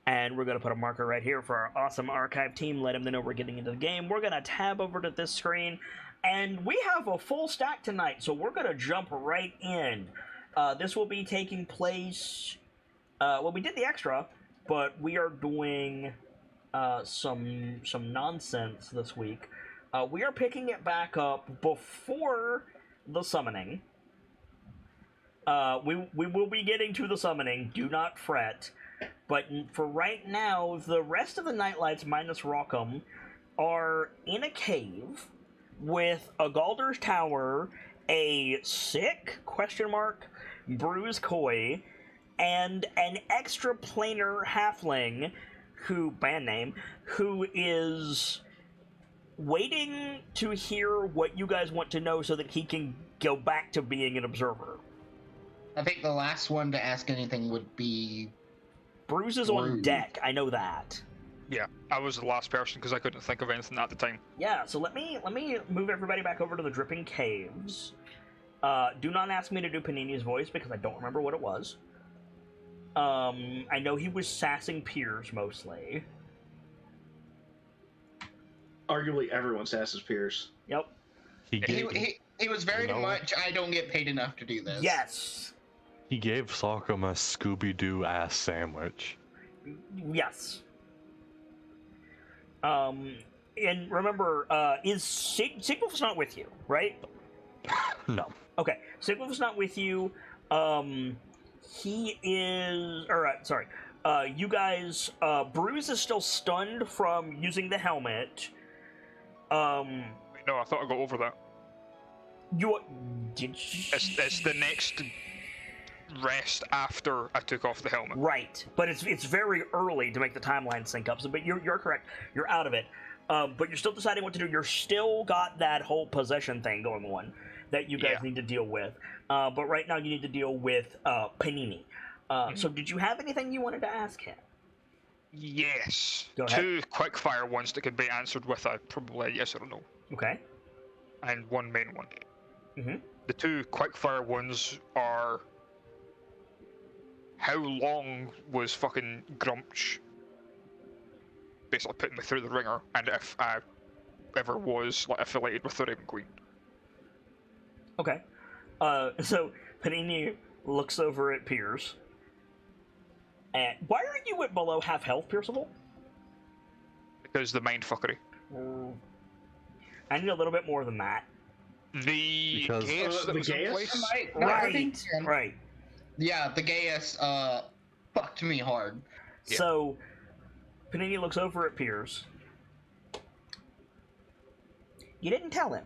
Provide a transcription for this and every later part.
And we're going to put a marker right here for our awesome archive team, let them know we're getting into the game. We're going to tab over to this screen, and we have a full stack tonight, so we're going to jump right in. This will be taking place... well, we did the extra, but we are doing some nonsense this week. We are picking it back up before the summoning. We will be getting to the summoning, do not fret. But for right now, the rest of the KnightLites minus Rockham are in a cave with a Galder's Tower, a sick bruised koi, and an extra planar halfling band name, who is waiting to hear what you guys want to know so that he can go back to being an observer. I think the last one to ask anything would be... Bruce is on deck, I know that. Yeah, I was the last person because I couldn't think of anything at the time. Yeah, so let me move everybody back over to the Dripping Caves. Do not ask me to do Panini's voice because I don't remember what it was. I know he was sassing Piers mostly. Arguably everyone sasses Piers. Yep. He was very much, I don't get paid enough to do this. Yes. He gave Sockham a Scooby-Doo ass sandwich. Yes. And remember, Sigwolf's not with you, right? No. Okay, Sigwolf's not with you. He is... Alright, sorry. You guys... Bruce is still stunned from using the helmet. No, I thought I got over that. Did you... It's the next rest after I took off the helmet. Right, but it's very early to make the timeline sync up. So, but you're correct. You're out of it. But you're still deciding what to do. You're still got that whole possession thing going on that you guys need to deal with. But right now you need to deal with Panini. So did you have anything you wanted to ask him? Yes. Go ahead. 2 quickfire ones that could be answered with probably a yes or a no. Okay. And 1 main one. Mm-hmm. The 2 quickfire ones are... How long was fucking Grumch basically putting me through the ringer, and if I ever was affiliated with the Raven Queen? Okay. So Panini looks over at Piers. And why are you at below half health, Pierceable? Because the mindfuckery. I need a little bit more than that. The gaius that the was in gaius? place? Right. Yeah, the gaius fucked me hard. Yeah. So Panini looks over at Piers. You didn't tell him.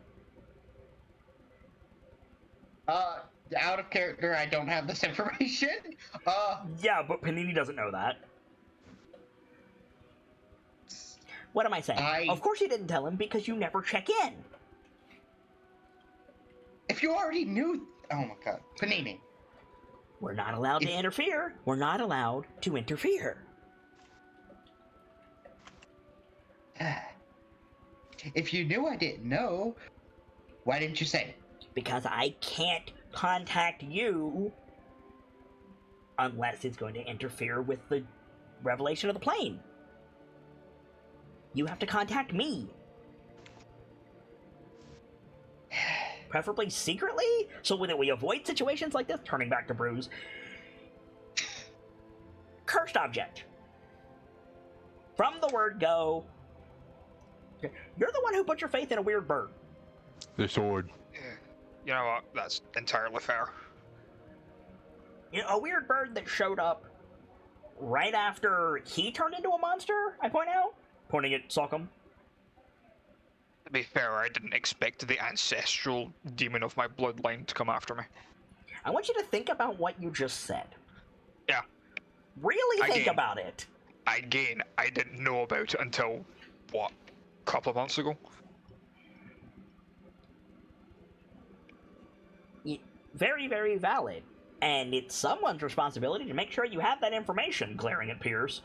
Out of character, I don't have this information. Yeah, but Panini doesn't know that. What am I saying? Of course you didn't tell him because you never check in. If you already knew... Oh my god. Panini. We're not allowed to interfere. We're not allowed to interfere. If you knew I didn't know, why didn't you say it? Because I can't contact you unless it's going to interfere with the revelation of the plane. You have to contact me. Preferably secretly, so that we avoid situations like this. Turning back to Bruce. Cursed object. From the word go. You're the one who put your faith in a weird bird. The sword. You know what? That's entirely fair. You know, a weird bird that showed up right after he turned into a monster, I point out. Pointing at Sockham. To be fair, I didn't expect the ancestral demon of my bloodline to come after me. I want you to think about what you just said. Yeah. Really think about it. Again, I didn't know about it until, what, a couple of months ago? Very, very valid. And it's someone's responsibility to make sure you have that information, glaring at Piers.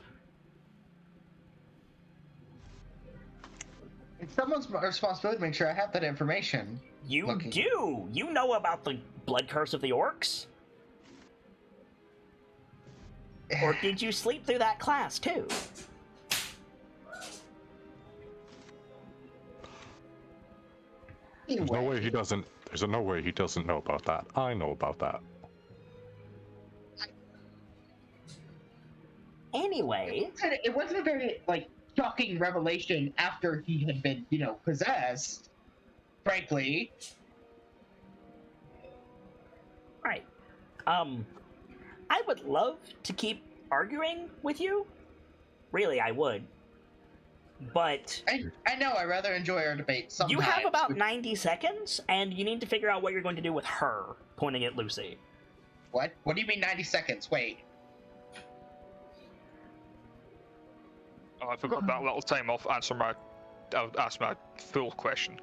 It's someone's responsibility to make sure I have that information. You do! You know about the blood curse of the orcs? Or did you sleep through that class too? There's no way he doesn't. There's no way he doesn't know about that. I know about that. Anyway, It wasn't a very shocking revelation after he had been, possessed. Frankly. right. I would love to keep arguing with you. Really, I would. But I know, I rather enjoy our debate sometimes. you have about 90 seconds, and you need to figure out what you're going to do with her, pointing at Lucy. What? What do you mean 90 seconds? Wait. Oh, if we've got that little time, I'll ask my full question.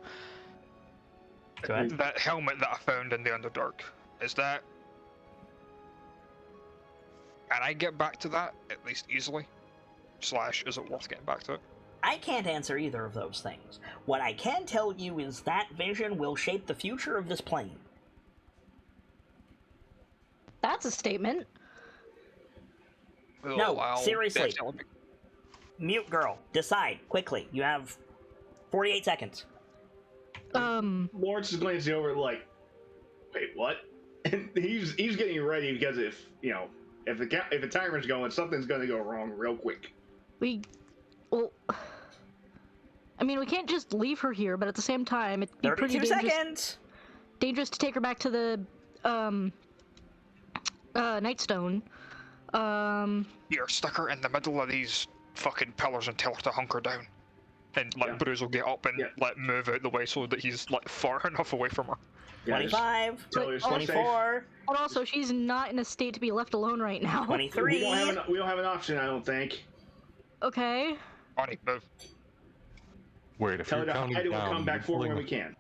Go ahead. That helmet that I found in the Underdark, is that... Can I get back to that, at least easily? / is it worth getting back to it? I can't answer either of those things. What I can tell you is that vision will shape the future of this plane. That's a statement. Well, No, I'll seriously. definitely- Mute girl, decide, quickly. You have 48 seconds. Lawrence is glancing over wait, what? And he's getting ready because if the timer's going, something's going to go wrong real quick. We can't just leave her here, but at the same time, it'd be pretty 32 dangerous. seconds! Dangerous to take her back to the Nightstone. Here, stick her in the middle of these fucking pillars and tell her to hunker down. And Bruce will get up and move out the way so that he's far enough away from her. 25, Tell her to stay safe. 24, But also, she's not in a state to be left alone right now. 23. We don't have an option, I don't think. Okay. Bonnie, move. Wait, if Tell her you're to counting hide and we'll down, come back you're for telling when we us- can.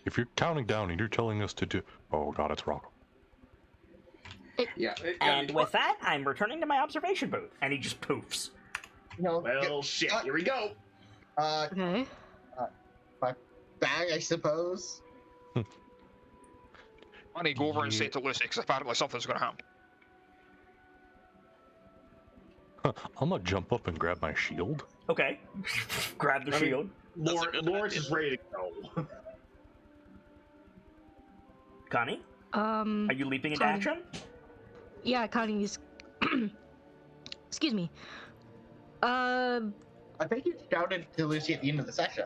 If you're counting down and you're telling us to do, oh god, it's Rocco. Yeah. And with that, I'm returning to my observation booth. And he just poofs. Well, shit. Here we go. Okay. Bag, I suppose. Bonnie, go over and say it to Lucy, because apparently something's going to happen. I'm gonna jump up and grab my shield. Okay. Grab the shield. Lawrence is ready to go. Connie, are you leaping into Connie. action? Yeah, Connie's... Excuse me. I think you shouted to Lucy at the end of the session.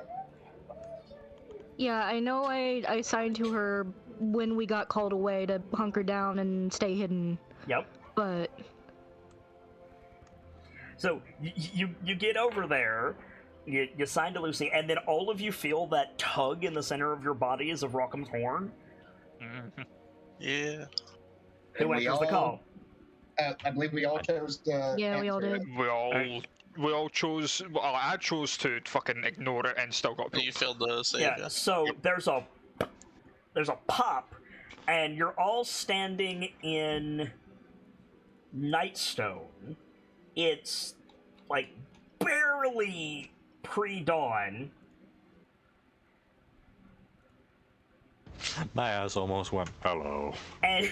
Yeah, I know I signed to her when we got called away to hunker down and stay hidden, Yep. but... So, you get over there, you sign to Lucy, and then all of you feel that tug in the center of your bodies of Rockham's horn. Mm-hmm. Yeah. Who And we answers the call? all- I believe we all chose to. Yeah, we all answer did. it. We all chose... Well, I chose to fucking ignore it and still got... You failed the save. Yeah, so there's a pop, and you're all standing in Nightstone. It's barely pre-dawn. My ass almost went, hello. And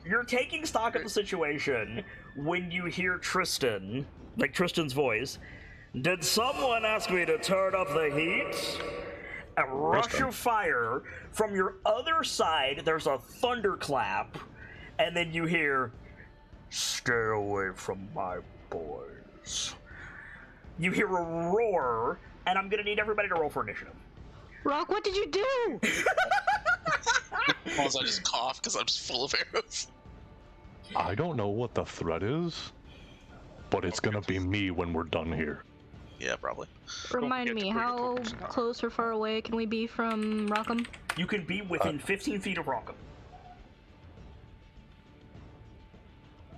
you're taking stock of the situation when you hear Tristan, Tristan's voice. Did someone ask me to turn up the heat? A rush of fire from your other side. There's a thunderclap, and then you hear, "Stay away from my boys." You hear a roar, and I'm gonna need everybody to roll for initiative. Rock, what did you do? Also, I just cough because I'm just full of arrows. I don't know what the threat is, but it's gonna be me when we're done here. Yeah, probably. Remind me, how close or far away can we be from Rockham? You can be within 15 feet of Rockham.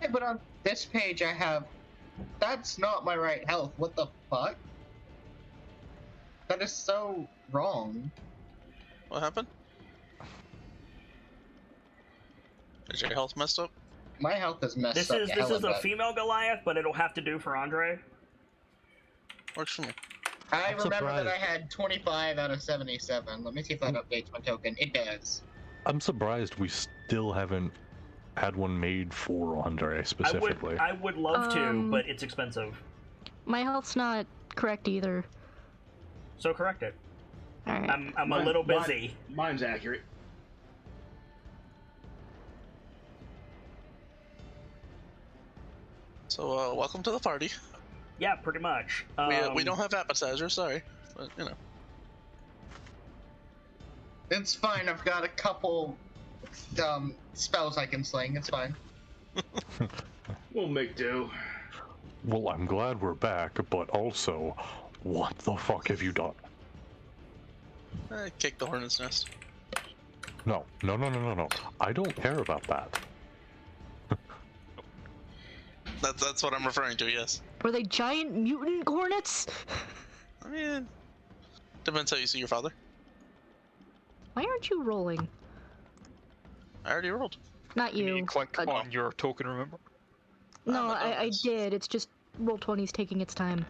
Hey, but on this page I have... That's not my right health. What the fuck? That is so wrong. What happened? Is your health messed up? My health is messed This up. is to this hell is a of female Goliath, but it'll have to do for Andre. Works for me. I I'm remember that I surprised. had 25 out of 77. Let me see if that updates my token. It does. I'm surprised we still haven't had one made for Andre specifically. I would love to, but it's expensive. My health's not correct either. So correct it. Alright. I'm a little busy. Mine's accurate. So, welcome to the party. Yeah, pretty much. We don't have appetizers, sorry. But, you know. It's fine. I've got a couple spells I can sling. It's fine. We'll make do. Well, I'm glad we're back, but also, what the fuck have you done? Kick the hornet's nest. No. I don't care about that. That's what I'm referring to, yes. Were they giant mutant hornets? I mean, depends how you see your father. Why aren't you rolling? I already rolled. Not you. You click on your token, remember? No, I did. It's just Roll20's taking its time.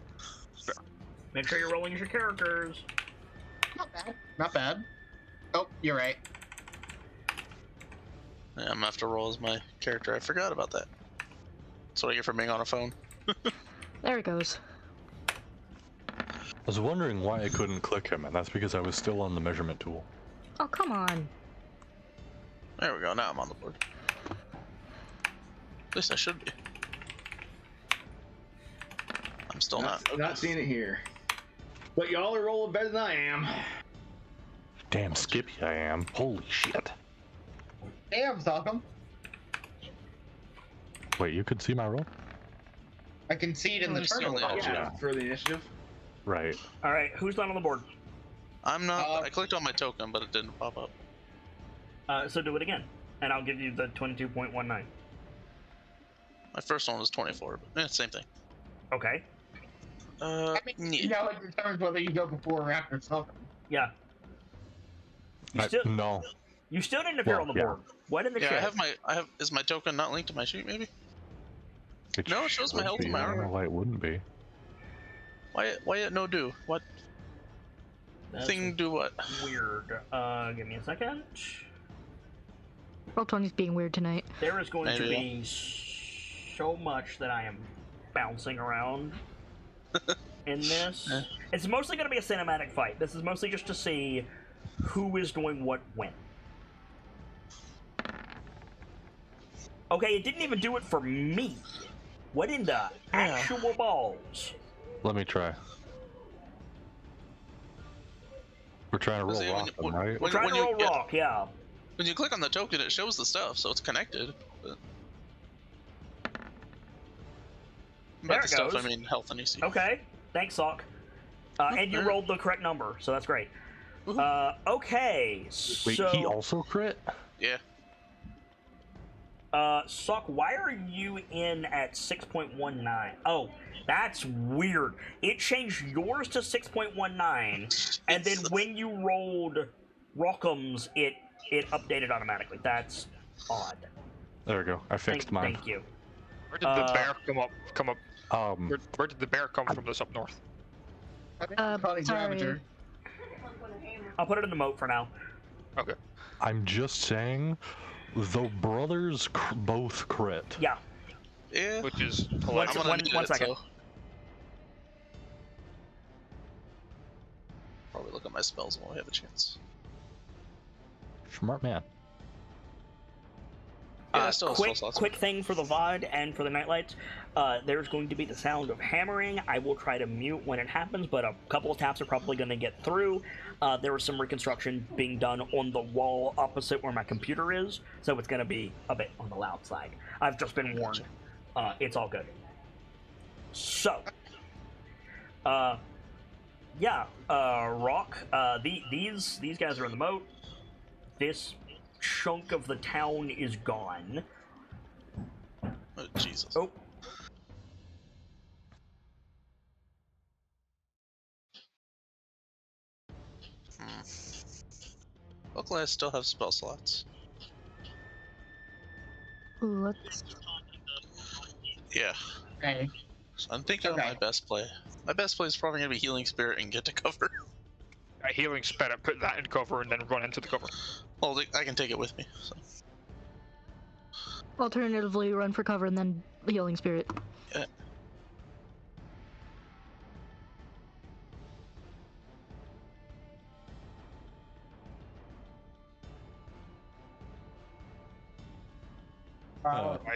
Make sure you're rolling your characters. Not bad. Not bad. Oh, you're right. Yeah, I'm gonna have to roll as my character. I forgot about that. That's what I get for being on a phone. There it goes. I was wondering why I couldn't click him, and that's because I was still on the measurement tool. Oh, come on. There we go, now I'm on the board. At least I should be. I'm still not. Not seeing it here. But y'all are rolling better than I am. Damn Skippy I am. Holy shit. Damn, Malcolm. Wait, you could see my roll? I can see it in the Let me see tournament. on the Yeah, for the initiative. Right. Alright, who's not on the board? I'm not. I clicked on my token, but it didn't pop up. So do it again, and I'll give you the 22.19. My first one was 24, but same thing. Okay. I mean, you know, it determines whether you go before or after something. Yeah. You No. You still didn't appear Well, on the yeah. board. What in the Yeah, shit? I have. Is my token not linked to my sheet? Maybe. No, it shows my should health be. and my I don't know armor. why it wouldn't be. Why it no do? What That's thing do what? weird. Give me a second. Roll20's being weird tonight. There is going to Maybe. be so much that I am bouncing around in this. Eh. It's mostly going to be a cinematic fight. This is mostly just to see who is doing what when. Okay, it didn't even do it for me. What in the actual balls? Let me try. We're trying to roll See, rock, when- right? We're trying to you roll get- rock, yeah. When you click on the token, it shows the stuff, so it's connected. But... There By it the stuff, goes. I mean health and EC. Okay, thanks, Sock. And you Alright. rolled the correct number, so that's great. Woohoo. Okay, Wait, so... he also crit? Yeah. Sock, why are you in at 6.19? Oh, that's weird. It changed yours to 6.19, and then when you rolled Rockham's, it updated automatically. That's odd. There we go. I fixed mine. Thank you. Where did the bear come up? Um, Where did the bear come from this up north? I think it's probably sorry. Ravager. I'll put it in the moat for now. Okay. I'm just saying, the brothers both crit. Yeah. Yeah. Which is One hilarious. I'm gonna need one it, second. so- Probably look at my spells when we have a chance. Smart man. Yeah, I still have spell slots. Quick thing for the VOD and for the NightLites. There's going to be the sound of hammering. I will try to mute when it happens, but a couple of taps are probably going to get through. There was some reconstruction being done on the wall opposite where my computer is, so it's going to be a bit on the loud side. I've just been warned. It's all good. So, yeah, Rock. These guys are in the moat. This chunk of the town is gone. Oh, Jesus. Oh. Luckily, I still have spell slots. Ooh, let's... Yeah. Okay. So I'm thinking Okay. of my best play. My best play is probably gonna be Healing Spirit and get to cover. A healing spirit, put that in cover, and then run into the cover. Well, I can take it with me. So. Alternatively, run for cover and then healing spirit. Yeah.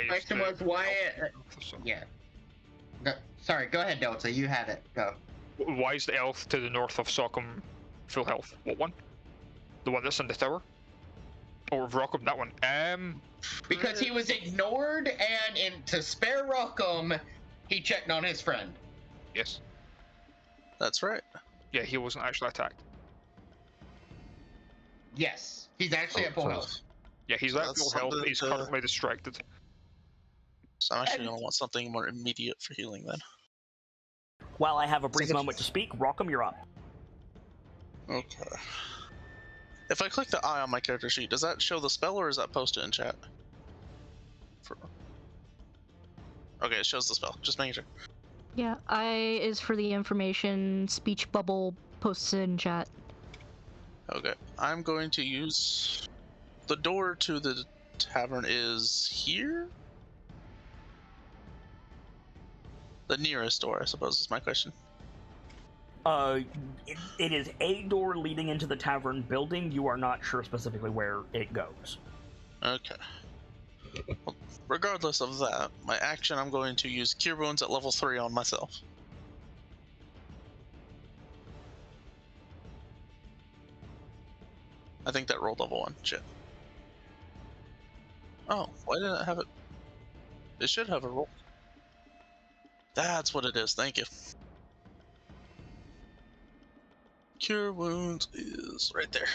Question was why? Yeah. Sorry, go ahead, Delta. You had it. Go. Why is the elf to the north of Sockham full health? What one? The one that's in the tower? Or of Rockham? That one. Because he was ignored, and to spare Rockham, he checked on his friend. Yes. That's right. Yeah, he wasn't actually attacked. Yes, he's actually at full health. Yeah, he's So at that's full health. something He's to- currently distracted. So I'm actually gonna want something more immediate for healing then. While I have a brief moment to speak, Rockham, you're up. Okay. If I click the eye on my character sheet, does that show the spell or is that posted in chat? Okay, it shows the spell. Just making sure. Yeah, I is for the information. Speech bubble posted in chat. Okay, I'm going to use the door to the tavern is here? The nearest door, I suppose, is my question. It is a door leading into the tavern building. You are not sure specifically where it goes. Okay. Well, regardless of that, my action, I'm going to use Cure Wounds at level 3 on myself. I think that rolled level 1. Shit. Oh, why didn't it have it? It should have a roll. That's what it is, thank you. Cure Wounds is right there.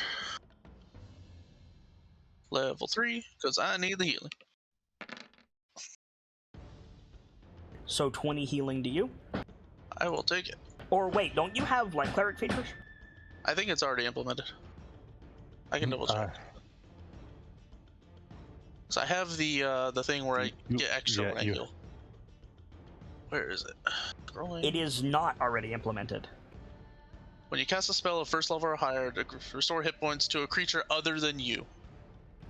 Level 3, because I need the healing. So 20 healing to you? I will take it. Or wait, don't you have, like, cleric features? I think it's already implemented. I can double check. So I have the thing where I get extra when I heal. Where is it? Scrolling. It is not already implemented. When you cast a spell of first level or higher to restore hit points to a creature other than you.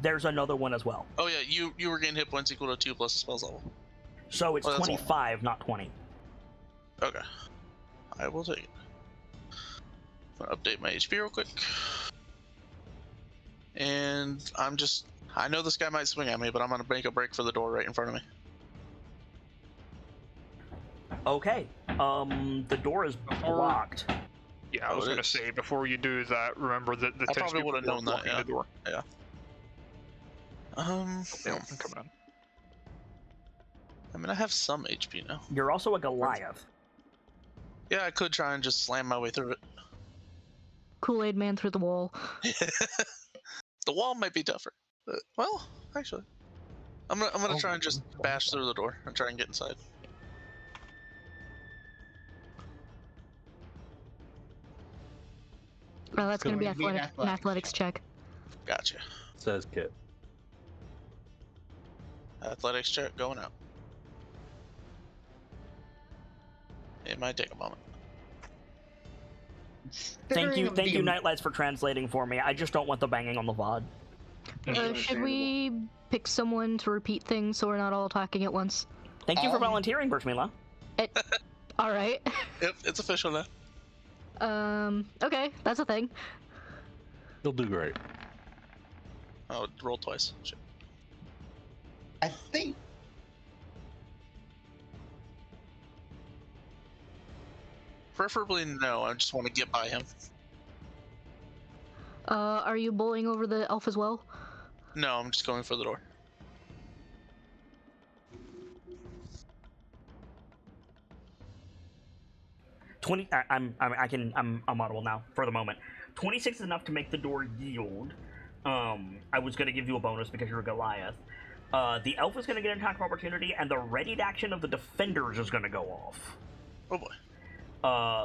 There's another one as well. Oh yeah, you regain hit points equal to 2 plus the spell's level. So it's Oh, that's 25, not 20. Okay. I will take it. I'm gonna update my HP real quick. And I know this guy might swing at me, but I'm gonna make a break for the door right in front of me. Okay. The door is blocked. Yeah, I was gonna say, before you do that, remember that the I probably would have known that, yeah. The door. Yeah. Yeah, I'm coming in. I mean, I have some HP now. You're also a Goliath. Yeah, I could try and just slam my way through it. Kool-Aid man through the wall. The wall might be tougher. Well, actually, I'm gonna try and just bash through the door and try and get inside. Well, that's gonna be It's gonna be an athletics check. Gotcha. Says Kit. Athletics check going out. It might take a moment. Thank you, KnightLites, for translating for me. I just don't want the banging on the VOD. Should we pick someone to repeat things so we're not all talking at once? Thank you for volunteering, Birchmila. Alright. Yep, it's official now. Okay, that's a thing. You'll do great. Oh, roll twice. Shit. I think. Preferably no, I just want to get by him. Are you bowling over the elf as well? No, I'm just going for the door. I'm audible now for the moment. 26 is enough to make the door yield. I was gonna give you a bonus because you're a Goliath. The elf is gonna get an attack of opportunity, and the readied action of the defenders is gonna go off. Oh boy.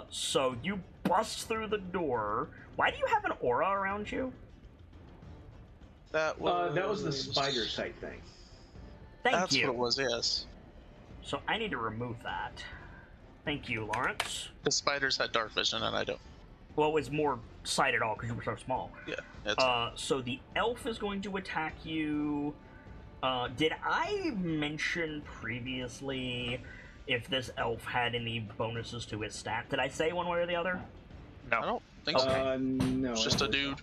So you bust through the door. Why do you have an aura around you? That was the spider sight thing. Thank you. That's what it was, yes. So I need to remove that. Thank you, Lawrence. The spiders had dark vision and I don't. Well, it was more sight at all because you were so small. Yeah. So the elf is going to attack you Did I mention previously if this elf had any bonuses to his stat? Did I say one way or the other? No. I don't think so. Okay. No. It's just a dude.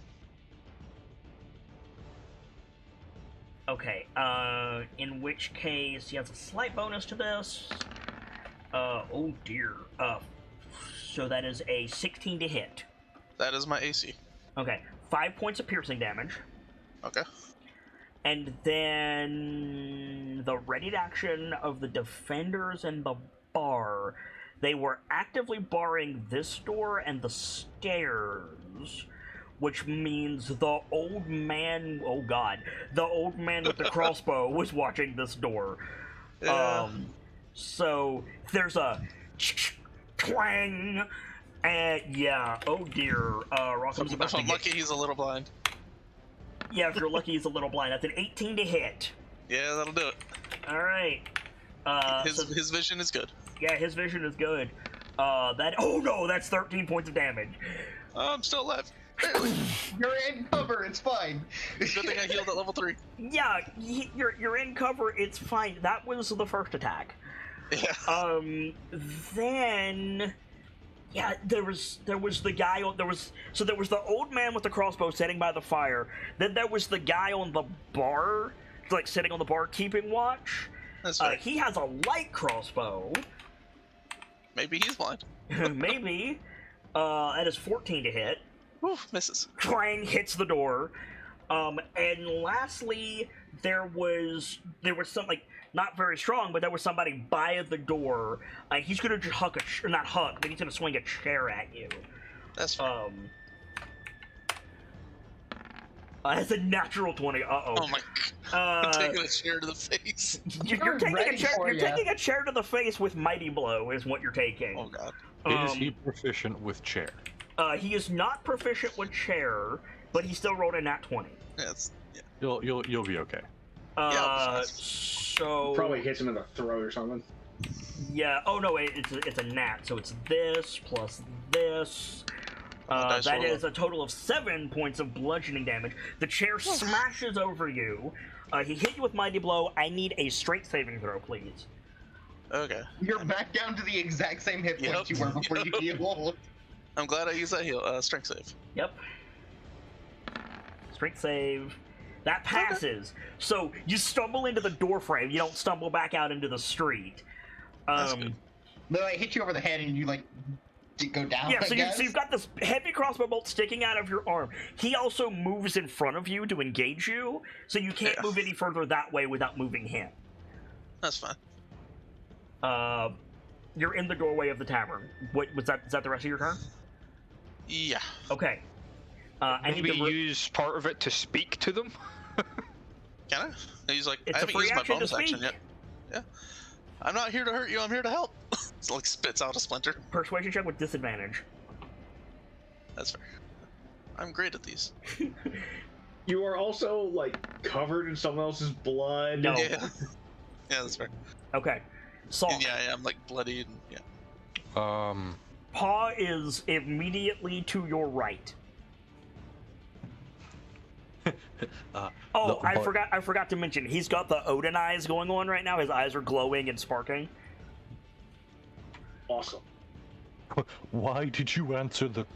Okay, in which case he has a slight bonus to this. Oh dear. So that is a 16 to hit. That is my AC. Okay, 5 points of piercing damage. Okay. And then the readied action of the defenders and the bar. They were actively barring this door and the stairs, which means the old man, oh god, the old man with the crossbow was watching this door. Yeah. So there's a twang, and yeah, oh dear, Rockham's about If to I'm get... lucky, he's a little blind. Yeah, if you're lucky, he's a little blind. That's an 18 to hit. Yeah, that'll do it. Alright. His vision is good. Yeah, his vision is good. Oh no, that's 13 points of damage. Oh, I'm still alive. Barely. You're in cover. It's fine. Good thing I healed at level 3. Yeah, you're in cover, it's fine. That was the first attack. Yeah. Then... Yeah, there was the guy on, there was the old man with the crossbow sitting by the fire. Then there was the guy on the bar, like sitting on the bar keeping watch. That's right. He has a light crossbow. Maybe he's blind. Maybe. That is 14 to hit. Whew, misses. Twang hits the door. And lastly, there was some, like, not very strong, but there was somebody by the door. He's gonna just not huck, but he's gonna swing a chair at you. That's fine. That's a natural 20. Uh-oh. Oh my god. I'm taking a chair to the face. You're taking ready for ya. taking a chair to the face with Mighty Blow is what you're taking. Oh god. Is he proficient with chair? He is not proficient with chair, but he still rolled a nat 20. Yeah. You'll be okay. So Probably hits him in the throat or something. yeah. Oh no, wait, it's a nat. So it's this plus this. That is a total of 7 points of bludgeoning damage. The chair smashes over you. He hit you with Mighty Blow. I need a strength saving throw, please. Okay. You're back down to the exact same hit points you were before you healed. I'm glad I used that heal. Strength save. Yep. Strength save. That passes. So you stumble into the door frame. You don't stumble back out into the street. That's good. Then I hit you over the head and you like go down. Yeah, so, I guess. so you've got this heavy crossbow bolt sticking out of your arm. He also moves in front of you to engage you, so you can't move any further that way without moving him. That's fine. You're in the doorway of the tavern. What was that? Is that the rest of your turn? Yeah. Okay. I need Maybe to use part of it to speak to them. Can I? He's like, It's I a haven't free used my action to bonus action speak. yet. Yeah. I'm not here to hurt you. I'm here to help. It's like spits out a splinter. Persuasion check with disadvantage. That's fair. I'm great at these. You are also like covered in someone else's blood. No. Yeah. Yeah, that's fair. Okay. Saul. And yeah, I'm like bloodied. And, yeah. Paw is immediately to your right. I forgot to mention, he's got the Odin eyes going on right now. His eyes are glowing and sparking. Awesome. Why did you answer the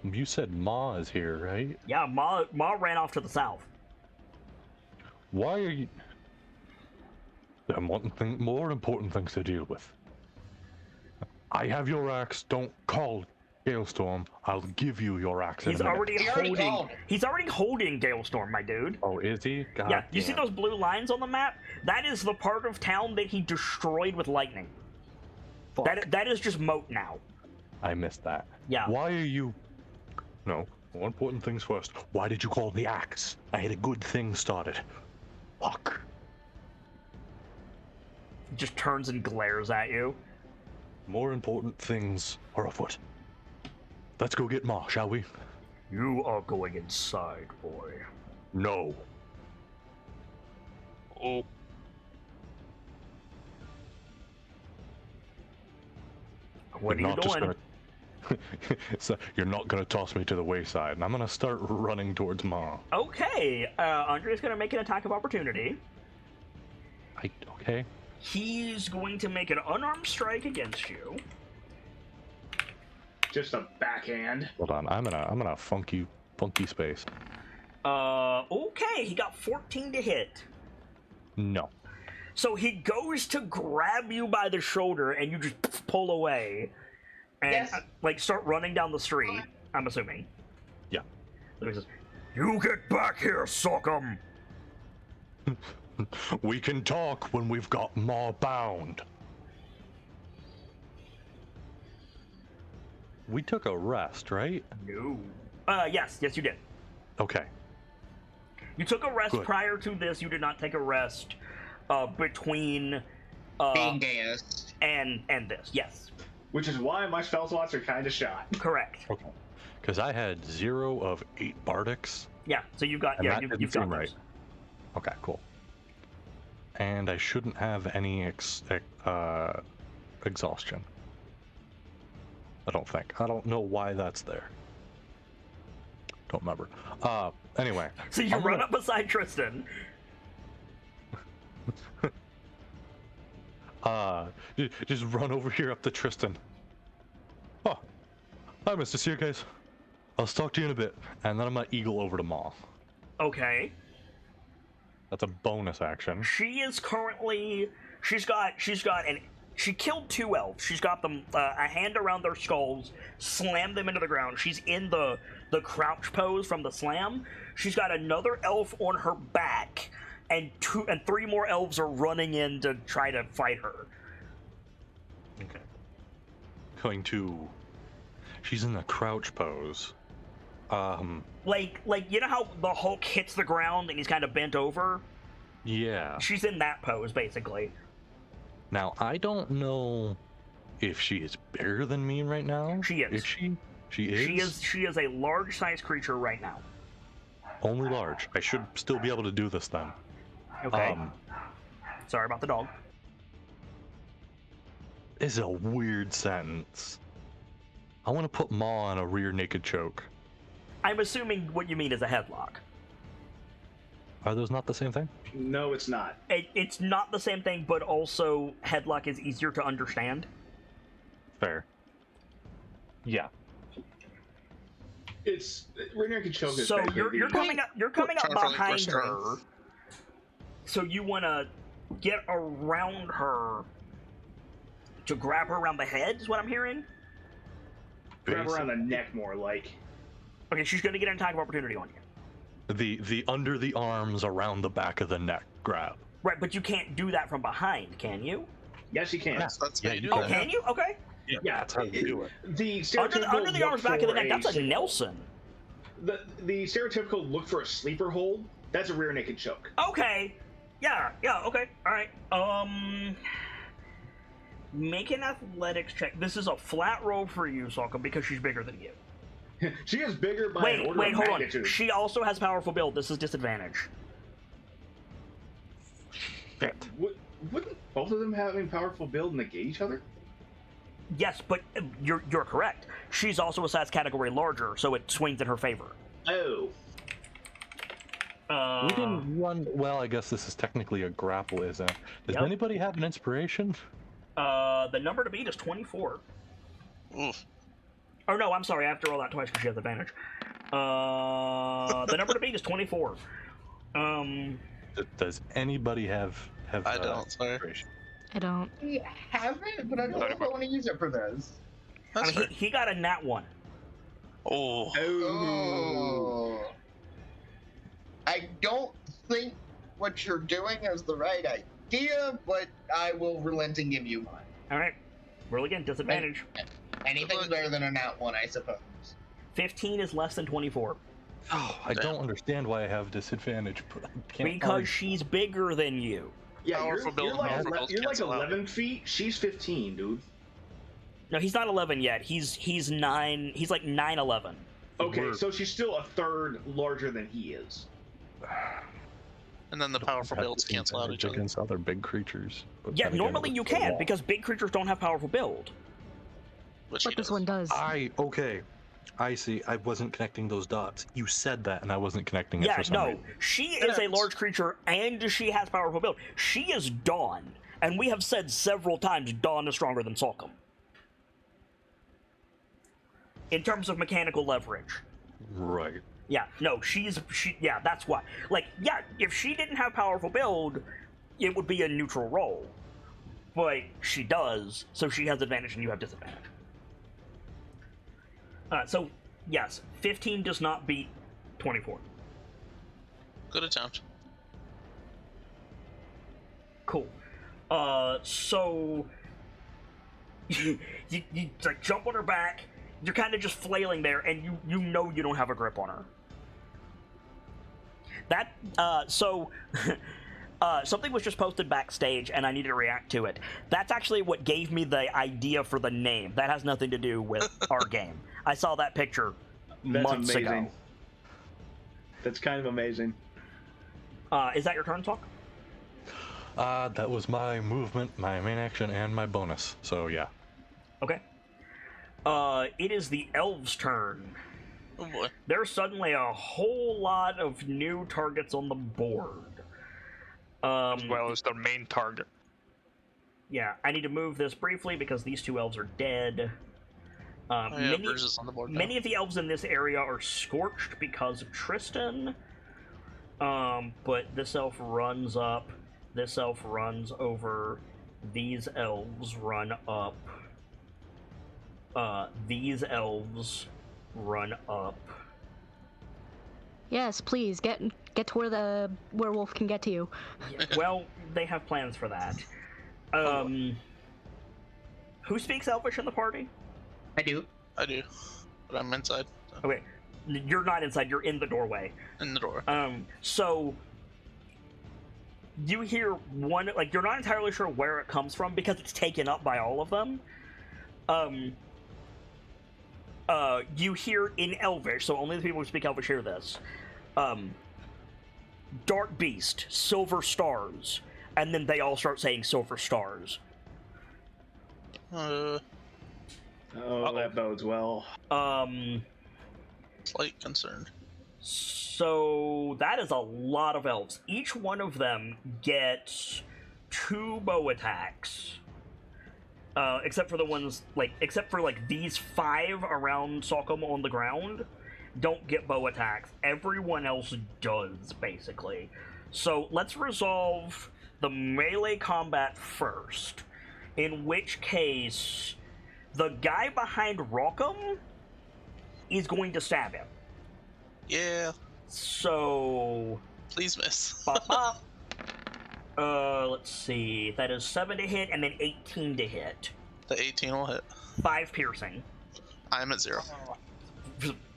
you said Ma is here, right? Yeah, Ma ran off to the south. Why are you... There are more important things to deal with. I have your axe. Don't call Galestorm. I'll give you your axe. He's in a minute. already holding. He's already holding Galestorm, my dude. Oh, is he? God Yeah, you damn. see those blue lines on the map? That is the part of town that he destroyed with lightning. Fuck. That is just moat now. I missed that. Yeah. Why are you... No, more important things first. Why did you call the axe? I had a good thing started. Fuck. He just turns and glares at you. More important things are afoot. Let's go get Ma, shall we? You are going inside, boy. No. Oh. What are you doing? So you're not gonna toss me to the wayside, and I'm gonna start running towards Ma. Okay, Andre's gonna make an attack of opportunity. Okay. He's going to make an unarmed strike against you. Just a backhand. Hold on, I'm in a funky space. Okay, he got 14 to hit. No. So he goes to grab you by the shoulder, and you just pull away, and Yes. like start running down the street. I'm assuming. Yeah. So he says, "You get back here, Sock'em!" We can talk when we've got Ma bound. We took a rest, right? No. Yes, you did. Okay. You took a rest Good. prior to this. You did not take a rest between Being gayest. and this. Yes, Which is why my spell slots are kind of shot. correct. Okay. Because I had 0 of 8 bardics. Yeah, so you've got And that you've didn't got seem right. those. Okay, cool. And I shouldn't have any exhaustion. I don't think. I don't know why that's there. Don't remember. Anyway. So you run up beside Tristan. Just run over here up to Tristan. Oh, hi, Mr. Searcase. I'll talk to you in a bit, and then I'm gonna eagle over to Ma. Okay. That's a bonus action. She is currently. She killed 2 elves. She's got them a hand around their skulls, slammed them into the ground. She's in the crouch pose from the slam. She's got another elf on her back, and 3 more elves are running in to try to fight her. Okay. She's in the crouch pose. Like you know how the Hulk hits the ground and he's kind of bent over? Yeah. She's in that pose, basically. Now, I don't know if she is bigger than me right now. She is. Is she? She is? She is a large-sized creature right now. Only large. I should still be able to do this then. Okay. Sorry about the dog. Is a weird sentence. I want to put Ma on a rear naked choke. I'm assuming what you mean is a headlock. Are those not the same thing? No, it's not. It's not the same thing, but also headlock is easier to understand. Fair. Yeah. It's rear naked choke is So basically you're coming up Trying to find behind restraint. her. So you want to get around her to grab her around the head, is what I'm hearing? grab around the neck more like. Okay, she's going to get an attack of opportunity on you. The under the arms around the back of the neck grab. Right, but you can't do that from behind, can you? Yes, you can. That's how you do Oh, that. can you? Okay. Yeah, Yeah, that's how you do it. The Under stereotypical the look arms, back of the for neck, that's a sleeper- Nelson. The stereotypical look for a sleeper hold. That's a rear naked choke. Okay. Yeah, okay. Alright. Make an athletics check. This is a flat roll for you, Sokka, because she's bigger than you. She is bigger by an order Wait, of hold on. magnitude. She also has powerful build. This is disadvantage. Shit. Wouldn't both of them having powerful build negate each other? Yes, but you're correct. She's also a size category larger, so it swings in her favor. Oh. We didn't run. Well, I guess this is technically a grapple, isn't it? Does Yep. anybody have an inspiration? The number to beat is 24. Oof. Oh no, I'm sorry. I have to roll that twice because she has advantage. The number to beat is 24. Does anybody have? I don't, sorry. inspiration? I don't. I have it, but I don't know if I want to use it for this. That's fair. He got a nat 1. Oh. Oh. I don't think what you're doing is the right idea, but I will relent and give you mine. All right, roll again. Disadvantage. Anything's better than a nat 1, I suppose. 15 is less than 24 Oh, I don't understand why I have disadvantage, but I can't because argue. she's bigger than you. Yeah, Powerful build, you're like, powerful build you're like cancel out. 11 feet. She's 15, dude. No, he's not 11 yet. He's 9. He's like 9'11". Okay, We're- so she's still a third larger than he is. And then the powerful Have builds cancel out each other. against other big creatures. But Yeah, then again, normally it's you a can wall. because big creatures don't have powerful build. Which But he this does. one does. Okay. I see. I wasn't connecting those dots. You said that, and I wasn't connecting it for some reason. She is a large creature, and she has powerful build. She is Dawn, and we have said several times Dawn is stronger than Salcom. In terms of mechanical leverage. Right. Yeah, no, yeah, that's why. Like, yeah, if she didn't have powerful build, it would be a neutral roll. But she does, so she has advantage and you have disadvantage. So, yes, 15 does not beat 24. Good attempt. Cool. So you like jump on her back. You're kind of just flailing there, and you know you don't have a grip on her. That something was just posted backstage, and I need to react to it. That's actually what gave me the idea for the name. That has nothing to do with our game. I saw that picture months ago. That's kind of amazing. Is that your turn, Talk? That was my movement, my main action, and my bonus. So yeah. Okay. It is the elves' turn. Oh boy. There's suddenly a whole lot of new targets on the board. As well as their main target. Yeah, I need to move this briefly because these two elves are dead. Bruce is on the board now. Many of the elves in this area are scorched because of Tristan. But this elf runs up. This elf runs over. These elves run up. These elves run up. Yes, please get to where the werewolf can get to you. Well, they have plans for that. Who speaks Elvish in the party? I do. I do. But I'm inside. So. Okay. You're not inside, you're in the doorway. In the door. So you hear one, like, you're not entirely sure where it comes from because it's taken up by all of them. You hear in Elvish, so only the people who speak Elvish hear this. Dark Beast, Silver Stars, and then they all start saying Silver Stars. That bodes well. Slight concern. So that is a lot of elves. Each one of them gets 2 bow attacks. Except for the ones, except for these 5 around Salcom on the ground, don't get bow attacks. Everyone else does, basically. So let's resolve the melee combat first. In which case, the guy behind Rockham is going to stab him. Yeah. So... Please miss. Bop, bop. Let's see. That is 7 to hit, and then 18 to hit. The 18 will hit. 5 piercing. I'm at 0.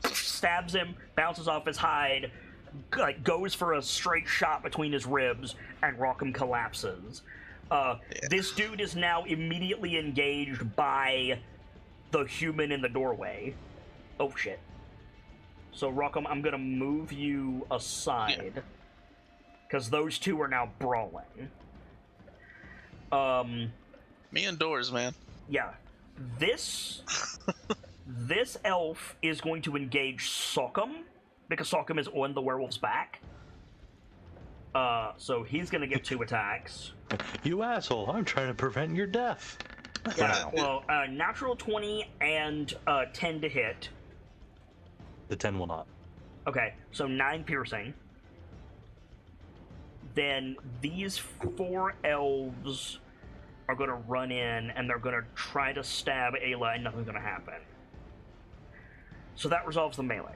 Stabs him, bounces off his hide, goes for a straight shot between his ribs, and Rockham collapses. This dude is now immediately engaged by the human in the doorway. Oh shit. So Rockham, I'm gonna move you aside. Because those two are now brawling. Me indoors, man. Yeah. This elf is going to engage Salcom, because Salcom is on the werewolf's back. So he's gonna get 2 attacks. You asshole, I'm trying to prevent your death. Yeah, well, natural 20 and 10 to hit. The 10 will not. Okay, so 9 piercing. Then these 4 elves are going to run in, and they're going to try to stab Ayla, and nothing's going to happen. So that resolves the melee.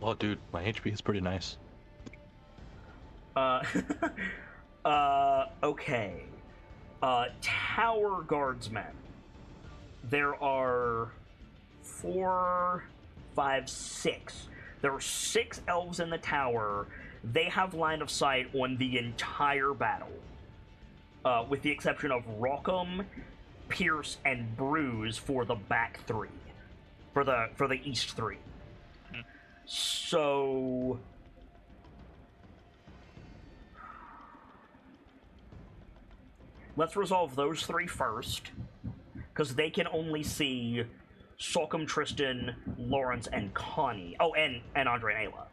Oh, dude, my HP is pretty nice. Okay. Tower guardsmen. There are 4, 5, 6. There are 6 elves in the tower. They have line of sight on the entire battle. With the exception of Rockham, Pierce, and Bruise for the back 3. For the east 3. So... let's resolve those 3 first, because they can only see Salcom, Tristan, Lawrence, and Connie. Oh, and Andre and Ayla.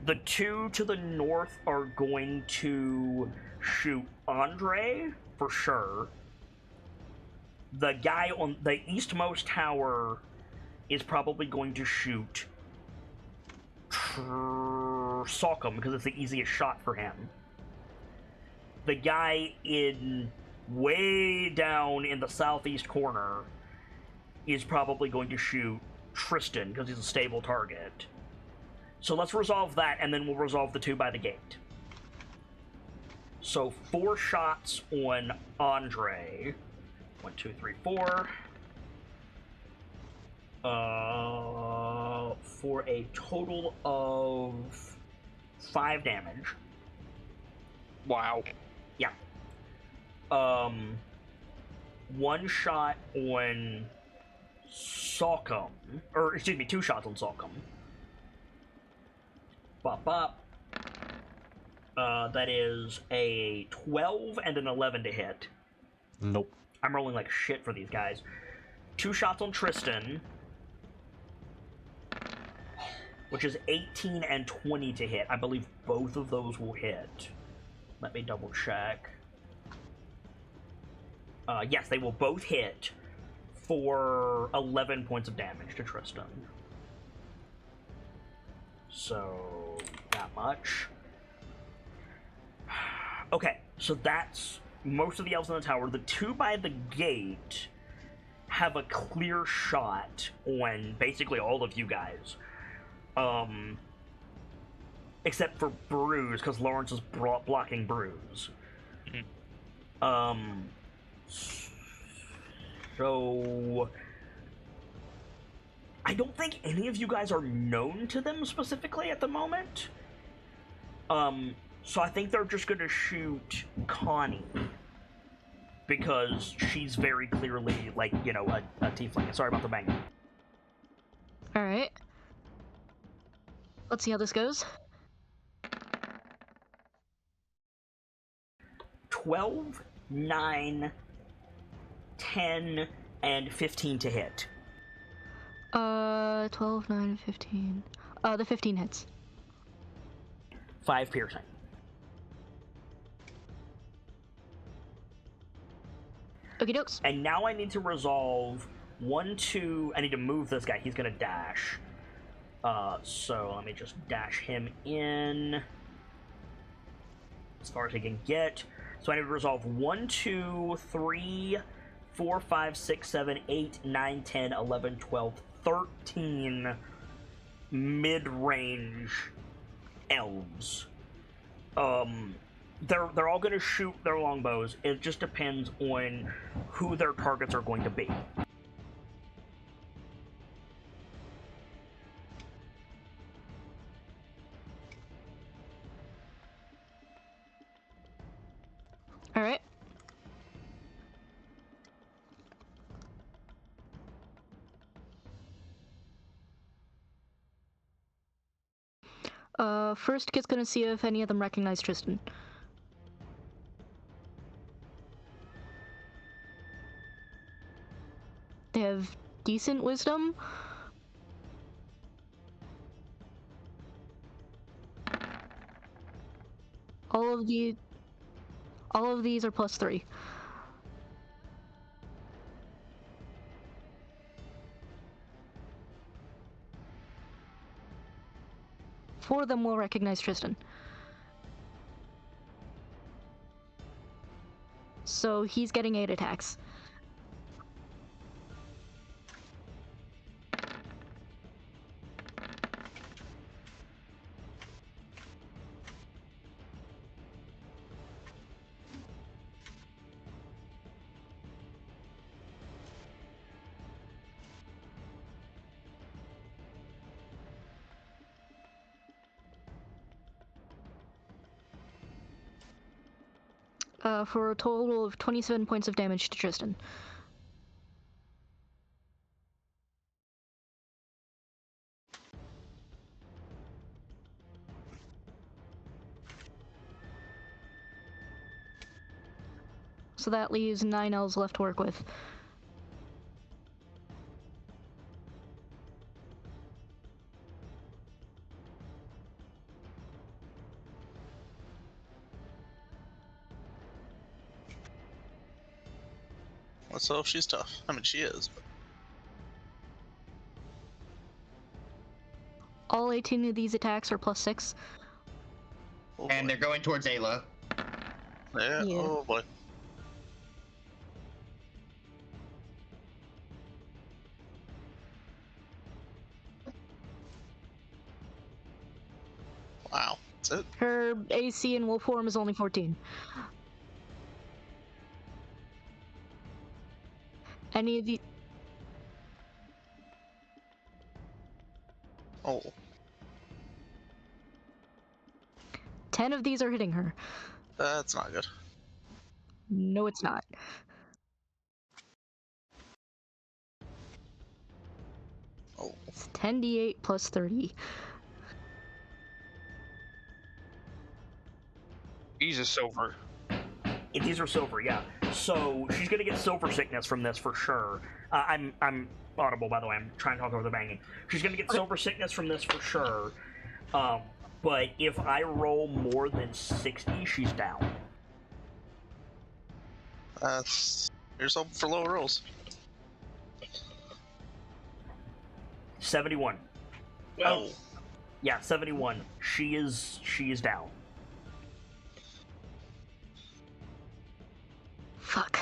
The two to the north are going to shoot Andre, for sure. The guy on the eastmost tower is probably going to shoot Salcom, because it's the easiest shot for him. The guy in way down in the southeast corner is probably going to shoot Tristan, because he's a stable target. So let's resolve that, and then we'll resolve the two by the gate. So 4 shots on Andre. 1, 2, 3, 4. For a total of 5 damage. Wow. Yeah. 1 shot on Salcom. Or, excuse me, 2 shots on Salcom. Bop, bop. That is a 12 and an 11 to hit. Nope. I'm rolling like shit for these guys. 2 shots on Tristan, which is 18 and 20 to hit. I believe both of those will hit. Let me double check. Yes, they will both hit for 11 points of damage to Tristan. So, that much. Okay, so that's most of the elves in the tower. The 2 by the gate have a clear shot on basically all of you guys. Except for Bruise, because Lawrence is blocking Bruise. Mm-hmm. So I don't think any of you guys are known to them specifically at the moment. So I think they're just gonna shoot Connie, because she's very clearly, like, you know, a tiefling. Sorry about the bang. Alright. Let's see how this goes. 12, 9, 10, and 15 to hit. 12, 9, 15. The 15 hits. 5 piercing. Okie dokes. And now I need to resolve 1, 2... I need to move this guy. He's gonna dash. So let me just dash him in as far as he can get. So I need to resolve 1, 2, 3, 4, 5, 6, 7, 8, 9, 10, 11, 12, 13 mid-range elves. They're all gonna shoot their longbows. It just depends on who their targets are going to be. Alright. First kid's gonna see if any of them recognize Tristan. They have decent wisdom. All of these are +3. Four of them will recognize Tristan. So he's getting 8 attacks. For a total of 27 points of damage to Tristan. So that leaves 9 elves left to work with. Let's hope she's tough. I mean, she is. But... All 18 of these attacks are +6. Oh, And boy. they're going towards Ayla. Yeah. Yeah. Oh boy. Wow. That's it. Her AC in wolf form is only 14. Any of the... Oh. 10 of these are hitting her. That's not good. No, it's not. Oh. It's 10d8 plus 30. He's a silver. These are silver, yeah. So she's gonna get silver sickness from this for sure. I'm audible, by the way. I'm trying to talk over the banging. She's gonna get silver sickness from this for sure. But if I roll more than 60, she's down. Here's hope for lower rolls. 71. Well, Yeah, 71. She is down. Fuck.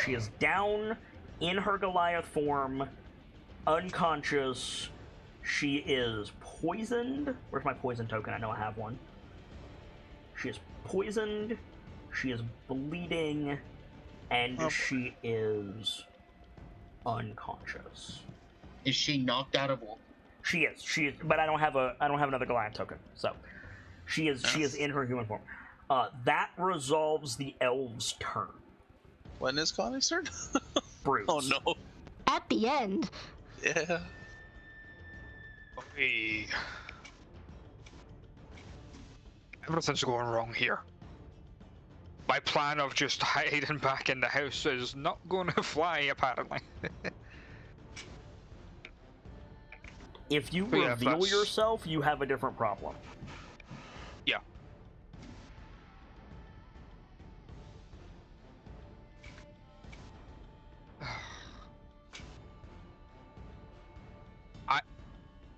She is down in her Goliath form, unconscious. She is poisoned. Where's my poison token? I know I have one. She is poisoned. She is bleeding, and she is unconscious. Is she knocked out of wolf? She is. But I don't have another Goliath token. So she is in her human form. That resolves the elves' turn. When is Connie's turn? Bruce. Oh no. At the end. Yeah. Okay. Everything's going wrong here. My plan of just hiding back in the house is not going to fly, apparently. If you Yeah, reveal that's- yourself, you have a different problem. Yeah.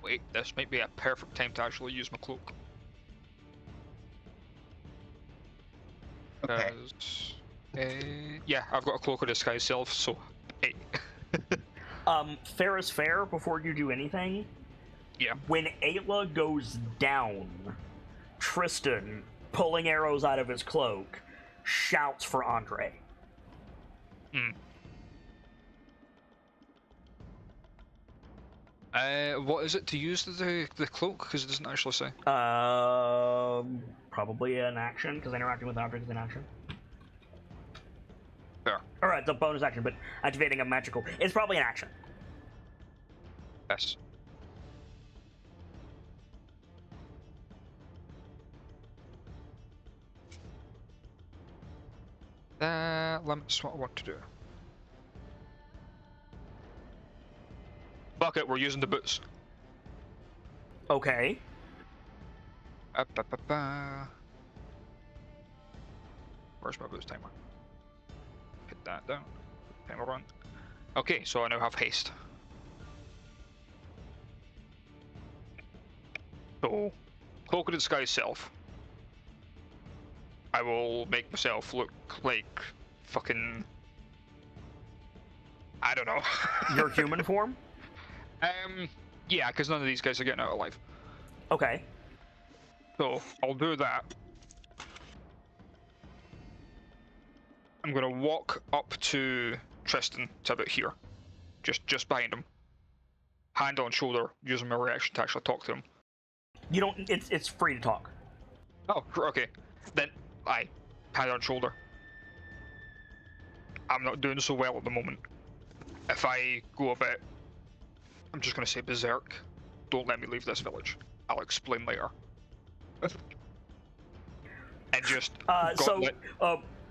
Wait, this might be a perfect time to actually use my cloak. Okay. Yeah, I've got a cloak of disguise self, so hey. Fair is fair. Before you do anything, Yeah. when Ayla goes down, Tristan, pulling arrows out of his cloak, shouts for Andre. What is it to use the cloak? Because it doesn't actually say. Probably an action, because interacting with objects is an action. Fair. Alright, it's a bonus action, but activating a magical... It's probably an action. Yes. That limits what I want to do. Fuck it, we're using the boots. Okay. Where's my boots timer? Hit that down. Timer run. Okay, so I now have haste. So, cloak of disguise self. I will make myself look like fucking... I don't know. Your human form? Yeah, because none of these guys are getting out alive. Okay. So, I'll do that. I'm gonna walk up to Tristan, to about here. Just behind him. Hand on shoulder, using my reaction to actually talk to him. You don't... It's free to talk. Oh, okay. Then, hand on shoulder. I'm not doing so well at the moment. If I go a bit... I'm just gonna say berserk. Don't let me leave this village. I'll explain later. And just...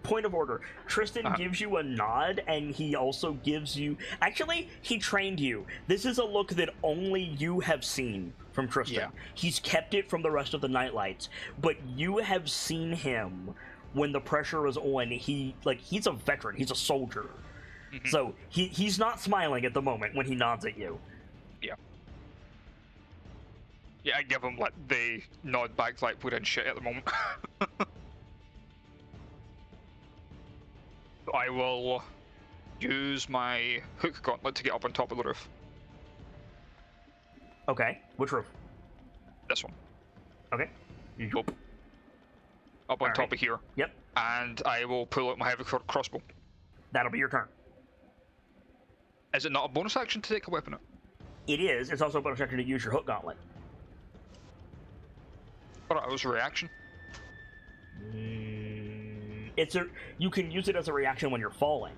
Point of order. Tristan gives you a nod, and he also gives you... Actually, he trained you. This is a look that only you have seen from Tristan. Yeah. He's kept it from the rest of the KnightLites, but you have seen him when the pressure is on. He's a veteran. He's a soldier. So he's not smiling at the moment when he nods at you. Yeah, I give him like the nod back, like we're in shit at the moment. I will use my hook gauntlet to get up on top of the roof. Okay, which roof? This one. Okay. Up. Up on All top right. of here. Yep. And I will pull out my heavy crossbow. That'll be your turn. Is it not a bonus action to take a weapon out? It is. It's also a bonus action to use your hook gauntlet. Alright, it was a reaction. You can use it as a reaction when you're falling.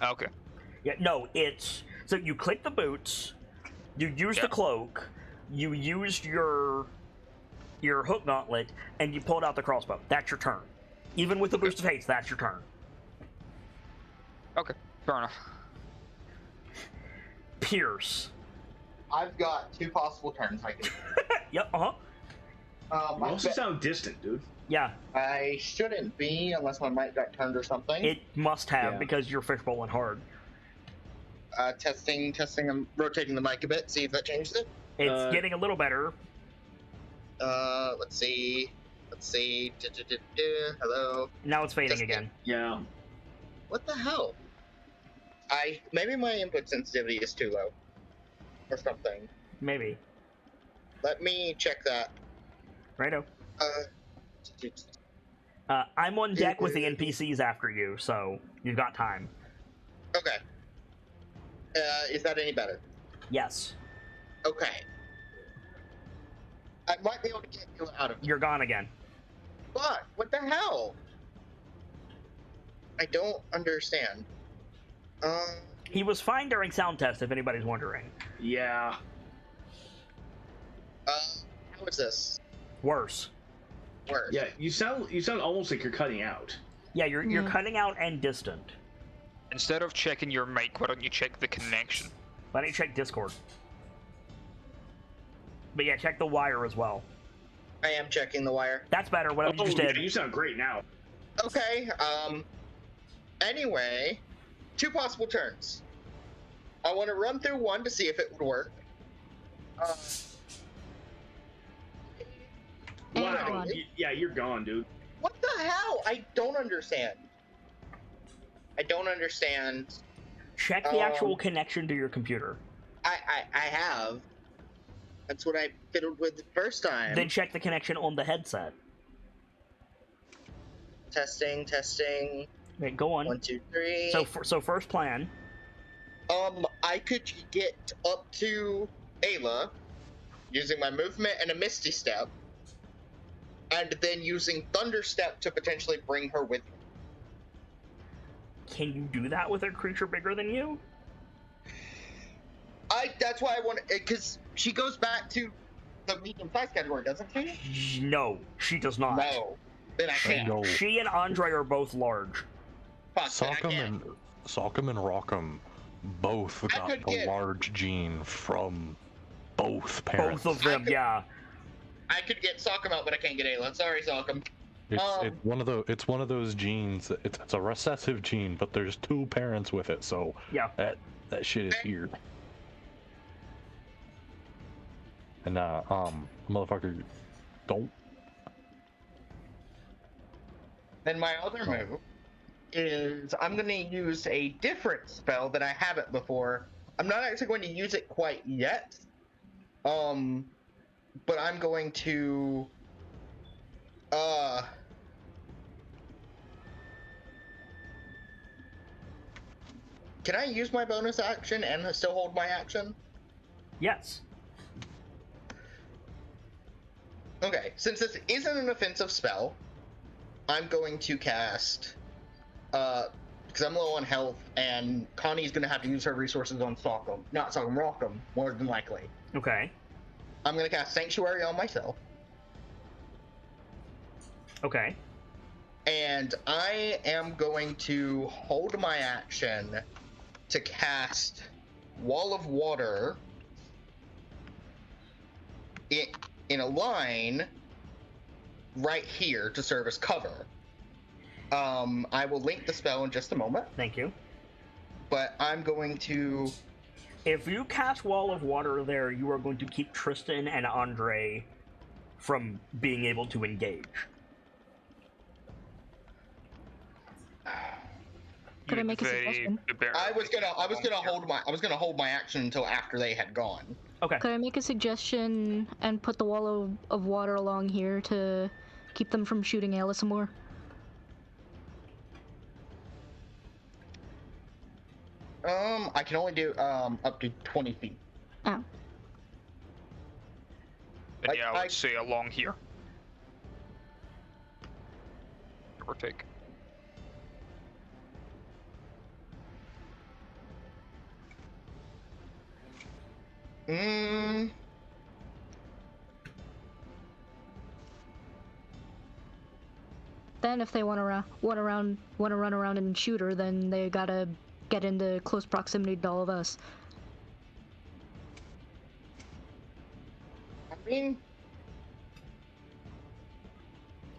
Okay. Yeah, no, so you click the boots, you use the cloak, you used your hook gauntlet, and you pulled out the crossbow. That's your turn. Even with the boost of haste, that's your turn. Okay, fair enough. Pierce. I've got 2 possible turns I can. Yep. You also sound distant, dude. Yeah. I shouldn't be unless my mic got turned or something. It must have because you're fishbowling hard. Testing. I'm rotating the mic a bit. See if that changes it. It's getting a little better. Let's see. Hello. Now it's fading Testing. again. Yeah. What the hell? Maybe my input sensitivity is too low, or something. Maybe. Let me check that. Righto. I'm on deck with the NPCs after you, so you've got time. Okay. Is that any better? Yes. Okay. I might be able to get you out of here. You're gone again. But what the hell? I don't understand. He was fine during sound test, if anybody's wondering. Yeah. How is this? Worse. Worse. Yeah, you sound almost like you're cutting out. Yeah, you're cutting out and distant. Instead of checking your mic, why don't you check the connection? Why don't you check Discord? But yeah, check the wire as well. I am checking the wire. That's better, whatever you just did. Yeah, you sound great now. Okay, anyway, 2 possible turns. I want to run through one to see if it would work. Wow. Yeah, you're gone, dude. What the hell? I don't understand. Check the actual connection to your computer. I have. That's what I fiddled with the first time. Then check the connection on the headset. Testing. Wait, go on. 1, 2, 3. So first plan. I could get up to Ayla using my movement and a Misty Step, and then using Thunder Step to potentially bring her with me. Can you do that with a creature bigger than you? That's why I want to, because she goes back to the medium-sized category, doesn't she? No, she does not. No. Then I can't. No. She and Andre are both large. Fuck, then I can't. Sock'em and Rock'em both got could the get- large gene from both parents. Both of them, yeah. I could get Sock'em out, but I can't get Ayla. Sorry, Sock'em. It's one of those genes. It's a recessive gene, but there's 2 parents with it, so Yeah. that shit is weird. And motherfucker, don't. Then my other move is I'm going to use a different spell that I haven't before. I'm not actually going to use it quite yet. But I'm going to can I use my bonus action and still hold my action? Yes. Okay, since this isn't an offensive spell, I'm going to cast, because I'm low on health, and Connie's going to have to use her resources on Rock'em, more than likely. Okay. I'm going to cast Sanctuary on myself, Okay. and I am going to hold my action to cast Wall of Water in a line right here to serve as cover. I will link the spell in just a moment, Thank you. but I'm going to... If you cast Wall of Water there, you are going to keep Tristan and Andre from being able to engage. Could I make a suggestion? I was gonna hold my action until after they had gone. Okay. Could I make a suggestion and put the wall of water along here to keep them from shooting Ayla some more? I can only do up to 20 feet. Oh. But yeah, let's say along here. Give or take. Then if they want to run around and shoot her, then they gotta get into close proximity to all of us. I mean,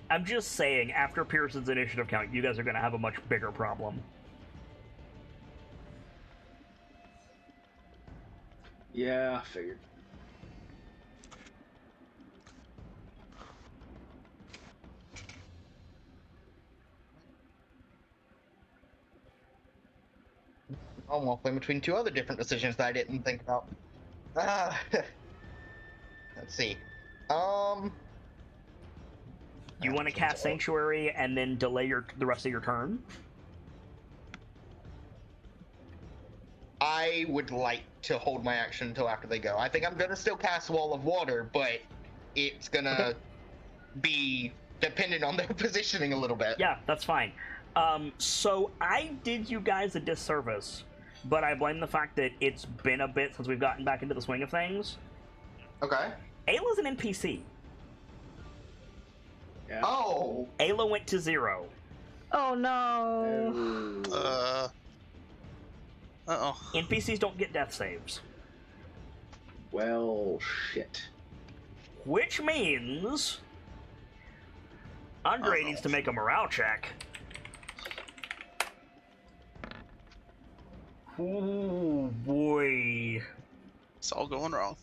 I'm just saying, after Pearson's initiative count, you guys are going to have a much bigger problem. Yeah, figured. I'm waffling between two other different decisions that I didn't think about. Let's see. You want to cast Sanctuary and then delay the rest of your turn? I would like to hold my action until after they go. I think I'm gonna still cast Wall of Water, but it's gonna be dependent on their positioning a little bit. Yeah, that's fine. So I did you guys a disservice, but I blame the fact that it's been a bit since we've gotten back into the swing of things. Okay. Ayla's an NPC. Yeah. Oh! Ayla went to 0. Oh no! Uh-oh. NPCs don't get death saves. Well, shit. Which means... Andre needs to make a morale check. Ooh, boy. It's all going wrong.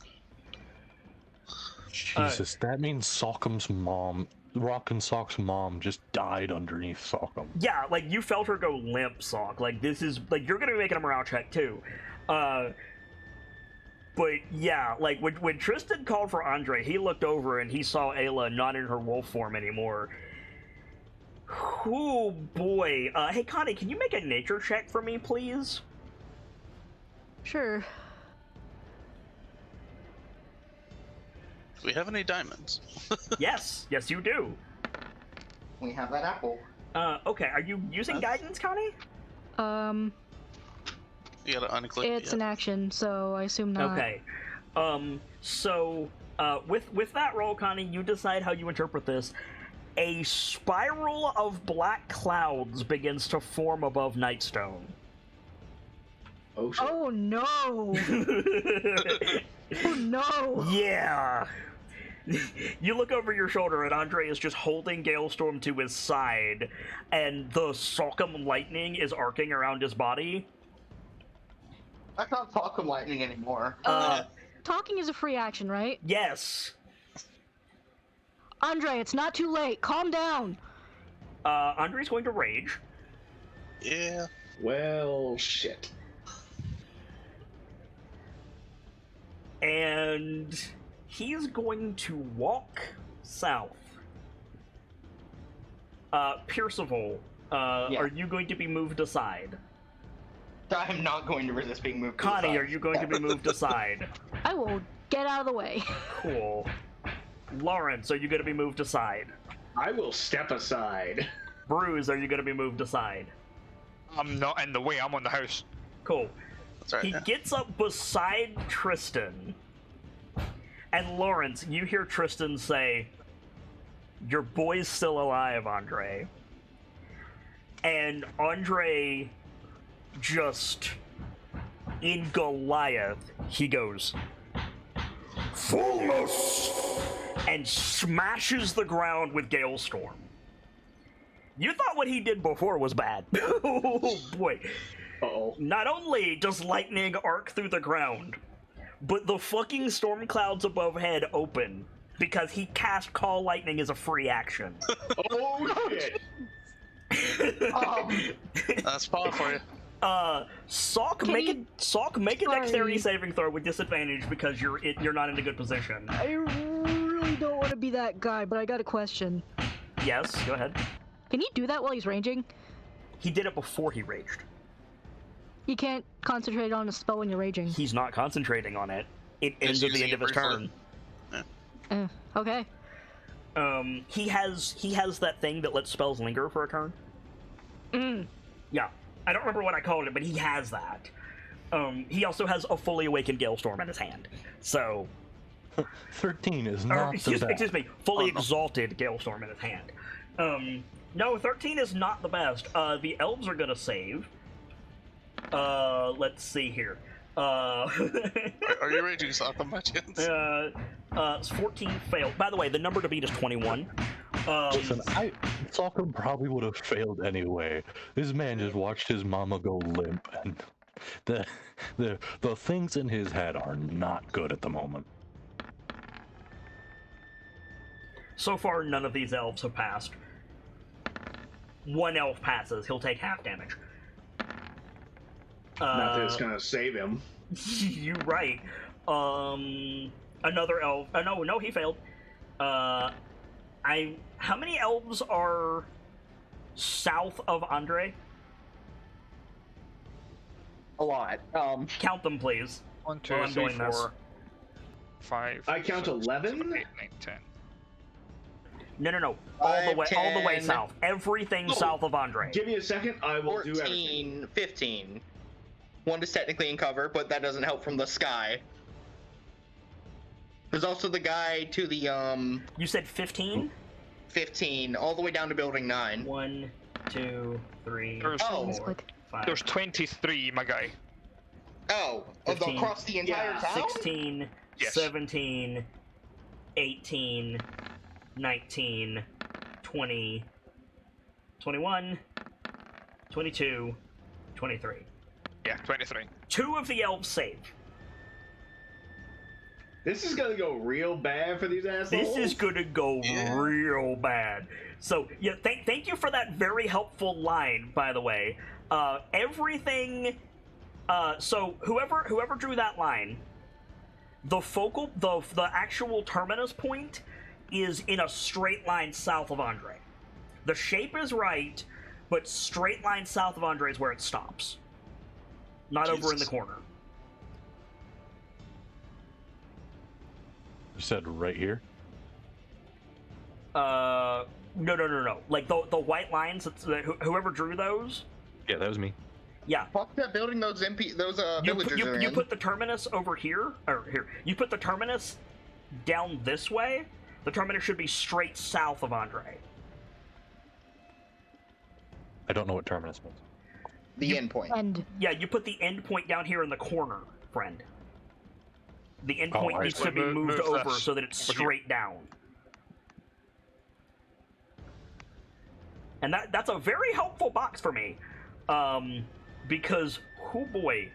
Jesus, that means Sockham's mom, Rock and Sock's mom, just died underneath Sockham. Yeah, like, you felt her go limp, Sock. Like, this is... Like, you're gonna be making a morale check, too. But, yeah, like, when Tristan called for Andre, he looked over and he saw Ayla not in her wolf form anymore. Oh, boy. Hey, Connie, can you make a nature check for me, please? Sure. Do we have any diamonds? Yes, you do. We have that apple. Okay, are you using guidance, Connie? You gotta unclick. It's an action, so I assume not. Okay. With that roll, Connie, you decide how you interpret this. A spiral of black clouds begins to form above Nightstone. Oh shit. Oh no! Oh no! Yeah! You look over your shoulder and Andre is just holding Galestorm to his side, and the Sockham lightning is arcing around his body. That's not Sockham lightning anymore. Talking is a free action, right? Yes! Andre, it's not too late. Calm down. Andre's going to rage. Yeah. Well, shit. And he's going to walk south. Percival, Yeah. are you going to be moved aside? I'm not going to resist being moved. Connie, aside. are you going to be moved aside? I will get out of the way. Cool. Lawrence, are you going to be moved aside? I will step aside. Bruce, are you going to be moved aside? I'm not in the way, I'm on the house. Cool. That's right. He gets up beside Tristan. And Lawrence, you hear Tristan say, "Your boy's still alive, Andre." And Andre just, in Goliath, he goes, "Fullness!" and smashes the ground with Galestorm. You thought what he did before was bad. Oh boy. Uh-oh. Not only does lightning arc through the ground, but the fucking storm clouds above head open because he cast Call Lightning as a free action. Oh shit! That's paw for you. Salk, make a dexterity saving throw with disadvantage because you're not in a good position. I really don't want to be that guy, but I got a question. Yes, go ahead. Can he do that while he's raging? He did it before he raged. You can't concentrate on a spell when you're raging. He's not concentrating on it. It ends at the end of his turn. Okay. He has that thing that lets spells linger for a turn. Yeah. I don't remember what I called it, but he has that. He also has a fully awakened Galestorm in his hand. So 13 is not so bad. Excuse me, fully exalted Galestorm in his hand. No, 13 is not the best. The elves are gonna save. Let's see here. Are you ready to stop them by chance? 14 failed. By the way, the number to beat is 21. Listen, Soccer probably would have failed anyway. This man just watched his mama go limp, and the things in his head are not good at the moment. So far, none of these elves have passed. One elf passes. He'll take half damage. Not that it's gonna save him. You're right. Another elf. No, he failed. How many elves are south of Andre? A lot. Count them, please. 1, 2, I'm 3, doing this. 4, 5. I count 6, 11? 7, 8, 9, 10. No. All the way 10. south. Everything south of Andre. Give me a second. I will 14, do everything. 15. One is technically in cover, but that doesn't help from the sky. There's also the guy to the You said 15? 15, all the way down to building 9. 1, 2, 3, There's, 4, 5. there's 23, my guy. Oh, 15. across the entire town? 16, Yes. 17, 18, 19, 20, 21, 22, 23. Yeah, 23. 2 of the elves save. This is gonna go real bad for these assholes. This is gonna go real bad. So, yeah, thank you for that very helpful line, by the way. Everything... so, whoever drew that line, the actual terminus point is in a straight line south of Andre. The shape is right, but straight line south of Andre is where it stops. Not over in the corner. You said right here? No. Like the white lines, whoever drew those. Yeah, that was me. Yeah. Fuck that building those villagers are You in. put the terminus over here, or here. You put the terminus down this way. The terminus should be straight south of Andre. I don't know what terminus means. The end point. And Yeah, you put the end point down here in the corner, friend. The end point I needs see. to be moved Move over this so that it's over here. straight down. And that's a very helpful box for me. Because, oh boy.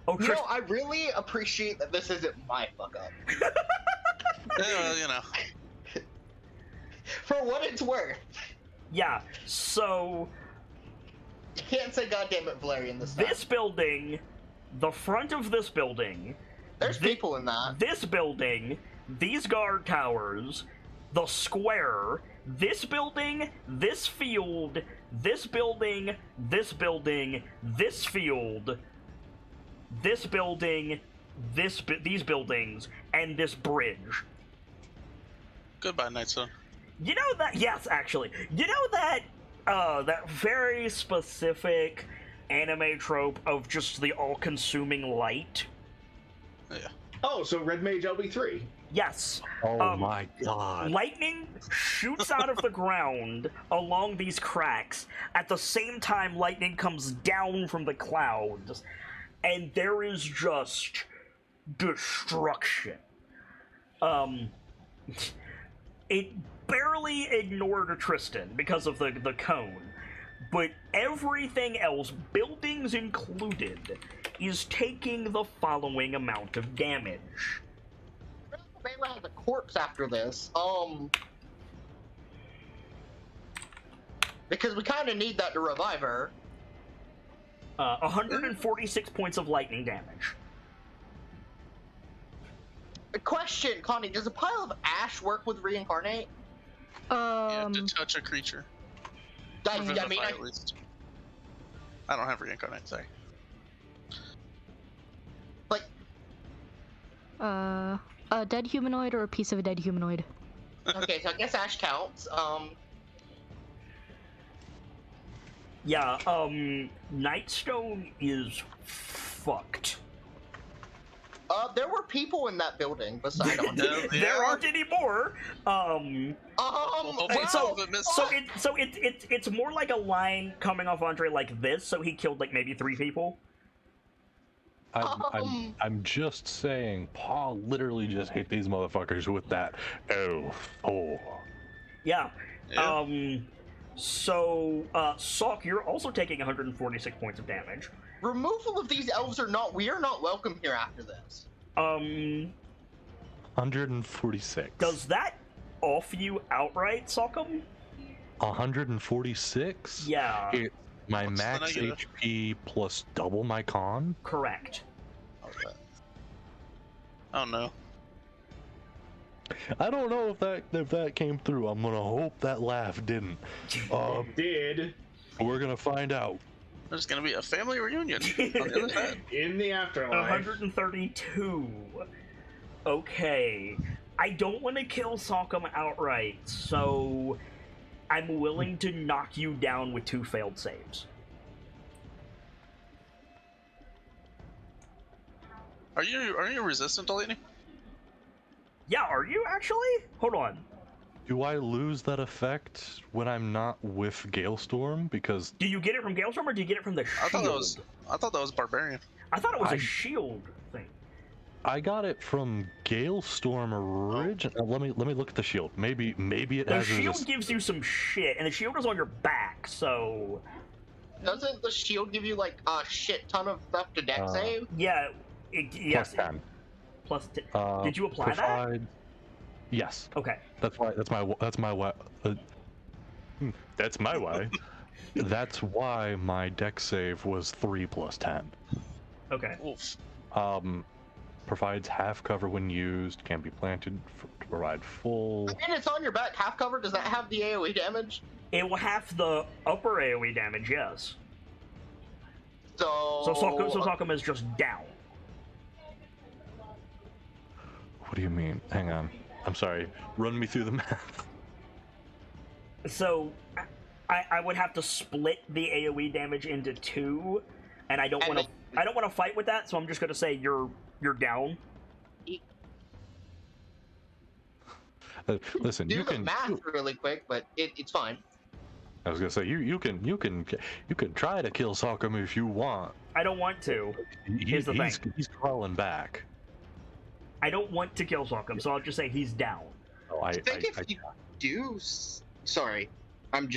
Oh, You know, I really appreciate that this isn't my fuck up. Yeah, well, you know. For what it's worth. yeah, so... You can't say goddamn it, Valerian, this time. This building, the front of this building, There's people in that. this building, these guard towers, the square, this building, this field, this building, this building, this field, this building, these buildings, and this bridge. Goodbye, Nightstone. You know that? Yes, actually. You know that? That very specific anime trope of just the all-consuming light. Yeah. Oh, so Red Mage LB3. Yes. Oh my god. Lightning shoots out of the ground along these cracks. At the same time, lightning comes down from the clouds, and there is just destruction. It barely ignored Tristan because of the cone, but everything else, buildings included, is taking the following amount of damage. Maybe has a corpse after this. Because we kind of need that to revive her. 146 points of lightning damage. A question, Connie, does a pile of ash work with reincarnate? You have to touch a creature. I mean, at least. I don't have reincarnate, sorry. Like, a dead humanoid or a piece of a dead humanoid? okay, so I guess ash counts. Yeah, Nightstone is fucked. There were people in that building, besides on There aren't any more. It's more like a line coming off Andre like this, so he killed like maybe 3 people. I'm just saying, Paul literally just hit these motherfuckers with that L4. Yeah. Salk, you're also taking 146 points of damage. Removal of these elves we are not welcome here after this. 146. Does that off you outright, Salkum? 146? Yeah. My max HP plus double my con? Correct. Okay. Oh no. I don't know if that came through. I'm gonna hope that laugh didn't. Did. We're gonna find out. There's gonna be a family reunion on the other side. In the afterlife. 132. Okay. I don't want to kill Salkum outright, so I'm willing to knock you down with 2 failed saves. Are you resistant to lightning? Yeah, are you actually? Hold on. Do I lose that effect when I'm not with Galestorm? Because do you get it from Galestorm or do you get it from the shield? I thought that was Barbarian. I thought it was a shield thing. I got it from Galestorm originally. Let me look at the shield. Maybe it has. The shield gives you some shit, and the shield is on your back, so. Doesn't the shield give you like a shit ton of stuff to deck save? Yeah. Yes. Plus 10. Plus 10. Did you apply that? Yes. Okay. That's my why. That's my why. That's why my deck save was 3 plus 10. Okay. Oof. Provides half cover when used. Can be planted to provide full. I mean, it's on your back. Half cover. Does that have the AOE damage? It will have the upper AOE damage. Yes. So Salkum is just down. What do you mean? Hang on. I'm sorry. Run me through the math. So, I would have to split the AOE damage into 2, and I don't want to fight with that. So I'm just gonna say you're down. Listen, do you the can math really quick, but it's fine. I was gonna say you can try to kill Salkum if you want. I don't want to. Here's the thing. He's crawling back. I don't want to kill Salkum, so I'll just say he's down. Oh, I think if you do, sorry, I'm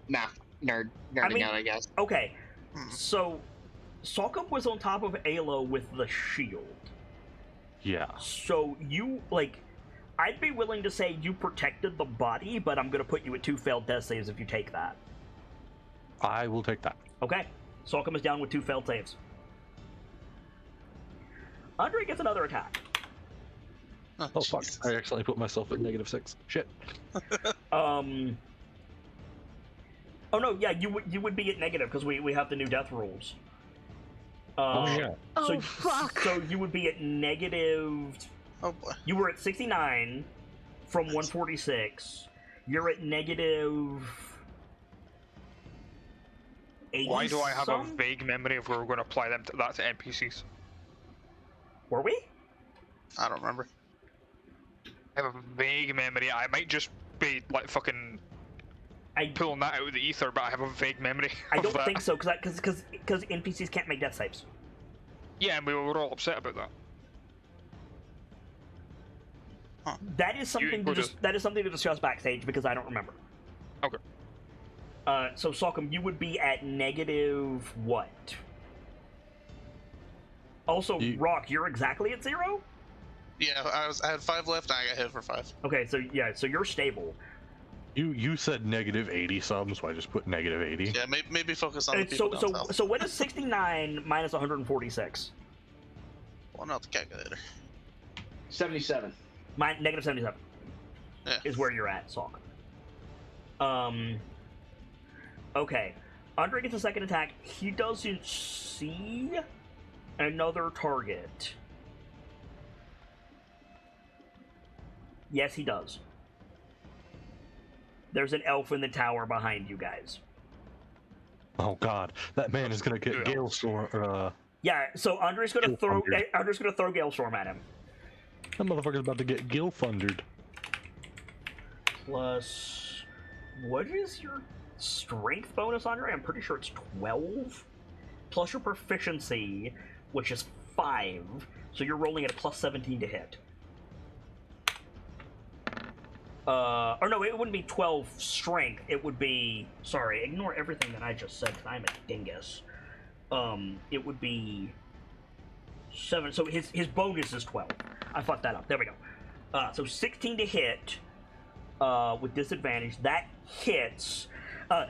math nerding out, I guess. Okay, so Salkum was on top of Alo with the shield. Yeah. So you I'd be willing to say you protected the body, but I'm gonna put you at 2 failed death saves if you take that. I will take that. Okay, Salkum is down with 2 failed saves. Andre gets another attack. Oh fuck! I accidentally put myself at -6. Shit. Oh no, yeah, you would be at negative because we have the new death rules. Yeah. Fuck. So you would be at negative. Oh boy. You were at 69 from 146. You're at negative 80. Why do I have a vague memory of where we're going to apply that to NPCs? Were we? I don't remember. I have a vague memory. I might just be fucking pulling that out of the ether, but I have a vague memory. I don't think so, because NPCs can't make death saves. Yeah, and we were all upset about that. That is something to discuss backstage because I don't remember. Okay. So Salcom, you would be at negative what? Also, Rock, you're exactly at 0? Yeah, I had 5 left, and I got hit for 5. Okay, so you're stable. You said -80 some, so I just put -80. Yeah, maybe focus on the people down south. So what is 69 minus 146? Well, not the calculator. 77. Negative 77 is where you're at, Salk. Okay. Andre gets a second attack. He doesn't see another target. Yes, he does. There's an elf in the tower behind you guys. Oh God, that man is gonna get Galestorm. Yeah, so Andre's gonna throw Galestorm at him. That motherfucker's about to get Gil thundered. Plus, what is your strength bonus, Andre? I'm pretty sure it's 12. Plus your proficiency, which is 5. So you're rolling at a plus 17 to hit. Or no, it wouldn't be 12 strength. It would be... Sorry, ignore everything that I just said, because I'm a dingus. It would be 7. So his bonus is 12. I fucked that up. There we go. So 16 to hit with disadvantage. That hits.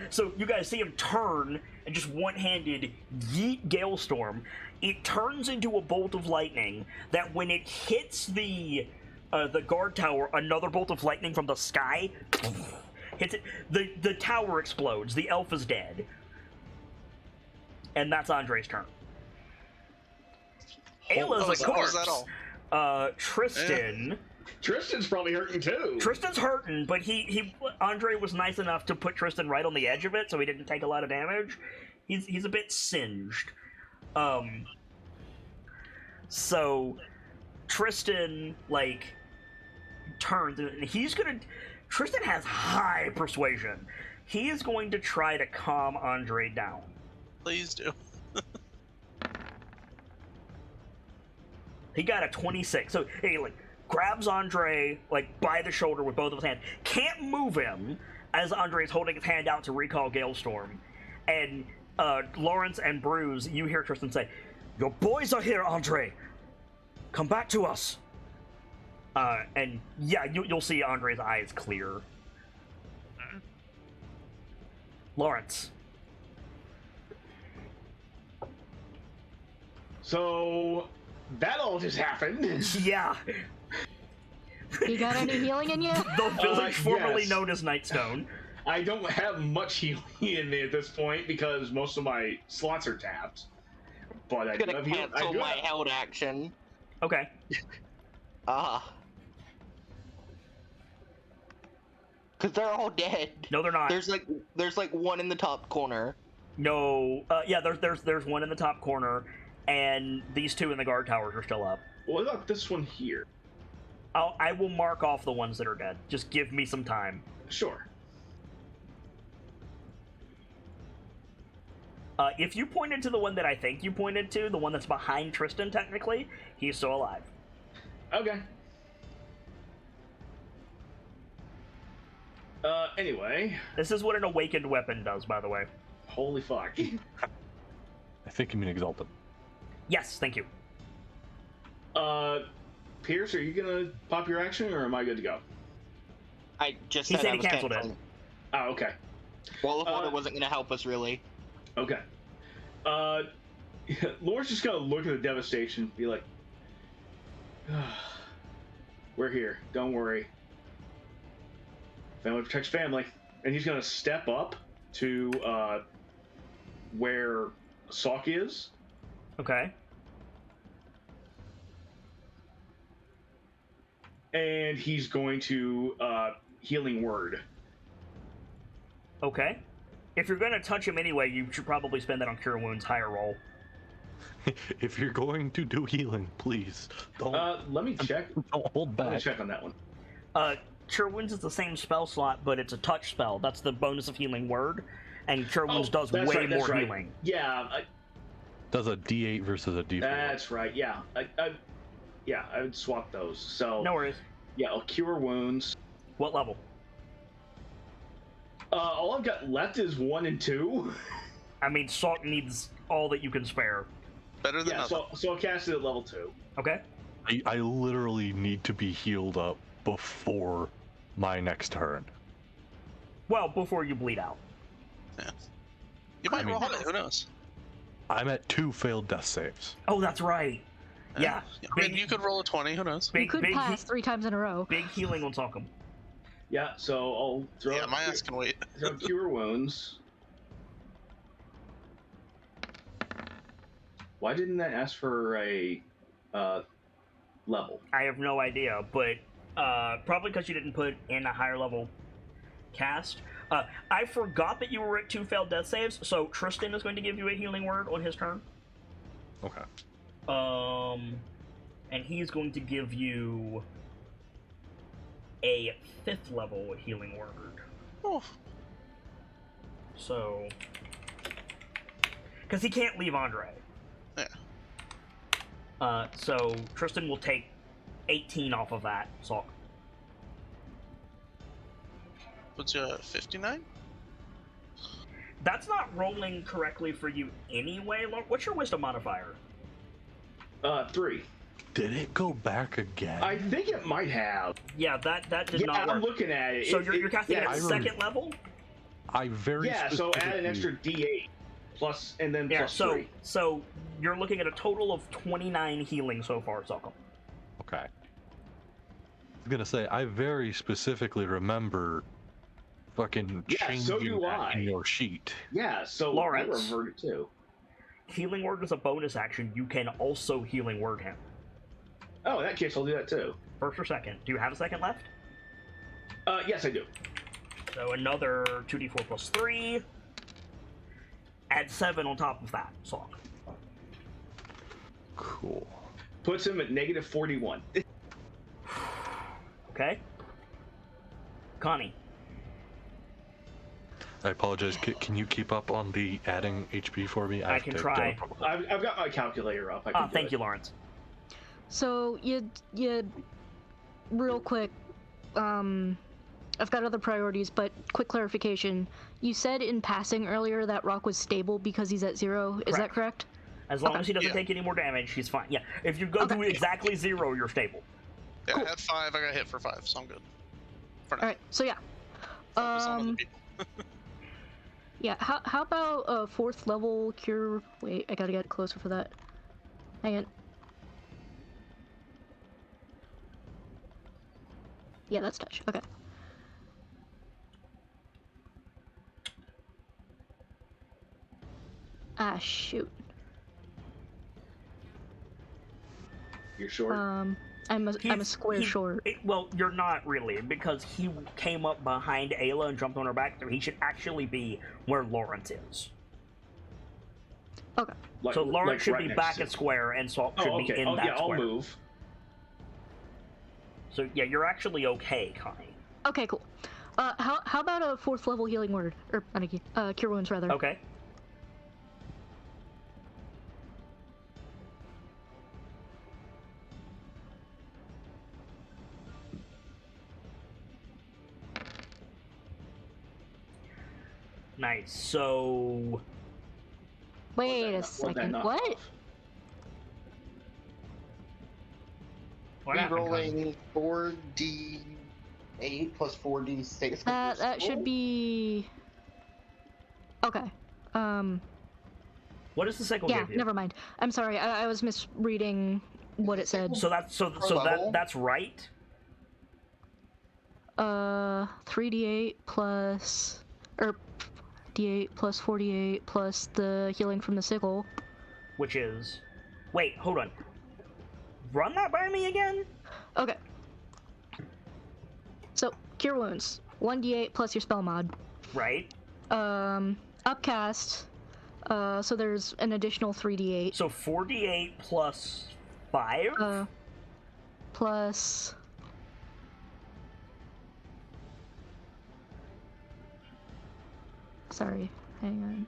So you guys see him turn and just one-handed yeet Galestorm. It turns into a bolt of lightning that when it hits the guard tower, another bolt of lightning from the sky hits it. The tower explodes. The elf is dead. And that's Andre's turn. Ayla's a corpse. Was that all? Tristan... Tristan's probably hurting too. Tristan's hurting, but Andre was nice enough to put Tristan right on the edge of it, so he didn't take a lot of damage. He's a bit singed. So Tristan turns and Tristan has high persuasion. He is going to try to calm Andre down. Please do. He got a 26. So he grabs Andre by the shoulder with both of his hands. Can't move him as Andre is holding his hand out to recall Galestorm. And Lawrence and Bruce, you hear Tristan say, "Your boys are here, Andre. Come back to us." And yeah, you'll see Andre's eyes clear. Lawrence. So that all just happened. Yeah. You got any healing in you? The village formerly yes. known as Nightstone. I don't have much healing in me at this point because most of my slots are tapped. But I I'm gonna cancel my held action. Okay. Because they're all dead. No, they're not. There's one in the top corner. No. Yeah, there's one in the top corner, and these 2 in the guard towers are still up. What about this one here? I will mark off the ones that are dead. Just give me some time. Sure. If you pointed to the one that I think you pointed to, the one that's behind Tristan, technically, he's still alive. Okay. Anyway. This is what an awakened weapon does, by the way. Holy fuck. I think you mean Exalted. Yes, thank you. Pierce, are you gonna pop your action, or am I good to go? I just He said said I he was canceled it. canceling. Oh, okay. Wall of Water wasn't gonna help us, really. Okay. Laura's just gonna look at the devastation and be like, "We're here. Don't worry. Family protects family." And he's gonna step up to where Salk is. Okay. And he's going to Healing Word. Okay. If you're going to touch him anyway, you should probably spend that on Cure Wounds higher roll. If you're going to do healing, please don't. Let me check. Don't hold back. Let me check on that one. Cure Wounds is the same spell slot, but it's a touch spell. That's the bonus of Healing Word, and Cure Wounds does way more healing. Yeah. Does a D8 versus a D4. That's right. Yeah. I would swap those. So. No worries. Yeah, I'll cure wounds. What level? All I've got left is 1 and 2. I mean, Salk needs all that you can spare. Better than Yeah, nothing. so I'll cast it at level 2. Okay. I literally need to be healed up before my next turn. Well, before you bleed out. Yeah. You might roll it. Who knows? I'm at 2 failed death saves. Oh, that's right. Yeah. I mean, you could roll a 20. Who knows? You could pass 3 times in a row. Big healing on Salkum. Yeah, so I'll throw. Yeah, my ass can wait. Throw cure wounds. Why didn't that ask for a level? I have no idea, but probably because you didn't put in a higher level cast. I forgot that you were at 2 failed death saves, so Tristan is going to give you a healing word on his turn. Okay. And he's going to give you a 5th level healing word. Oh. So, because he can't leave Andre. Yeah. So Tristan will take 18 off of that, Salk. What's your 59? That's not rolling correctly for you anyway. What's your wisdom modifier? 3. Did it go back again? I think it might have. Yeah, that did not work. I'm looking at it. So you're casting it at I 2nd level? I very Yeah, so add an extra specifically- D8 plus, and then Yeah, plus 3. so you're looking at a total of 29 healing so far, Salkum. Okay. I was gonna say, I very specifically remember fucking Yeah, changing so do that I. in your sheet. Yeah, so Lawrence. I reverted too. Healing word is a bonus action. You can also healing word him. Oh, in that case, I'll do that too. First or second? Do you have a second left? Yes, I do. So another 2d4 plus 3. Add 7 on top of that, Salk. Cool. Puts him at negative 41. Okay? Connie. I apologize. Can you keep up on the adding HP for me? I can try. I've got my calculator up. I can do Thank it. you, Lawrence. So you real quick, I've got other priorities, but quick clarification. You said in passing earlier that Rock was stable because he's at 0. Is that correct? As long as he doesn't take any more damage, he's fine. Yeah, if you go to exactly 0, you're stable. Yeah, I had 5. I got hit for 5, so I'm good. For now. All right. So yeah. Focus on other people. Yeah. How about a 4th level cure? Wait, I gotta get closer for that. Hang on. Yeah, that's touch. Okay. Ah, shoot. You're short. I'm a square short. Well, you're not really, because he came up behind Ayla and jumped on her back, so he should actually be where Lawrence is. Okay. So Lawrence should right be next back to- at square, and Salt should be in that yeah, I'll square. move. So yeah, you're actually okay, Connie. Okay, cool. How about a 4th level healing word, or not a cure wounds rather? Okay. Nice. So Wait a second. What? what Be happened, Connie? rolling 4d8 plus 4d6. That should be. Okay. What does the cycle Yeah, give you? never mind. I'm sorry. I was misreading what it said. So that's level? that's right. 3d8 plus, or d8 plus 48 plus the healing from the sickle. Which is, wait, hold on. Run that by me again. Okay. So cure wounds, 1d8 plus your spell mod. Right. Upcast. So there's an additional 3d8. So 4d8 plus 5. Plus. Sorry, hang on.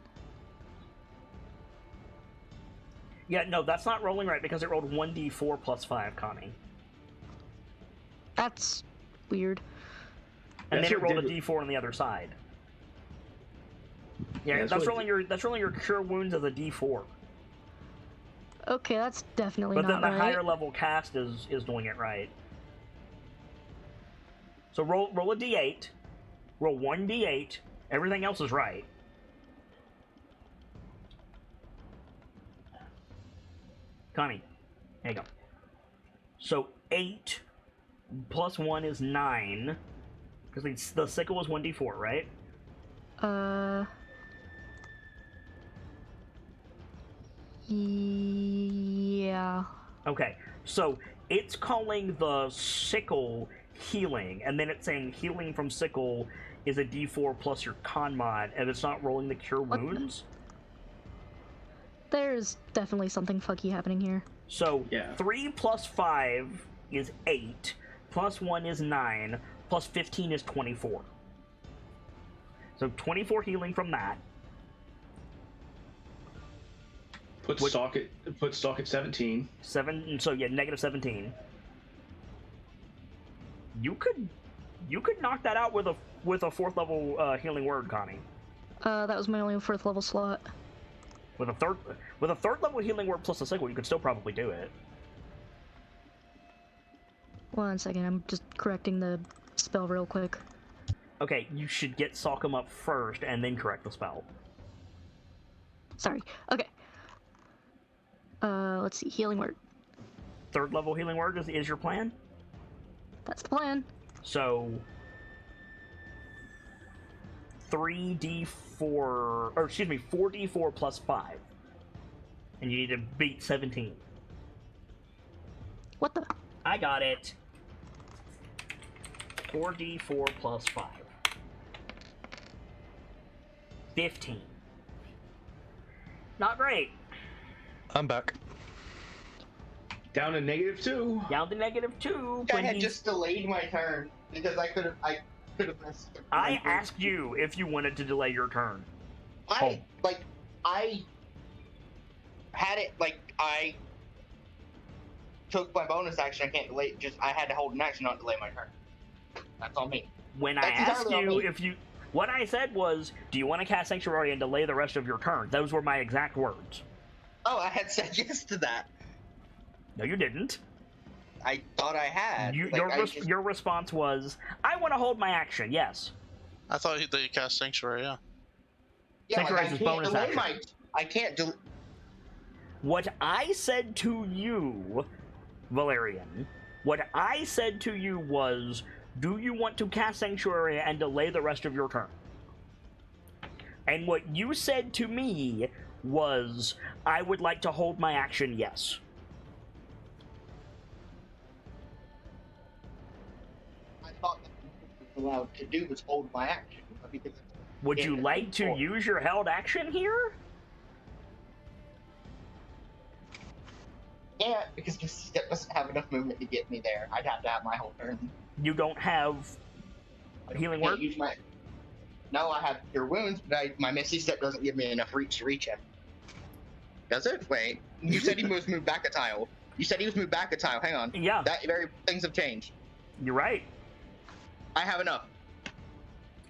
Yeah, no, that's not rolling right because it rolled 1d4 plus 5, Connie. That's weird. And That's then it what rolled a did- D4 on the other side. Yeah, that's that's what rolling your cure wounds as a D4. Okay, that's definitely But then not the right. higher level cast is doing it right. So roll a D8. Roll 1D8. Everything else is right. Connie, there you go. So 8 plus 1 is 9. Because the sickle was 1d4, right? Yeah. Okay, so it's calling the sickle healing, and then it's saying healing from sickle is a d4 plus your con mod, and it's not rolling the cure What the- wounds. There's definitely something fucky happening here. So Yeah. 3 plus 5 is 8, plus 1 is 9, plus 15 is 24. So 24 healing from that. Put What- stock at 17. 7, so yeah, negative 17. You could knock that out with a 4th level healing word, Connie. That was my only 4th level slot. With a third level healing word plus a sickle, you could still probably do it. 1 second, I'm just correcting the spell real quick. Okay, you should get Salcom up first and then correct the spell. Sorry. Okay. Let's see. Healing word. 3rd level healing word is your plan? That's the plan. So 4d4 plus 5. And you need to beat 17. What the? I got it. 4d4 plus 5. 15. Not great. I'm back. Down to -2. Down to -2. I when had he's- just delayed my turn because I could have missed. I asked you if you wanted to delay your turn. I had it I took my bonus action. I can't delay. I had to hold an action, not delay my turn. That's on me. When I That's asked entirely on you me. if you... What I said was, do you want to cast Sanctuary and delay the rest of your turn? Those were my exact words. Oh, I had said yes to that. No, you didn't. I thought I had. Your response was, I want to hold my action, yes. I thought that you cast Sanctuary, yeah. Sanctuary is I his can't bonus delay action. I can't delay. What I said to you, Valerian, what I said to you was, do you want to cast Sanctuary and delay the rest of your turn? And what you said to me was, I would like to hold my action, yes. I thought that what I was allowed to do was hold my action. Because Would you like to use your held action here? Yeah, because this step doesn't have enough movement to get me there. I'd have to have my whole turn. You don't have a healing Can't word? use my. No, I have cure wounds, but my Misty Step doesn't give me enough reach to reach him. Does it? Wait. You said he was moved back a tile. You said he was moved back a tile. Hang on. Yeah, That very things have changed. you're right. I have enough.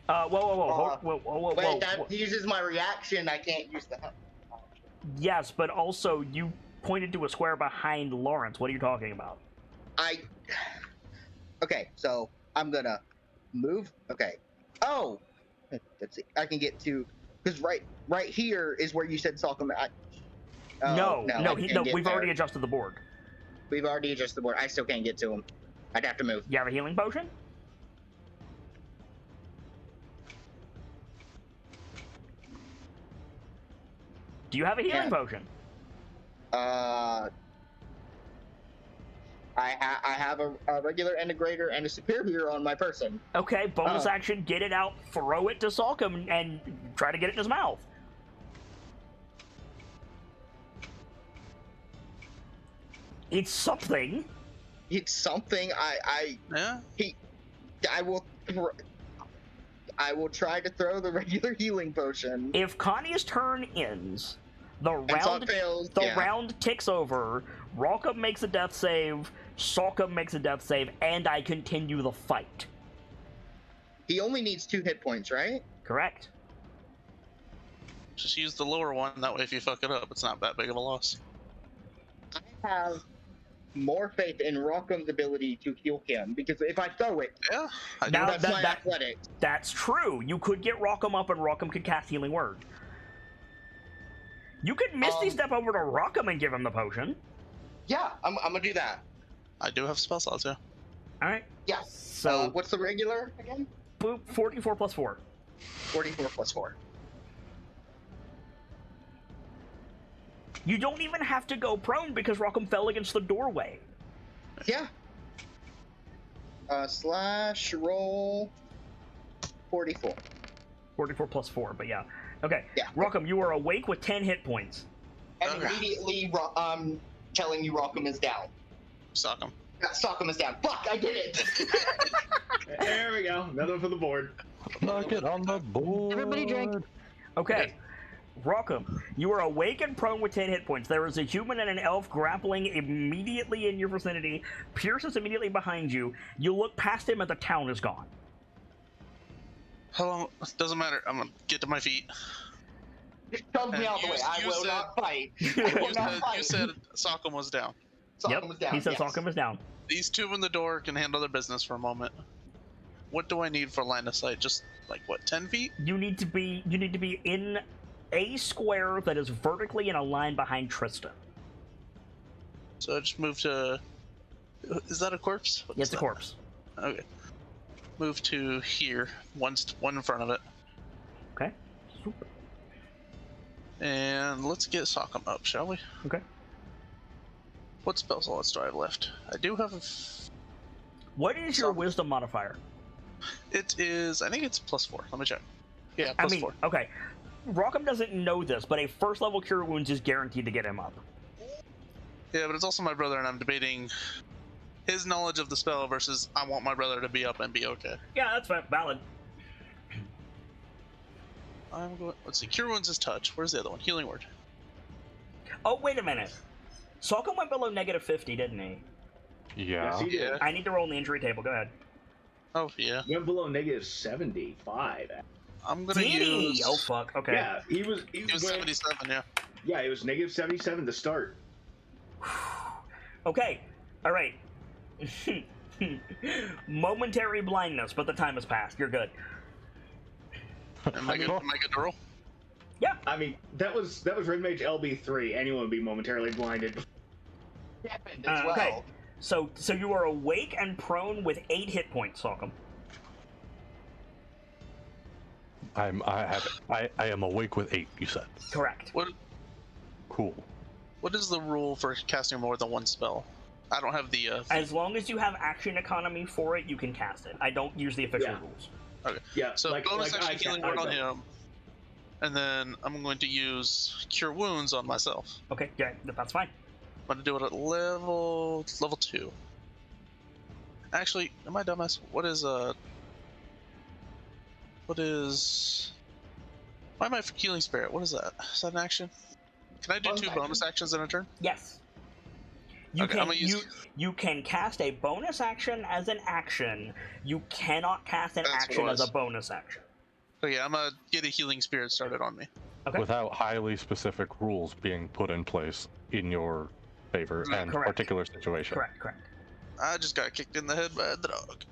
Whoa. Wait, that uses my reaction. I can't use the help. Yes, but also you pointed to a square behind Lawrence. What are you talking about? Okay, so I'm gonna move. Okay. Oh, let's see. I can get to because right here is where you said Salcom. No, I can't get we've there. already adjusted the board. We've already adjusted the board. I still can't get to him. I'd have to move. You have a healing potion? Do you have a healing Yeah. potion? I have a regular integrator and a superior on my person. Okay, bonus action, get it out, throw it to Salcom, and try to get it in his mouth. It's something. It's something. Yeah? I will try to throw the regular healing potion. If Connie's turn ends, The round fails. round ticks over. Rockham makes a death save. Salkum makes a death save, and I continue the fight. He only needs 2 hit points, right? Correct. Just use the lower one. That way, if you fuck it up, it's not that big of a loss. I have more faith in Rockham's ability to heal him, because if I throw it, Yeah, I do. Now that's my athletic. That's true. You could get Rockham up, and Rockham could cast Healing Word. You could Misty Step over to Rockham and give him the potion. Yeah, I'm gonna do that. I do have spell slots, yeah. All right. Yeah. So What's the regular again? boop, 44 plus 4. 44 plus 4. You don't even have to go prone because Rockham fell against the doorway. Yeah. Slash roll 44. 44 plus 4, but yeah. Okay. Yeah. Rockham, you are awake with 10 hit points. And Okay. immediately, telling you Rockham is down. Sock him. Stockham is down. Fuck, I did it! There we go. Another one for the board. Knock it on the board. Everybody drink. Okay. Rockham, you are awake and prone with 10 hit points. There is a human and an elf grappling immediately in your vicinity. Pierce is immediately behind you. You look past him and the town is gone. How long? Doesn't matter. I'm gonna get to my feet. Just shove me out of the way. I will not fight. I will not fight. You said Sock'em was down. Stockham is down. He says yes. Rockham is down. These two in the door can handle their business for a moment. What do I need for line of sight? Just like what, 10 feet? You need to be in a square that is vertically in a line behind Tristan. So I just move to. Is that a corpse? What Yes, is the that? corpse. Okay. Move to here. One in front of it. Okay. Super. And let's get Sock'em up, shall we? Okay. What spell slots do I have left? I do have. What is your wisdom modifier? It is. I think it's +4. Let me check. Yeah, +4. Okay. Rockham doesn't know this, but a first level Cure Wounds is guaranteed to get him up. Yeah, but it's also my brother, and I'm debating his knowledge of the spell versus I want my brother to be up and be okay. Yeah, that's valid. I'm going. Let's see. Cure Wounds is touch. Where's the other one? Healing Word. Oh, wait a minute. Salkum went below -50, didn't he? Yeah. Yes, he did. Yeah. I need to roll in the injury table. Go ahead. Oh yeah. Went below -75. I'm gonna Did he? use. Oh, fuck. Okay. Yeah, he was. He was 77. Yeah. Yeah, it was -77 to start. Okay. All right. Momentary blindness, but the time has passed. You're good. Am I good to roll? Yeah. I mean, that was Red Mage LB3. Anyone would be momentarily blinded. Happened as well. Okay. So you are awake and prone with 8 hit points, Salkum. I am awake with 8. You said. Correct. What Cool. What is the rule for casting more than one spell? I don't have the. As long as you have action economy for it, you can cast it. I don't use the official rules. Okay. Yeah. So bonus action healing word on him, and then I'm going to use Cure Wounds on myself. Okay. Yeah, that's fine. I'm gonna do it at level 2. Actually, am I dumbass? What is Why am I healing spirit? What is that? Is that an action? Can I do 2 bonus actions in a turn? Yes. You Okay, I'm gonna use- you can cast a bonus action as an action. You cannot cast an That's what it action as was. a bonus action. Okay, I'm gonna get a healing spirit started on me. Okay. Without highly specific rules being put in place in your favor and Correct. particular situation. Correct. I just got kicked in the head by a dog.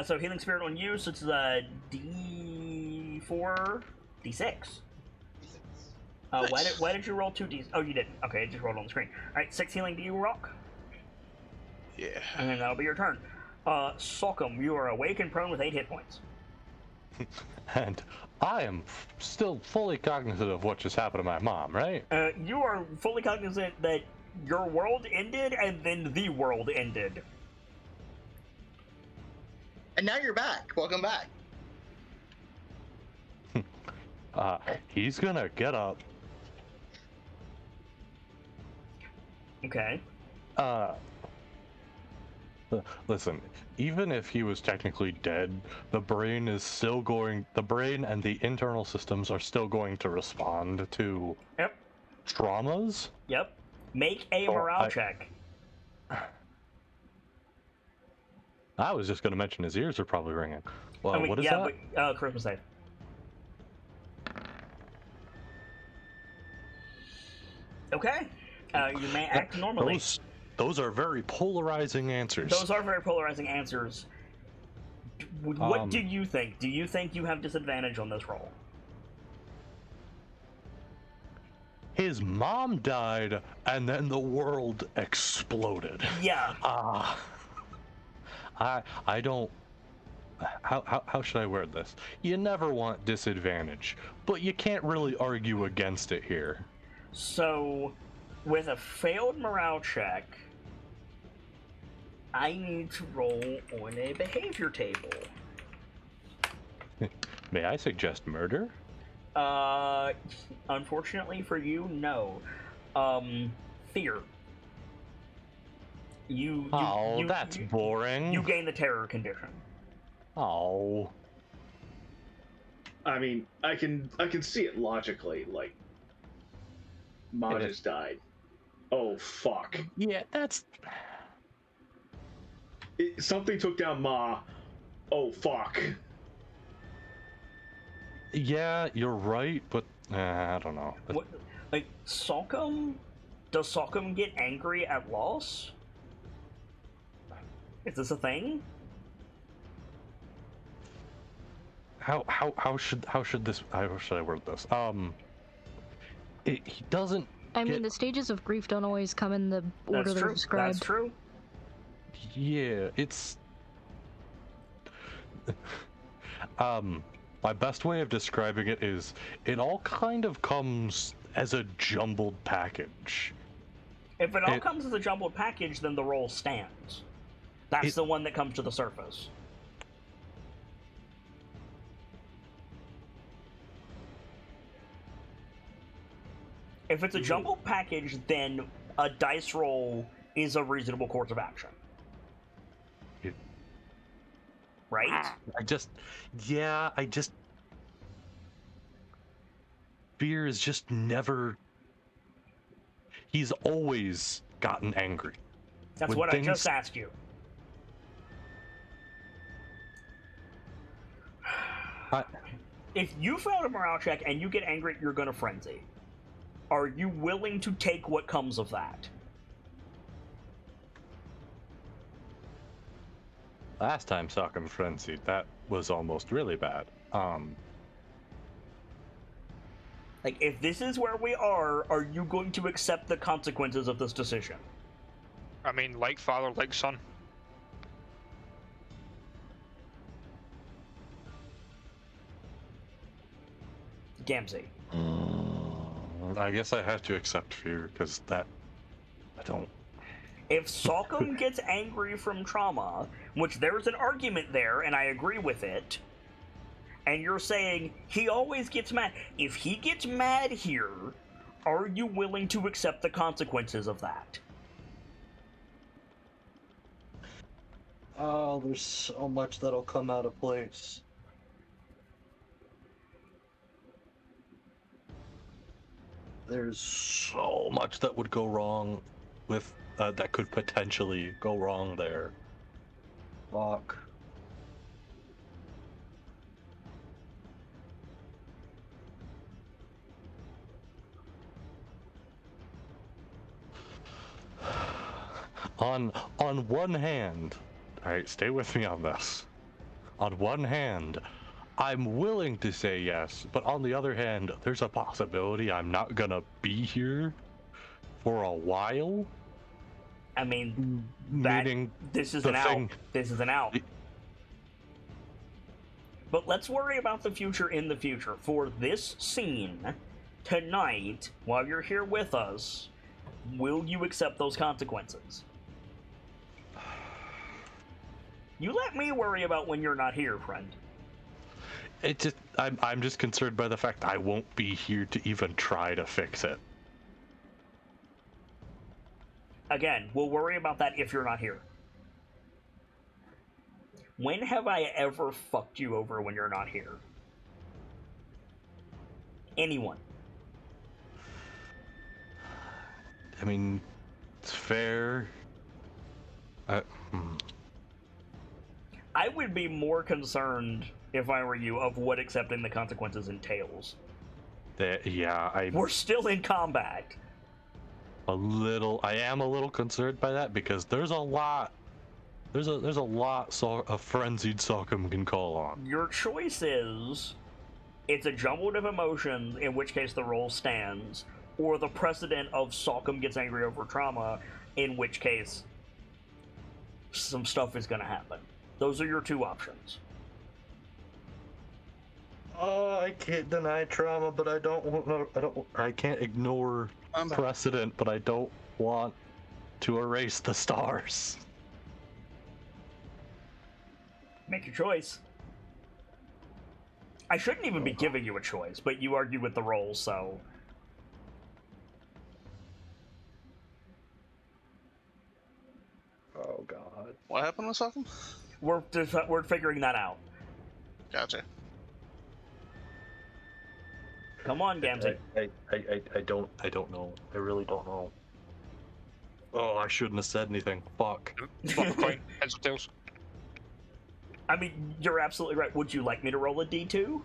So healing spirit on you, so it's a D4, D6. Nice. Why did you roll 2 D? Oh, you didn't. Okay, it just rolled on the screen. All right, 6 healing to you, Rock, Yeah. and then that'll be your turn. Salkum, you are awake and prone with 8 hit points. And I am still fully cognizant of what just happened to my mom, right? You are fully cognizant that your world ended and then the world ended. And now you're back. Welcome back. He's gonna get up. Okay. Listen, even if he was technically dead, the brain and the internal systems are still going to respond to Yep. traumas. Yep. Make a morale check. I was just going to mention his ears are probably ringing. Well, what is that? But, charisma save. Okay. You may act normally. Those are very polarizing answers. Those are very polarizing answers. What do you think? Do you think you have disadvantage on this roll? His mom died, and then the world exploded. Yeah. I don't. How should I word this? You never want disadvantage, but you can't really argue against it here. So, with a failed morale check, I need to roll on a behavior table. May I suggest murder? Unfortunately for you, no. Fear. That's boring. You gain the terror condition. Oh. I mean, I can see it logically. Like, Ma just died. Oh fuck. Yeah, that's. Something took down Ma. Oh fuck. Yeah, you're right, but I don't know. What, like Salcom? Does Salcom get angry at loss? Is this a thing? How should I word this? He doesn't. I mean, the stages of grief don't always come in the order they're described. That's true. Yeah, it's. My best way of describing it is it all kind of comes as a jumbled package. If it all comes as a jumbled package, then the roll stands. That's the one that comes to the surface. If it's a jumbled package, then a dice roll is a reasonable course of action. Right? Fear is just never. He's always gotten angry. That's what I just asked you. If you failed a morale check and you get angry, you're gonna frenzy. Are you willing to take what comes of that? Last time Salcom frenzied, that was almost really bad. Like, if this is where we are you going to accept the consequences of this decision? I mean, like father, like son. Gamzee. I guess I have to accept fear, because I don't... If Salcom gets angry from trauma, which there's an argument there, and I agree with it, and you're saying he always gets mad. If he gets mad here, are you willing to accept the consequences of that? Oh, there's so much that'll come out of place. There's so much that would go wrong with... that could potentially go wrong there. Fuck. On one hand, alright, stay with me on this. On one hand, I'm willing to say yes, but on the other hand, there's a possibility I'm not gonna be here for a while. I mean, this is the an thing- out. This is an out. But let's worry about the future in the future. For this scene, tonight, while you're here with us, will you accept those consequences? You let me worry about when you're not here, friend. I'm just concerned by the fact I won't be here to even try to fix it. Again, we'll worry about that if you're not here. When have I ever fucked you over when you're not here? Anyone? I mean, it's fair. I would be more concerned, if I were you, of what accepting the consequences entails. We're still in combat. I am a little concerned by that because there's a lot a frenzied Sockham can call on. Your choice is, it's a jumbled of emotions, in which case the roll stands, or the precedent of Sockham gets angry over trauma, in which case some stuff is going to happen. Those are your two options. I can't deny trauma, but I can't ignore precedent, but I don't want to erase the stars. Make your choice. I shouldn't even be giving you a choice, but you argued with the roll, so... Oh god. What happened with Sockham? We're figuring that out. Gotcha. Come on, Gamzee. I don't know. I really don't know. Oh, I shouldn't have said anything. Fuck. Flip a coin. Heads or tails? I mean, you're absolutely right. Would you like me to roll a d2?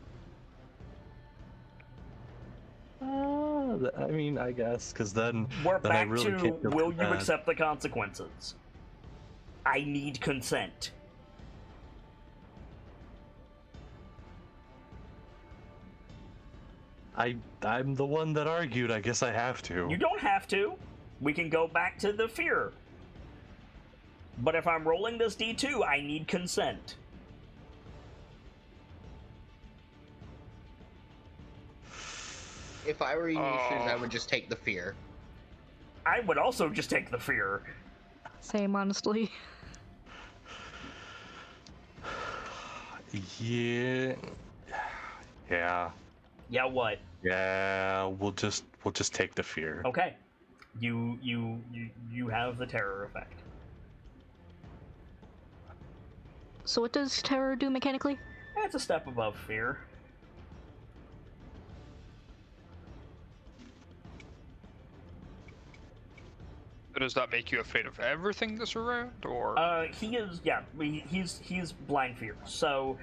I mean, I guess, because then We're I back really to, can't feel will too you bad. accept the consequences? I need consent. I'm the one that argued. I guess I have to. You don't have to. We can go back to the fear. But if I'm rolling this d2, I need consent. If I were in your shoes, I would just take the fear. I would also just take the fear. Same, honestly. Yeah. Yeah, what? Yeah, we'll just take the fear. Okay. You have the terror effect. So what does terror do mechanically? It's a step above fear. Does that make you afraid of everything that's around, or? He's blind fear. So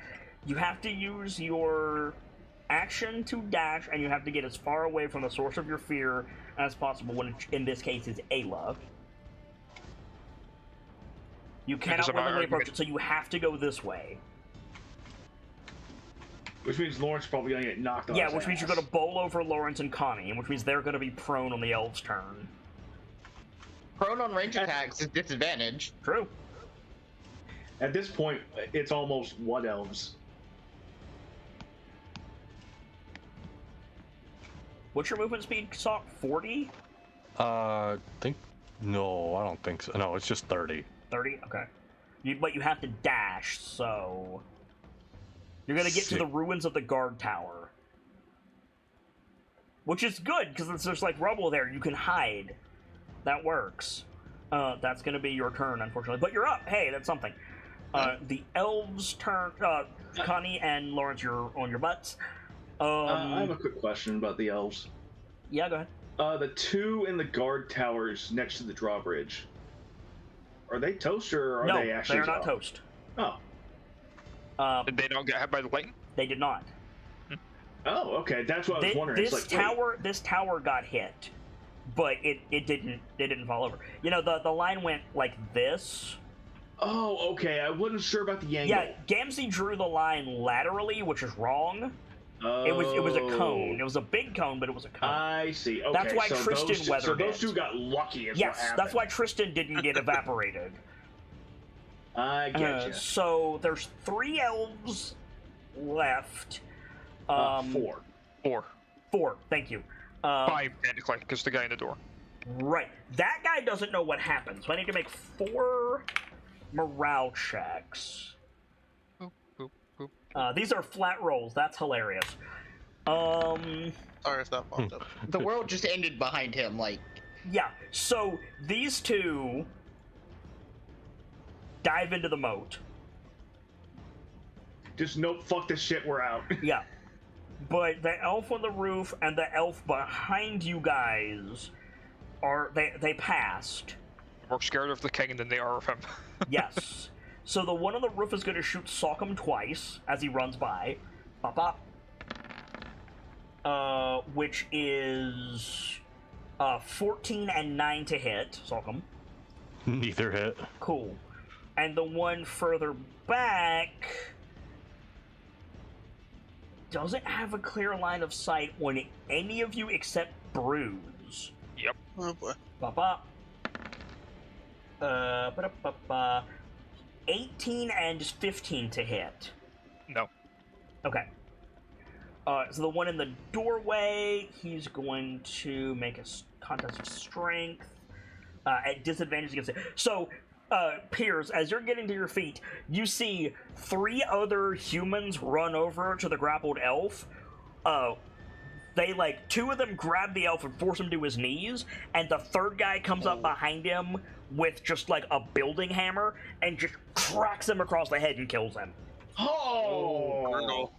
you have to use your action to dash, and you have to get as far away from the source of your fear as possible, which in this case is Ayla. You cannot willingly approach it, so you have to go this way. Which means Lawrence probably gonna get knocked off. Yeah, which means you're gonna bowl over Lawrence and Connie, and which means they're gonna be prone on the elves' turn. Prone on range attacks is disadvantage. True. At this point, it's almost what elves? What's your movement speed, Sock? 40? No, I don't think so. No, it's just 30. 30? Okay. But you have to dash, so... You're gonna get to the ruins of the guard tower. Which is good, because there's like rubble there. You can hide. That works. That's gonna be your turn, unfortunately. But you're up! Hey, that's something. The elves' turn... Connie and Lawrence, you're on your butts. I have a quick question about the elves. Yeah, go ahead. The two in the guard towers next to the drawbridge. Are they toast, or are they actually... No, they're not toast. Oh. Did they not get hit by the lightning? They did not. Oh, okay. That's what I was wondering. This tower got hit, but it didn't fall over. You know, the line went like this. Oh, okay. I wasn't sure about the angle. Yeah, Gamzee drew the line laterally, which is wrong. Oh. It was a cone. It was a big cone, but it was a cone. I see. Okay. That's why Tristan weathered it. So those two got lucky. Yes, that's why Tristan didn't get evaporated. I get you. So there's 3 elves left. 4. 4. Thank you. 5 technically, because the guy in the door. Right. That guy doesn't know what happened, so I need to make 4 morale checks. Boop, boop, boop. These are flat rolls. That's hilarious. Sorry if that popped up. The world just ended behind him, like... Yeah, so these two dive into the moat. Just nope, fuck this shit, we're out. Yeah. But the elf on the roof and the elf behind you guys they passed. We're scared of the king than they are of him. Yes. So the one on the roof is going to shoot Salcom twice as he runs by. Pop. Which is 14 and 9 to hit, Salcom. Neither hit. Cool. And the one further back doesn't have a clear line of sight on any of you except Bruise. Yep. Oh boy. Pop. 18 and 15 to hit. No. Okay. So the one in the doorway, he's going to make a contest of strength at disadvantage against it. So, Piers, as you're getting to your feet, you see 3 other humans run over to the grappled elf. They, 2 of them grab the elf and force him to his knees, and the third guy comes up behind him with just, a building hammer and just cracks him across the head and kills him. Oh!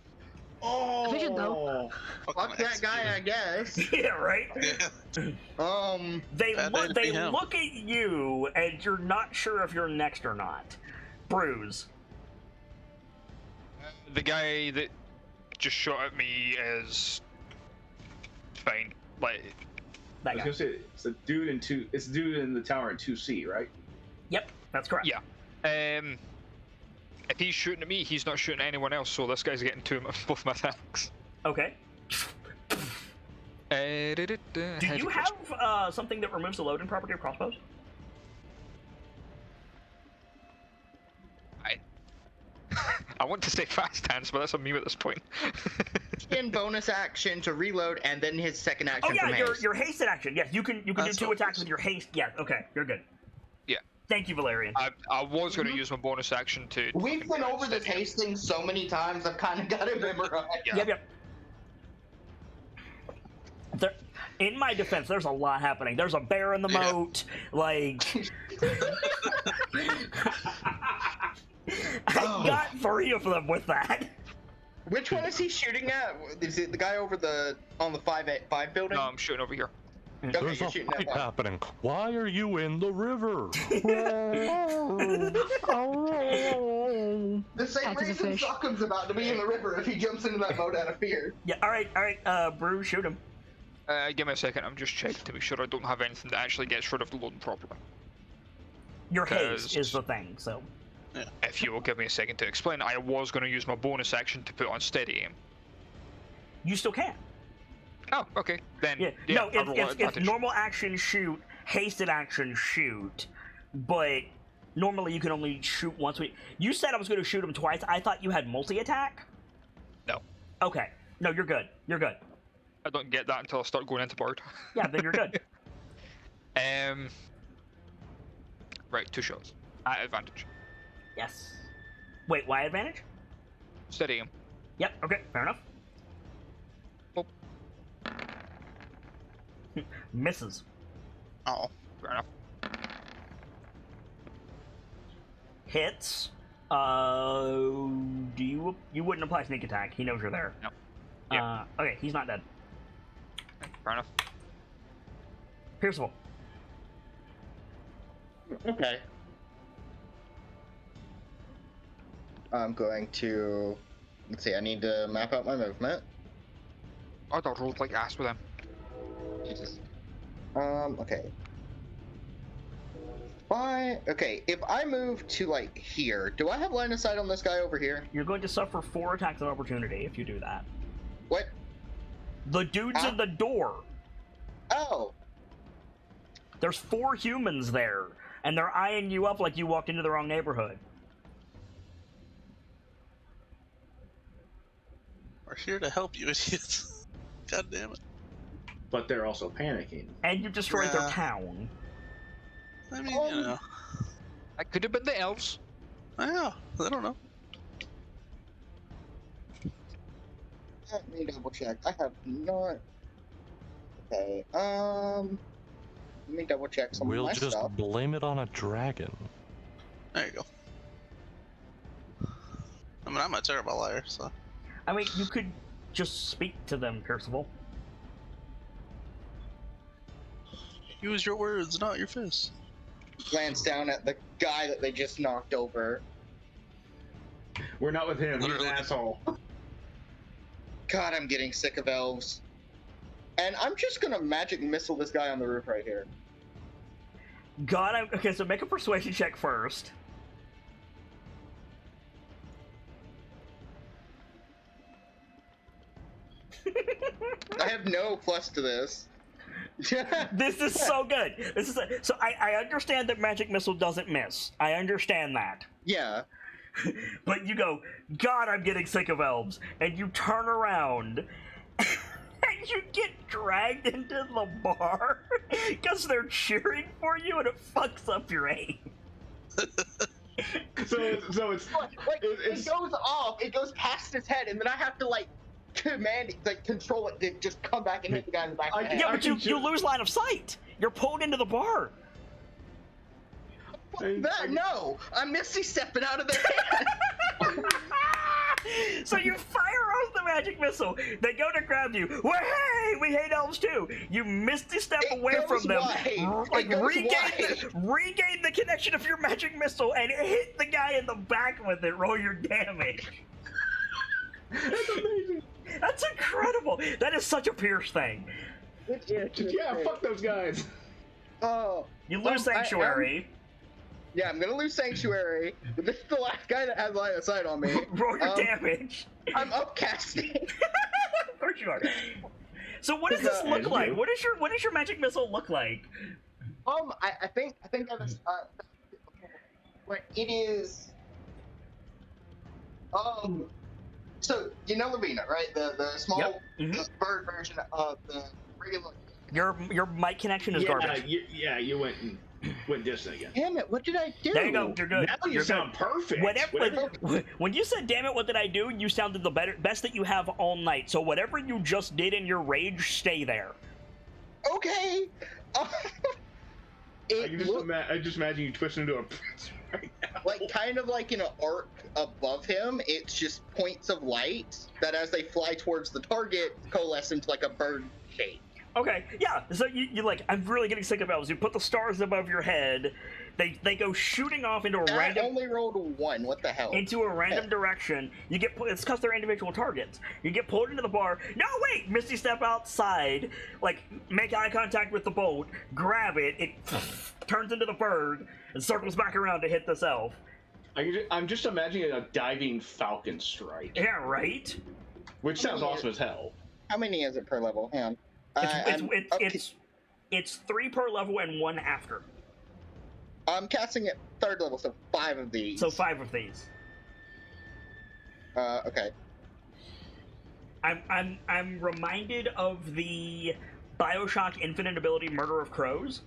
Oh! Vision, though. Fuck that guy, I guess. Yeah, right? Yeah. They Bad day to be him. look at you, and you're not sure if you're next or not. Bruise. The guy that just shot at me is fine. I was gonna say it's the dude it's the dude in the tower in 2C, right? Yep, that's correct. Yeah. If he's shooting at me, he's not shooting at anyone else, so this guy's getting both my attacks. Okay. Do Do you have something that removes the load-in property of crossbows? I want to say fast hands, but that's on me at this point. In bonus action to reload, and then his second action. Oh yeah, from your hasted action. Yes, you can do That's 2 what attacks it is. with your haste. Yeah, okay, you're good. Yeah. Thank you, Valerian. I was going to use my bonus action to... We've been over this haste thing so many times, I've kind of got it memorized. Yeah. Yep. In my defense, there's a lot happening. There's a bear in the moat, I got 3 of them with that. Which one is he shooting at? Is it the guy over on the 5 building? No, I'm shooting over here. Okay, There's you're a shooting at fight one. happening. Why are you in the river? The same Back to the reason fish. Sockum's about to be in the river if he jumps into that boat out of fear. Yeah, alright, Brew, shoot him. Give me a second, I'm just checking to make sure I don't have anything that actually gets rid of the load properly. Your haste Because- is the thing, so. If you will give me a second to explain, I was going to use my bonus action to put on steady aim. You still can. Oh, okay. Then, Yeah, yeah, no, I roll it's advantage. normal action shoot, hasted action shoot, but normally you can only shoot once. You said I was going to shoot him twice. I thought you had multi-attack? No. Okay. No, you're good. You're good. I don't get that until I start going into bird. Yeah, then you're good. Right, 2 shots. At advantage. Yes. Wait, why advantage? Steady aim. Yep, okay, fair enough. Oh. Misses. Oh. Fair enough. Hits. You wouldn't apply sneak attack. He knows you're there. No. Yeah. Okay, he's not dead. Fair enough. Pierceable. Okay. I'm going to... Let's see, I need to map out my movement. I got rolled like ass with him. Jesus. Okay. Okay, if I move to, here, do I have line of sight on this guy over here? You're going to suffer 4 attacks of opportunity if you do that. What? The dude's in the door. Oh! There's 4 humans there, and they're eyeing you up like you walked into the wrong neighborhood. We're here to help you, idiots. God damn it. But they're also panicking. And you destroyed their Yeah. town. I mean, you know. That could have been the elves. Yeah, I don't know. Let me double check. I have not... Okay, let me double check some We'll of my just stuff. blame it on a dragon. There you go. I'm mean, I'm a terrible liar, so. I mean, you could just speak to them, Percival. Use your words, not your fists. Glance down at the guy that they just knocked over. We're not with him. He's an Literally. asshole. God, I'm getting sick of elves. And I'm just gonna magic missile this guy on the roof right here. God, okay, so make a persuasion check first. I have no plus to this. This is so good. So I understand that magic missile doesn't miss. I understand that. Yeah. But you go, God, I'm getting sick of elves, and you turn around, and you get dragged into the bar because they're cheering for you, and it fucks up your aim. So it's Like, it goes off, it goes past his head, and then I have to, like, control it to just come back and hit the guy in the back of the head. Yeah, but you lose line of sight. You're pulled into the bar. No! I'm Misty stepping out of their hand! So you fire off the magic missile. They go to grab you. Well, hey, we hate elves too. You misty step away from them. Like regain the connection of your magic missile and hit the guy in the back with it. Roll your damage. That's amazing. That's incredible. That is such a Pierce thing. Yeah, fuck those guys. Oh. You lose Sanctuary. Yeah, I'm gonna lose Sanctuary, but this is the last guy that has line of sight on me. Roll your damage. I'm upcasting. Of course you are. So what does this look like? What does your magic missile look like? I think I was where it is. So you know Lavina, right? The small Yep. Mm-hmm. the bird version of the regular. Your mic connection is garbage. You went distant again. Damn it! What did I do? There you go. You're good. Now you sound perfect. When you said "damn it, what did I do?" you sounded the best that you have all night. So whatever you just did in your rage, stay there. Okay. I just imagine you twisting into a prince right now. Like kind of like in an arc above him, it's just points of light that as they fly towards the target coalesce into like a bird shape. Okay, yeah. So you like, I'm really getting sick of elves. You put the stars above your head. They go shooting off into a random. I only rolled a 1. What the hell? Into a random direction. You get it's because they're individual targets. You get pulled into the bar. No, wait! Misty step outside. Like make eye contact with the bolt. Grab it. It turns into the bird and circles back around to hit this elf. I'm just imagining a diving falcon strike. Yeah, right. Which sounds awesome as hell. How many is it per level? Hang on. It's 3 per level and 1 after. I'm casting it 3rd level, so 5 of these. So 5 of these. Okay. I'm reminded of the BioShock Infinite ability Murder of Crows.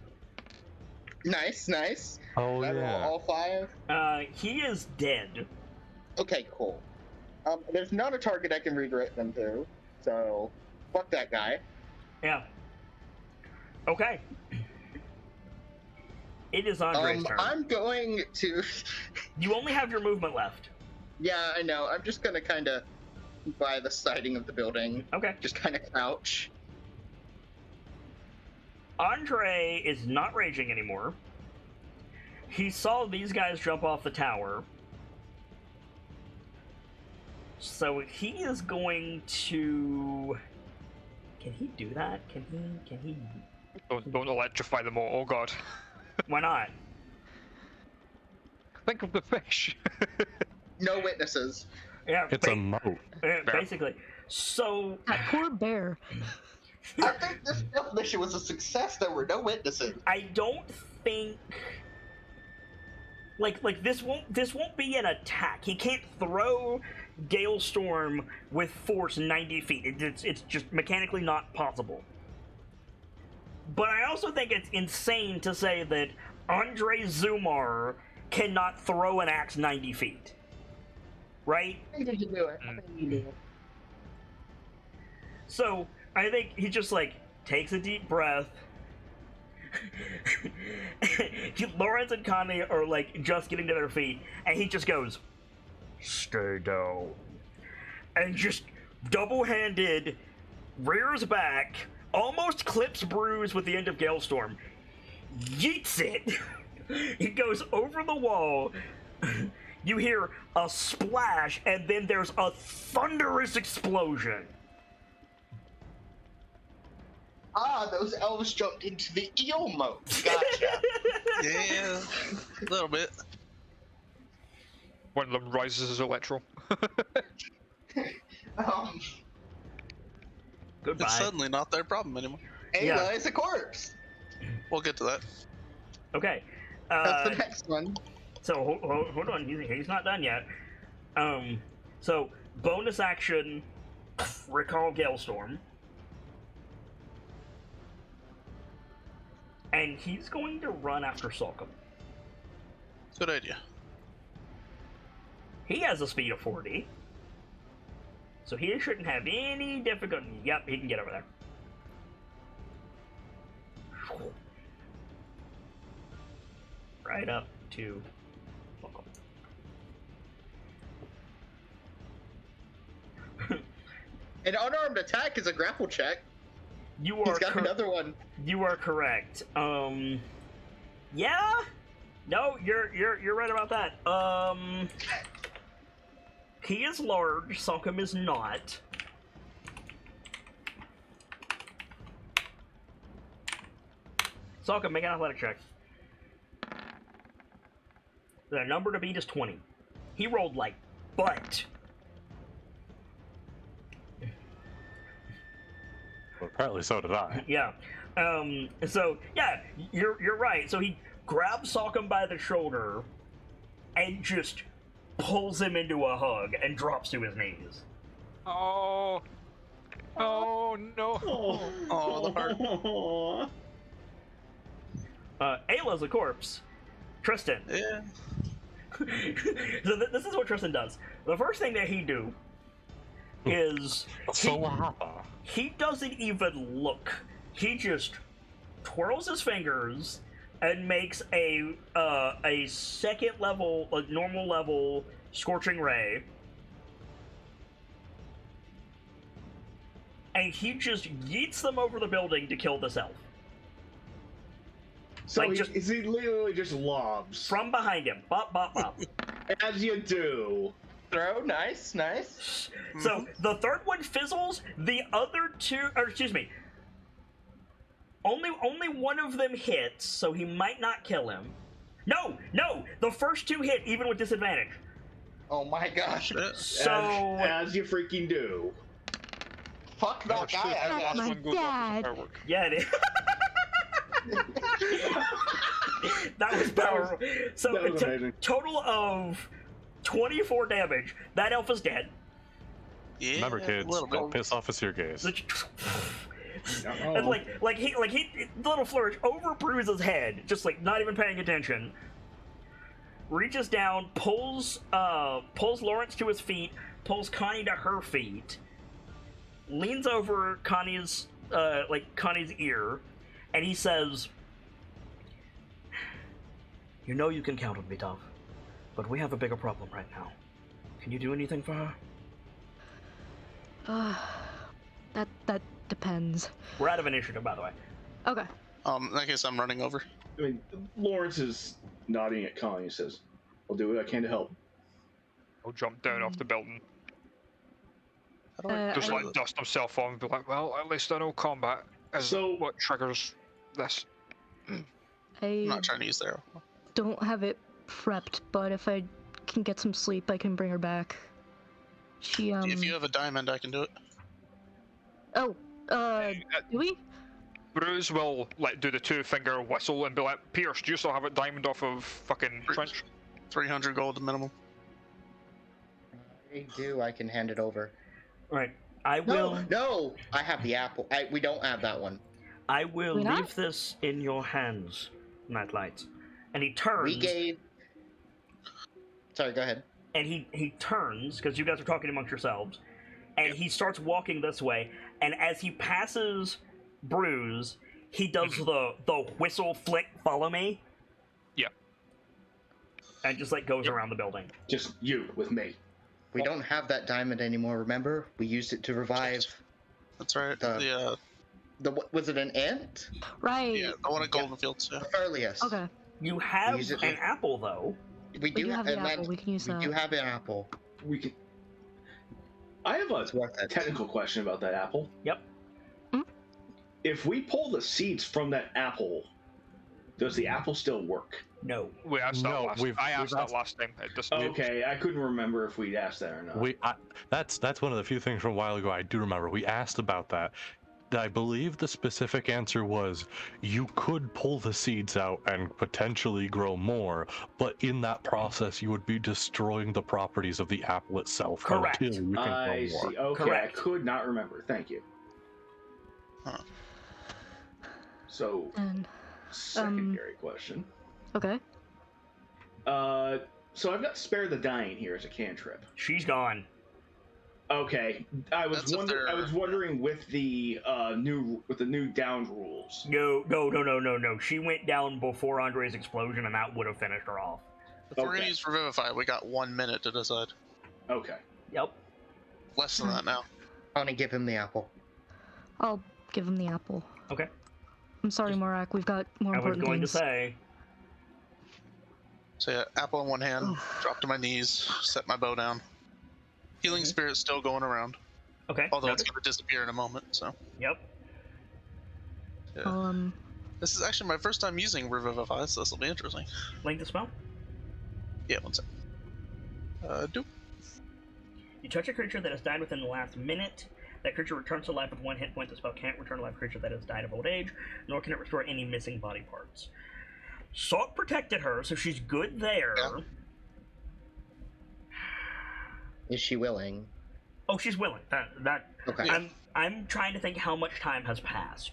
Nice. Oh, yeah. All 5? He is dead. Okay, cool. There's not a target I can redirect them to, so fuck that guy. Yeah. Okay. It is Andre's turn. I'm going to... You only have your movement left. Yeah, I know. I'm just gonna kind of by the siding of the building. Okay. Just kind of crouch. Andre is not raging anymore. He saw these guys jump off the tower. So he is going to... Can he do that? Can he... Don't electrify them all. Oh god. Why not? Think of the fish. No witnesses. Yeah, It's a moat. basically. So... That poor bear. I think this stealth mission was a success. There were no witnesses. I don't think... Like this won't be an attack. He can't throw Galestorm with force 90 feet. It's just mechanically not possible. But I also think it's insane to say that Andre Zumar cannot throw an axe 90 feet. Right? I think you can do it. I think you do it. So, I think he just, like, takes a deep breath. Lawrence and Connie are, like, just getting to their feet, and he just goes, stay down. And just double-handed rears back, almost clips Bruise with the end of Galestorm, yeets it. It goes over the wall. You hear a splash, and then there's a thunderous explosion. Ah, those elves jumped into the eel mode. Gotcha. Yeah, a little bit. One of them rises as Electro. Goodbye. It's suddenly not their problem anymore. Ayla is a corpse. We'll get to that. Okay. That's the next one. So hold on, he's not done yet. So bonus action, recall Galestorm, and he's going to run after Salcom. Good idea. He has a speed of 40, so he shouldn't have any difficulty. Yep, he can get over there. Right up to Salcom. An unarmed attack is a grapple check. You are He's got another one. You are correct. Yeah? No, you're right about that. He is large, Salcom is not. Salcom, make an athletic check. The number to beat is 20. He rolled like butt. Well, apparently so did I. Yeah. So yeah, you're right. So he grabs Salcom by the shoulder and just pulls him into a hug and drops to his knees. Oh. Oh no. Oh, the heart. Ayla's a corpse. Tristan. Yeah. So this is what Tristan does. The first thing that he do is he doesn't even look. He just twirls his fingers and makes a second level, a normal level scorching ray, and he just yeets them over the building to kill this elf. So Like, he literally just lobs. From behind him. Bop, bop, bop. As you do. Throw, nice, nice. So the third one fizzles. The other two, or excuse me, only one of them hits, so he might not kill him. No, the first two hit even with disadvantage. Oh my gosh. So As you freaking do. Fuck that guy. That's my dad. yeah, it is. That was powerful. So That was amazing. total of 24 damage. That elf is dead. Yeah. Remember, kids, a little bit. don't piss off a seer gaze. And like he the little flourish over Bruise's head, just like not even paying attention. Reaches down, pulls Lawrence to his feet, pulls Connie to her feet, leans over Connie's ear, and he says, "You know you can count on me, Dove, but we have a bigger problem right now. Can you do anything for her?" That depends. We're out of initiative, by the way. Okay. In that case, I'm running over. I mean, Lawrence is nodding at Connie and says, I'll do what I can to help. I'll jump down off the building. How do I Just do like this? dust himself off and be like, well, at least I know combat is So- what triggers this. I'm I not trying to use the arrow. don't have it prepped, but if I can get some sleep, I can bring her back. She If you have a diamond, I can do it. Oh, do we? Bruce will like do the 2-finger whistle and be like, Pierce, do you still have a diamond off of fucking Trench? 300 gold minimum. I do. I can hand it over. Right. I will. No, I have the apple. We don't have that one. I will We're not? leave this in your hands, KnightLites. And he turns. We gave. Sorry, go ahead. And he turns because you guys are talking amongst yourselves, and he starts walking this way. And as he passes Bruise, he does the whistle flick. Follow me. Yeah. And just like goes around the building. Just you with me. We don't have that diamond anymore, remember? We used it to revive That's right. the was it an ant? Right. Yeah, the one at Golden Fields. Yeah. Earliest. Okay. You have use it an to- apple, though. We do have the and apple. We can use we that. do have an apple. We can. I have It's worth a it. technical question about that apple. Yep. If we pull the seeds from that apple, does the apple still work? No. We asked that No, last. we've I asked that asked- last time. It just, Okay, I couldn't remember if we'd asked that or not. That's one of the few things from a while ago I do remember. We asked about that. I believe the specific answer was you could pull the seeds out and potentially grow more, but in that process you would be destroying the properties of the apple itself. Correct. Until you can I grow more. see. Okay, Correct. I could not remember. Thank you. Huh. So, And secondary question. okay. So I've got Spare the Dying here as a cantrip. She's gone. Okay, I was That's if they're- wondering with the new downed rules. No. She went down before Andre's explosion, and that would have finished her off. If we're Okay. gonna use Revivify, we got 1 minute to decide. Okay. Yep. Less than that now. I want to give him the apple. I'll give him the apple. Okay. I'm sorry, Morak. We've got more I was important going things. to say. So yeah, apple in one hand, drop to my knees, set my bow down. Healing Spirit's still going around, Okay. although it's noted. gonna disappear in a moment. So Yep. yeah. I'll, This is actually my first time using Revivify, so this will be interesting. Link the spell. Yeah, one sec. Doop. You touch a creature that has died within the last minute. That creature returns to life with 1 hit point. The spell can't return to life a creature that has died of old age, nor can it restore any missing body parts. Salt protected her, so she's good there. Yeah. Is she willing? Oh, she's willing. That. Okay. Yeah. I'm trying to think how much time has passed.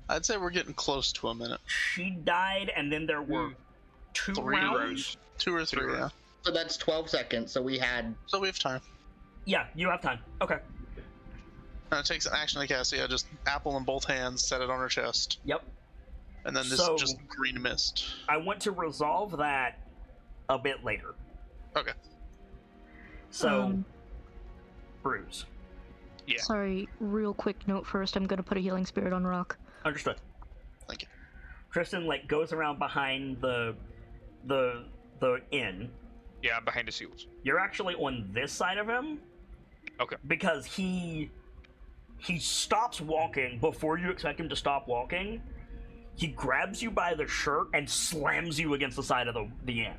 I'd say we're getting close to a minute. She died, and then there were two 3 rounds. rounds. 2 or 3, yeah. So that's 12 seconds. So we had. So we have time. Yeah, you have time. Okay. And it takes an action to cast, so yeah, just apple in both hands, set it on her chest, Yep. and then this So- just green mist. I want to resolve that a bit later. Okay. So, Bruise. Yeah. Sorry, real quick note first. I'm gonna put a healing spirit on Rock. Understood. Thank you. Tristan goes around behind the inn. Yeah, I'm behind the seals. You're actually on this side of him. Okay. Because he stops walking before you expect him to stop walking. He grabs you by the shirt and slams you against the side of the inn.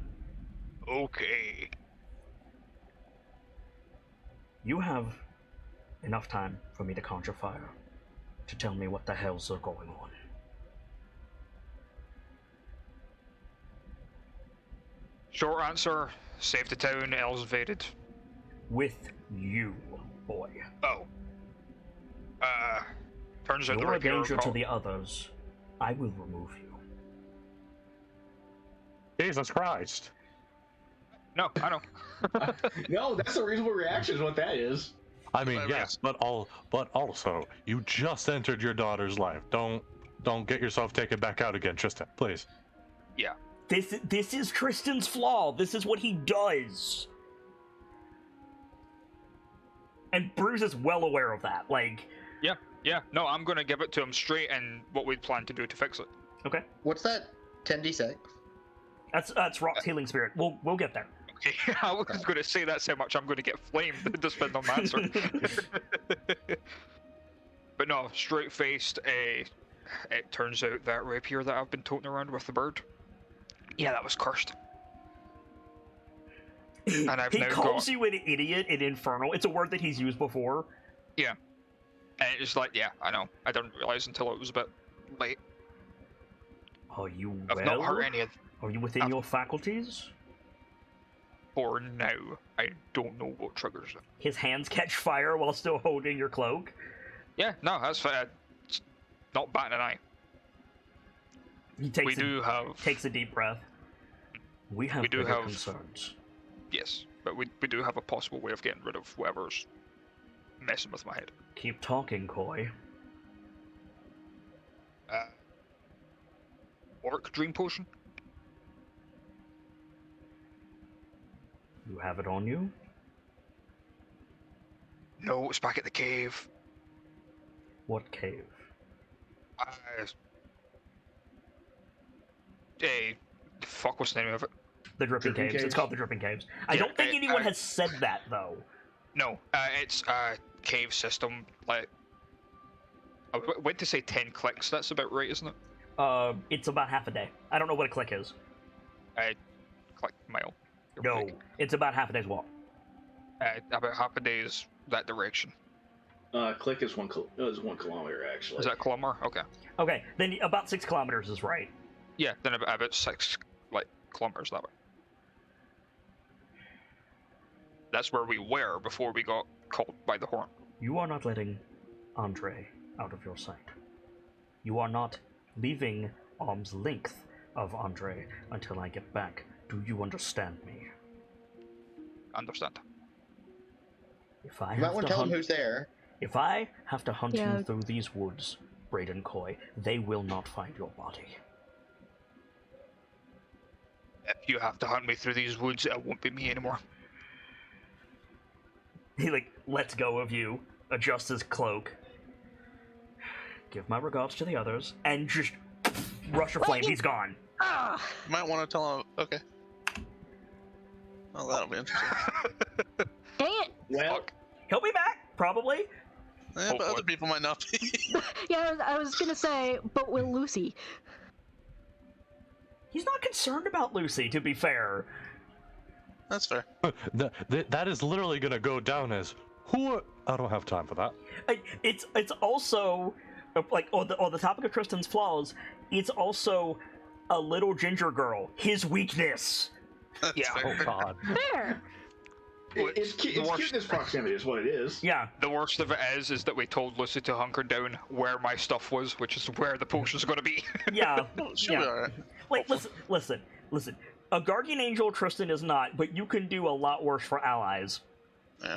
Okay. You have enough time for me to conjure fire to tell me what the hell's going on. Short answer, save the town, El's invaded. With you, boy. Oh. Turns out the You're a rapier danger to got- the others. I will remove you. Jesus Christ. No, I know. No, that's a reasonable reaction. Is what that is. I mean, Right, yes, but also, you just entered your daughter's life. Don't get yourself taken back out again, Tristan, please. Yeah. This is Tristan's flaw. This is what he does. And Bruce is well aware of that. Like, Yeah, no, I'm gonna give it to him straight and what we plan to do to fix it. okay, What's that? 10d6? that's Rock's healing spirit. We'll get there. Okay, I was gonna say that's how much I'm gonna get flamed to spend on the answer. But no, straight faced, it turns out that rapier that I've been toting around with the bird, yeah, that was cursed. And I've He now calls got- you an idiot in Infernal. It's a word that he's used before. And it's like, yeah, I know. I didn't realize until it was a bit late. Are you I've well? not hurt any of Are you within your faculties? for now. I don't know what triggers it. His hands catch fire while still holding your cloak. Yeah, no, that's fine. It's not batting an eye. He takes Takes a deep breath. We have do bigger have- concerns. Yes, but we do have a possible way of getting rid of whoever's messing with my head. Keep talking, Coy. Orc Dream Potion? You have it on you? No, it's back at the cave. What cave? Fuck, what's the name of it? The Dripping Dripping Caves. Caves? It's called the Dripping Caves. I Yeah, don't think anyone has said that, though. No, it's a cave system. Like, I went to say 10 clicks. That's about right, isn't it? It's about half a day. I don't know what a click is. Click mile. No, it's about half a day's walk. About half a day is that direction. Click is 1 kilometer, actually. Is that a kilometer? Okay. Okay, then about 6 kilometers is right. Yeah, then about 6 kilometers that way. That's where we were before we got caught by the horn. You are not letting Andre out of your sight. You are not leaving arm's length of Andre until I get back. Do you understand me? Understand. If I You might have want to to tell him hunt, who's there. if I have to hunt Yeah. you through these woods, Braden Coy, they will not find your body. If you have to hunt me through these woods, it won't be me anymore. He lets go of you, adjusts his cloak. Give my regards to the others, and just rush of flame. He's gone. Ah! You might want to tell him. Okay. Oh, that'll be interesting. Dang it! Well, He'll be back, probably. Yeah, but Hopefully. other people might not be. Yeah, I was gonna say, but will Lucy? He's not concerned about Lucy, to be fair. That's fair. That is literally gonna go down as I don't have time for that. It's also on the topic of Tristan's flaws. It's also a little ginger girl. His weakness. That's Yeah. fair. Oh God. There! it's cuteness proximity is what it is. Yeah. The worst of it is that we told Lucy to hunker down where my stuff was, which is where the potion's going to be. Yeah. She'll be alright. Listen. A guardian angel, Tristan is not, but you can do a lot worse for allies.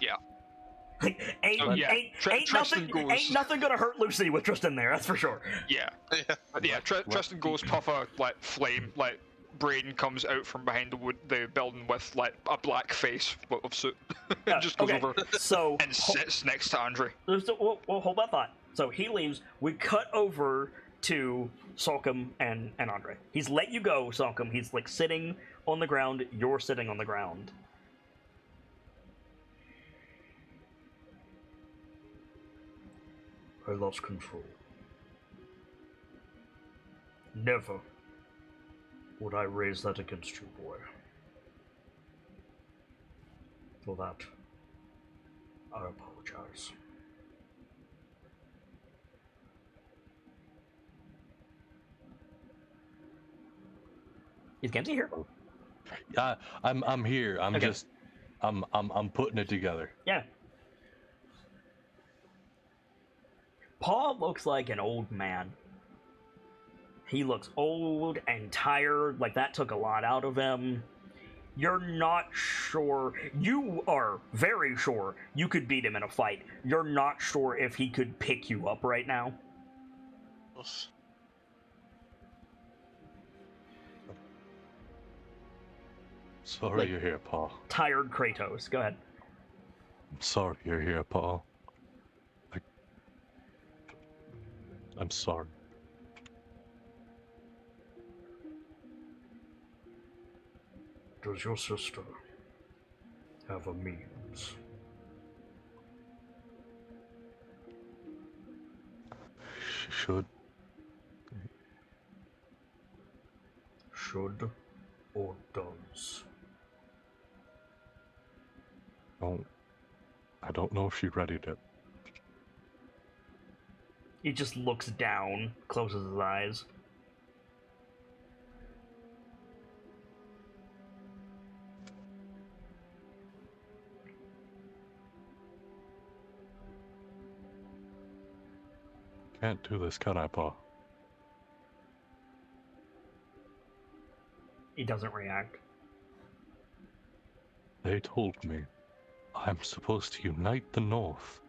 Yeah. Ain't Tristan nothing gonna hurt Lucy with Tristan there. That's for sure. Yeah. Yeah. Tristan goes puff a flame, Braden comes out from behind the building with a black face of suit, and just goes over So and sits next to Andre. Well, hold that thought. So he leaves. We cut over to Salcom and Andre. He's let you go, Salcom. He's sitting on the ground. You're sitting on the ground. I lost control. Never would I raise that against you, boy. For that, I apologize. Is Genji here? I'm here. I'm Okay. just I'm putting it together. Yeah. Paul looks like an old man. He looks old and tired, that took a lot out of him. You're not sure. You are very sure you could beat him in a fight. You're not sure if he could pick you up right now. Oof. Sorry you're here, Paul. Tired Kratos. Go ahead. I'm sorry you're here, Paul. I'm sorry. Does your sister have a means? She should. Should or does? I don't know if she readied it. He just looks down, closes his eyes. Can't do this, can I, Paul? He doesn't react. They told me I'm supposed to unite the North.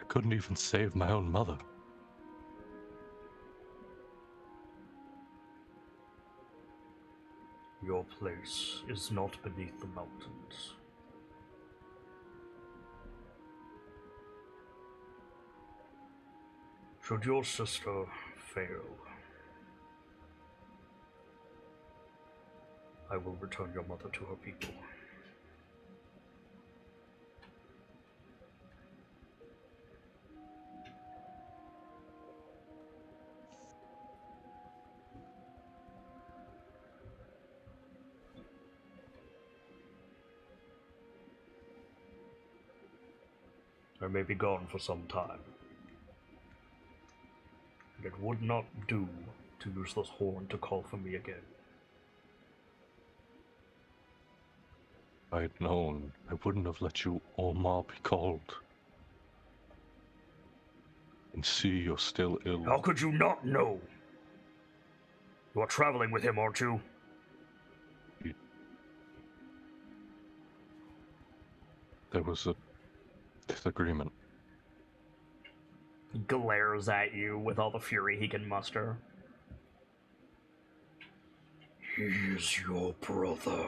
I couldn't even save my own mother. Your place is not beneath the mountains. Should your sister fail, I will return your mother to her people. I may be gone for some time. It would not do to use this horn to call for me again. If I'd known, I wouldn't have let you Omar be called. And see you're still ill. How could you not know? You are traveling with him, aren't you? There was a disagreement. He glares at you with all the fury he can muster. He is your brother.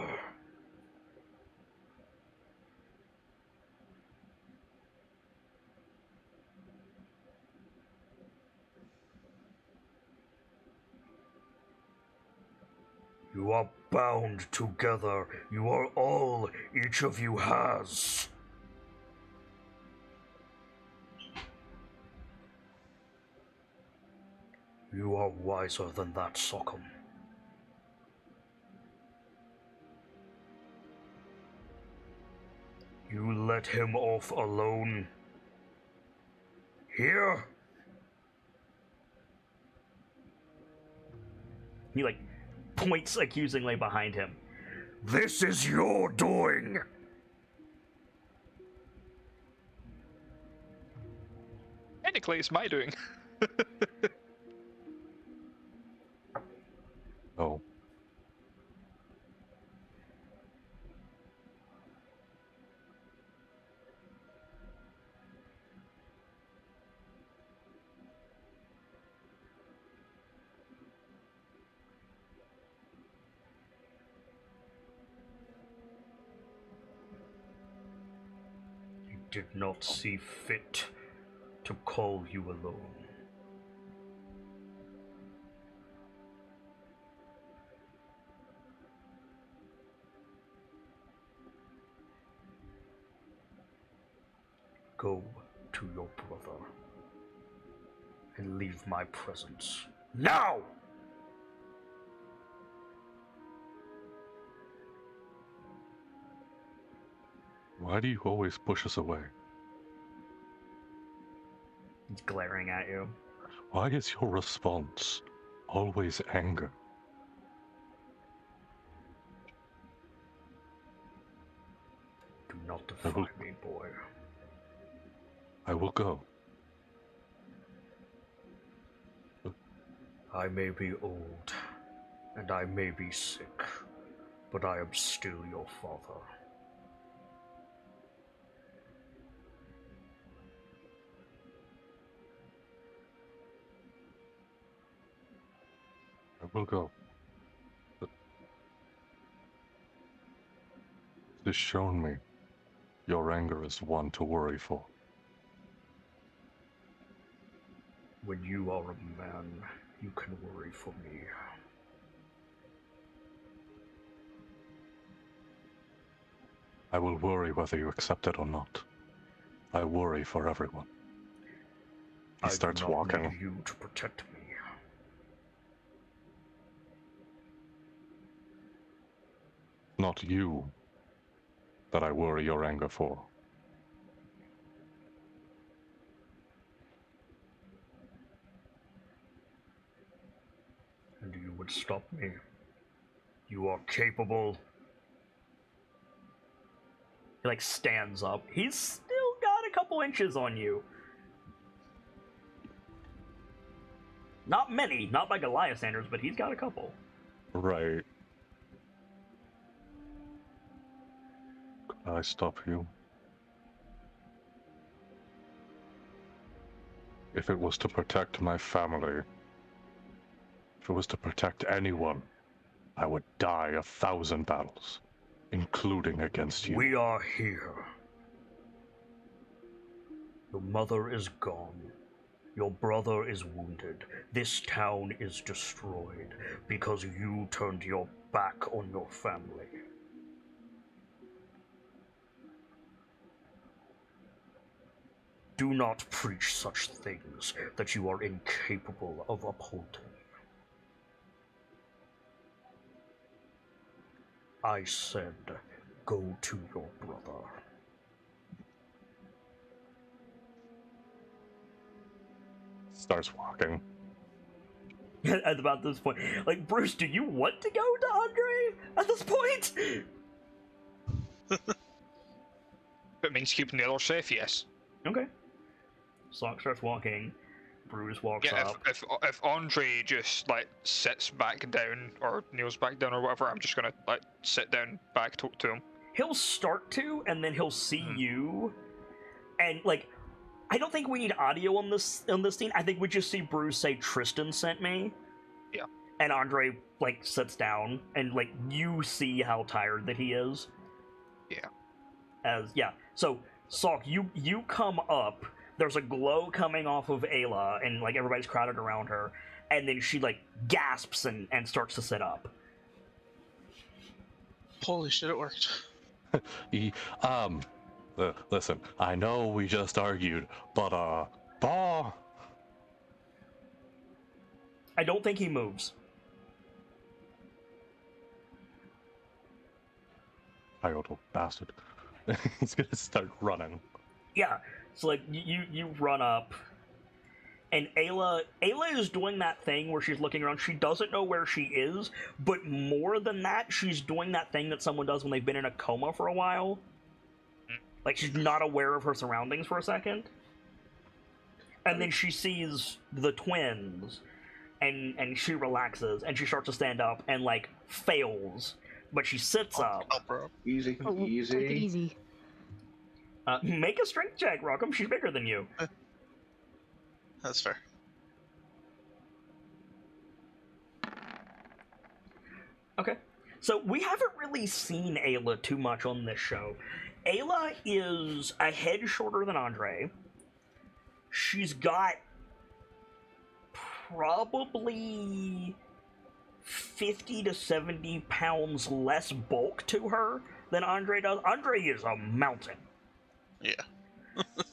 You are bound together. You are all each of you has. You are wiser than that, Sockham. You let him off alone. Here? He, points accusingly behind him. This is your doing! Technically, it's my doing. Oh. You did not see fit to call you alone. Go to your brother and leave my presence now! Why do you always push us away? He's glaring at you. Why is your response always anger? Do not defy me, boy. I will go. I may be old, and I may be sick, but I am still your father. I will go. But this has shown me your anger is one to worry for. When you are a man, you can worry for me. I will worry whether you accept it or not. I worry for everyone. He starts walking. I do not need you to protect me. Not you that I worry your anger for. And you would stop me. You are capable. He stands up. He's still got a couple inches on you. Not many, not by Goliath standards, but he's got a couple. Right. Could I stop you? If it was to protect my family, if it was to protect anyone, I would die 1,000 battles, including against you. We are here. Your mother is gone. Your brother is wounded. This town is destroyed because you turned your back on your family. Do not preach such things that you are incapable of upholding. I said, go to your brother. Starts walking. At about this point, like, Bruce, do you want to go to Andre at this point? If it means keeping the other safe, yes. Okay. Sock starts walking. Bruce walks Yeah, up. if Andre just like sits back down or kneels back down or whatever, I'm just gonna like sit down back, talk to him. He'll start to, and then he'll see you, and like, I don't think we need audio on this scene. I think we just see Bruce say, "Tristan sent me." Yeah. And Andre like sits down, and like you see how tired that he is. Yeah. So Salk, you come up. There's a glow coming off of Ayla, and like everybody's crowded around her, and then she like gasps and starts to sit up. Holy shit, it worked. Listen, I know we just argued, but Baugh. I don't think he moves. I little bastard. He's gonna start running. Yeah. So like you run up, and Ayla is doing that thing where she's looking around. She doesn't know where she is, but more than that, she's doing that thing that someone does when they've been in a coma for a while. Like, she's not aware of her surroundings for a second. And then she sees the twins, and she relaxes, and she starts to stand up, and, like, fails. But she sits up. Easy, Take it easy. Make a strength check, Rockham. She's bigger than you. That's fair. Okay. So, we haven't really seen Ayla too much on this show. Ayla is a head shorter than Andre. She's got probably 50 to 70 pounds less bulk to her than Andre does. Andre is a mountain. Yeah.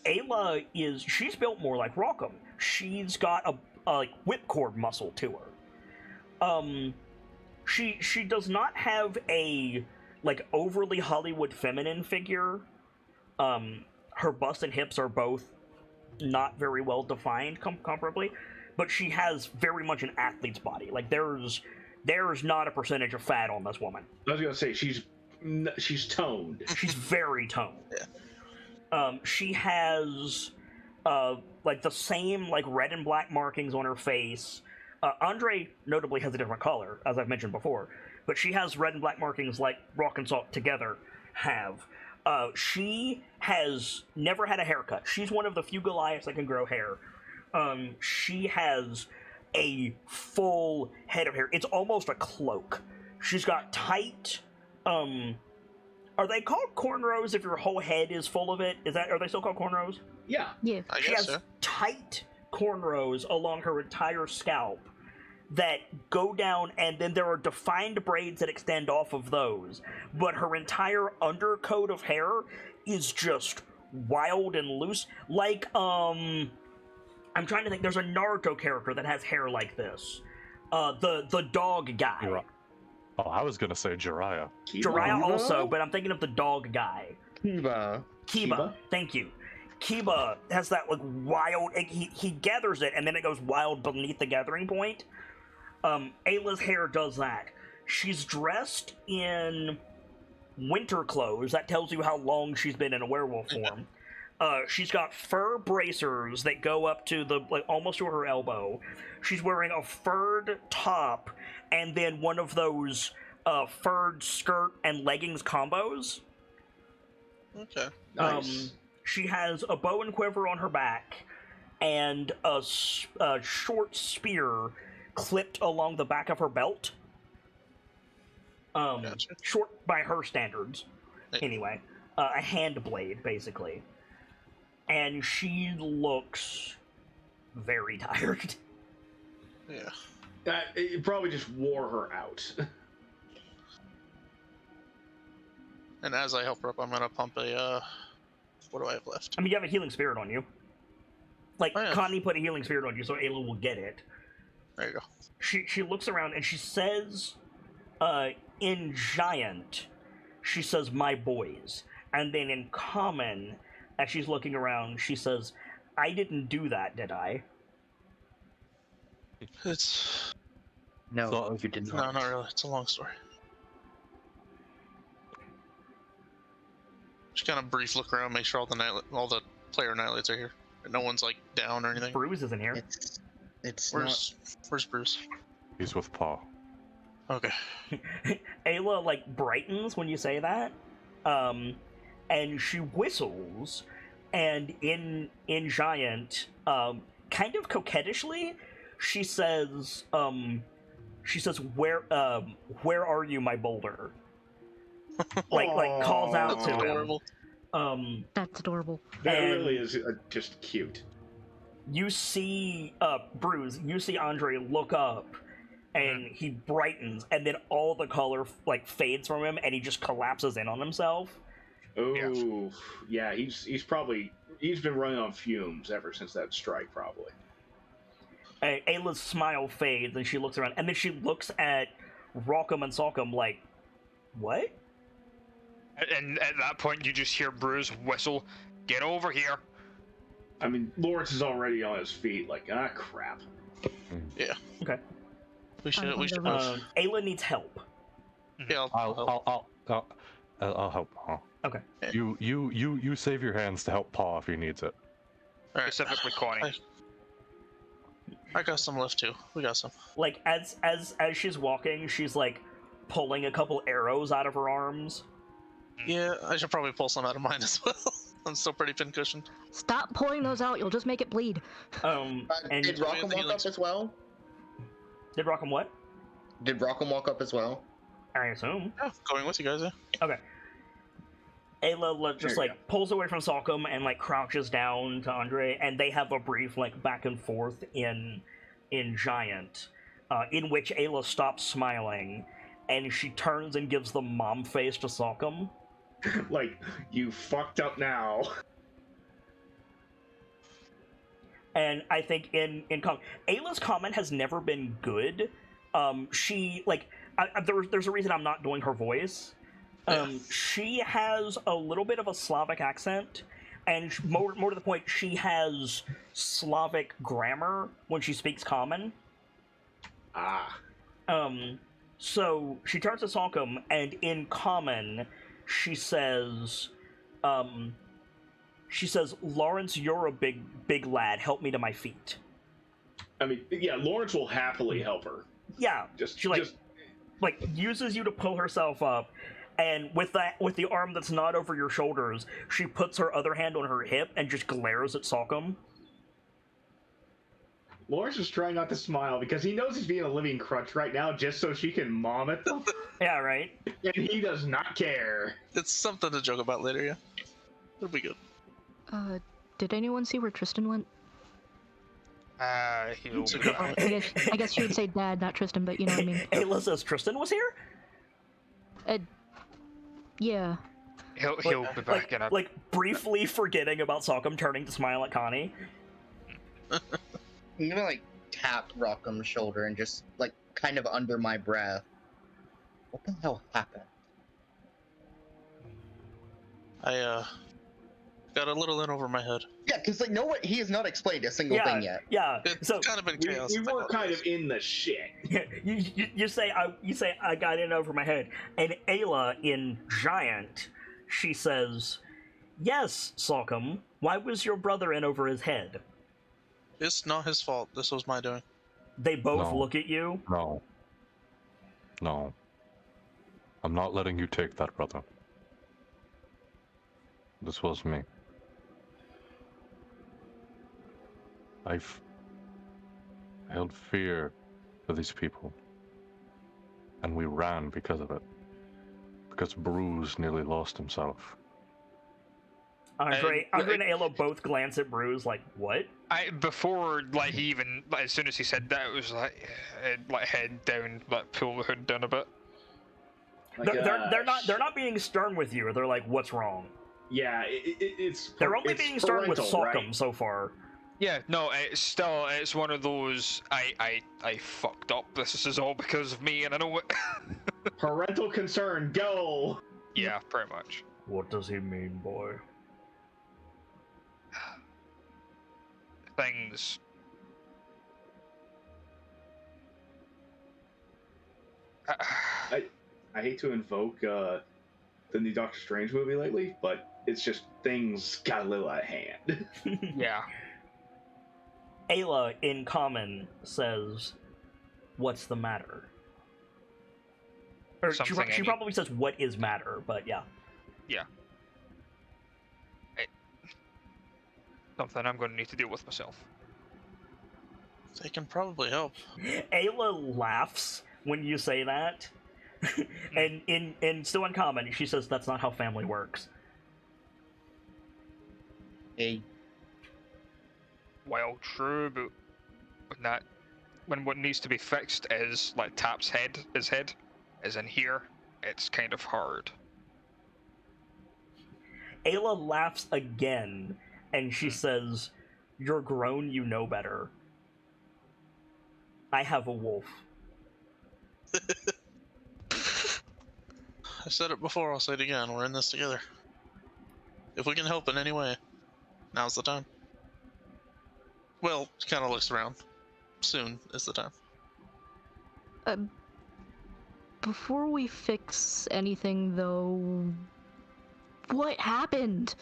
Ayla she's built more like Rockham. She's got a like whipcord muscle to her. She does not have a like overly Hollywood feminine figure. Her bust and hips are both not very well defined comparably, but she has very much an athlete's body. Like there's not a percentage of fat on this woman. I was gonna say she's toned. She's very toned. Yeah. She has like the same like red and black markings on her face. Andre notably has a different color, as I've mentioned before, but she has red and black markings like Rock and Salt together have. She has never had a haircut. She's one of the few Goliaths that can grow hair. She has a full head of hair. It's almost a cloak. She's got tight, are they called cornrows if your whole head is full of it? Are they still called cornrows? Yeah. Yeah. I She guess has so. tight cornrows along her entire scalp that go down, and then there are defined braids that extend off of those. But her entire undercoat of hair is just wild and loose. Like, I'm trying to think. There's a Naruto character that has hair like this. The dog guy. You're right. Oh, I was gonna say Jiraiya. Jiraiya also, but I'm thinking of the dog guy. Kiba. Kiba. Thank you. Kiba has that like wild. He gathers it, and then it goes wild beneath the gathering point. Ayla's hair does that. She's dressed in winter clothes. That tells you how long she's been in a werewolf form. She's got fur bracers that go up to almost to her elbow. She's wearing a furred top and then one of those furred skirt and leggings combos. Okay. Nice. She has a bow and quiver on her back and a short spear clipped along the back of her belt. Gotcha. Short by her standards. Hey. Anyway, a hand blade, basically. And she looks very tired. Yeah. It probably just wore her out. And as I help her up, I'm gonna pump a. What do I have left? I mean, you have a healing spirit on you. Like, Oh, yeah. Connie put a healing spirit on you, so Ayla will get it. There you go. She looks around and she says, in Giant, she says, "My boys." And then in Common, as she's looking around, she says, "I didn't do that, did I?" It's No, So- you did no, not. not really. It's a long story. Just kind of brief look around, make sure all the player KnightLites are here. And no one's like down or anything. Bruce isn't here. It's not. Where's Bruce? He's with Pa. Okay. Ayla, like, brightens when you say that. And she whistles, and in Giant, kind of coquettishly, she says, "Where are you, my boulder?" like calls out That's to him. adorable. That's adorable. That And- really is just cute. You see, Bruce, you see Andre look up, and he brightens, and then all the color, like, fades from him, and he just collapses in on himself. Oh, yeah, he's been running on fumes ever since that strike, probably. And Ayla's smile fades, and she looks around, and then she looks at Rockham and Salcom like, "What?" And at that point, you just hear Bruce whistle, "Get over here!" I mean, Lawrence is already on his feet, like, ah, crap. We should move. Ayla needs help. Yeah, I'll help Pa. Okay. You save your hands to help Pa if he needs it. All right. Specifically Connie. I got some left too. We got some. Like, as she's walking, she's, like, pulling a couple arrows out of her arms. Yeah, I should probably pull some out of mine as well. I'm still pretty pincushioned. Stop pulling those out. You'll just make it bleed. And Did Rockham walk up as well? did Rockham what? Did Rockham walk up as well? I assume. Yeah, going with you guys. Yeah. Okay. Ayla just, There you like, pulls away from Salcom and, like, crouches down to Andre, and they have a brief, like, back and forth in Giant, in which Ayla stops smiling, and she turns and gives the mom face to Salcom. Like, you fucked up now. And I think Ayla's comment has never been good. She, like, there's a reason I'm not doing her voice. She has a little bit of a Slavic accent, and more to the point, she has Slavic grammar when she speaks Common. Ah. So she turns to Salcom, and in Common, she says, "Lawrence, you're a big lad. Help me to my feet." I mean, yeah, Lawrence will happily help her. Yeah, she like uses you to pull herself up, and with the arm that's not over your shoulders, she puts her other hand on her hip and just glares at Salcom. Lawrence is trying not to smile because he knows he's being a living crutch right now just so she can mom at them. Yeah, right. And he does not care. It's something to joke about later. Yeah. It'll be good. Did anyone see where Tristan went? He'll It's a be good back. point. I guess you would say Dad, not Tristan, but you know what I mean. Ayla says Tristan was here. Yeah. He'll be back in a... Like briefly forgetting about Salcom turning to smile at Connie. I'm gonna like tap Rockham's shoulder and just like kind of under my breath. What the hell happened? I got a little in over my head. Yeah, because like no one, he has not explained a single thing yet. Yeah. It's So kind of been We chaos. since I were got kind this. of in the shit. you say I got in over my head, and Ayla in Giant, she says, "Yes, Salcom. Why was your brother in over his head?" It's not his fault. This was my doing. They both No. look at you. No. I'm not letting you take that, brother. This was me. I held fear for these people. And we ran because of it. Because Bruce nearly lost himself. Andre and Ayla both glance at Bruce like, what? Before, like, he even, like, as soon as he said that, it was like head down, like, pull the hood down a bit. They're not being stern with you. They're like, what's wrong? Yeah, it's they're only being stern with Sock'em right? so far. Yeah, no, it's one of those, I fucked up. This is all because of me, and I know it. Parental concern, go! Yeah, pretty much. What does he mean, boy? Things. I hate to invoke the new Doctor Strange movie lately, but it's just things got a little out of hand. Yeah. Ayla, in common, says, "What's the matter?" Or she probably says, "What is matter?" But yeah. Yeah. Something I'm going to need to deal with myself. They can probably help. Ayla laughs when you say that, and in still in common, she says, "That's not how family works." Hey. Well, true, but when what needs to be fixed is like Tap's head is in here, it's kind of hard. Ayla laughs again, and she says, "You're grown, you know better. I have a wolf." I said it before, I'll say it again. We're in this together. If we can help in any way, now's the time. Well, kind of looks around. Soon is the time. Before we fix anything, though, what happened?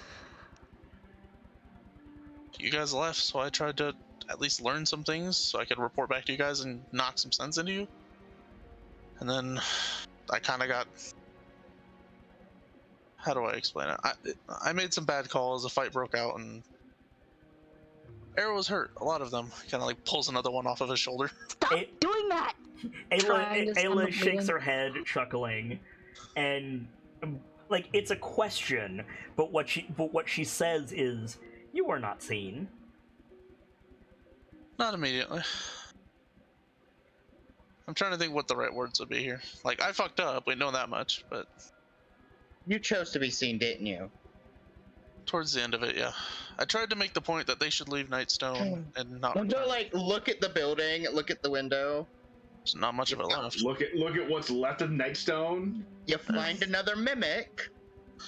You guys left, so I tried to at least learn some things so I could report back to you guys and knock some sense into you. And then I kind of got... How do I explain it? I made some bad calls, a fight broke out, and Arrow was hurt. A lot of them. Kind of like pulls another one off of his shoulder. Stop doing that! Ayla shakes her head, chuckling, and like it's a question, but what she says is, "You were not seen." Not immediately. I'm trying to think what the right words would be here. Like, I fucked up, we know that much, but... You chose to be seen, didn't you? Towards the end of it, yeah. I tried to make the point that they should leave Nightstone and not... Don't you, like, look at the building, look at the window? There's not much of it left. Look at what's left of Nightstone. You find another mimic.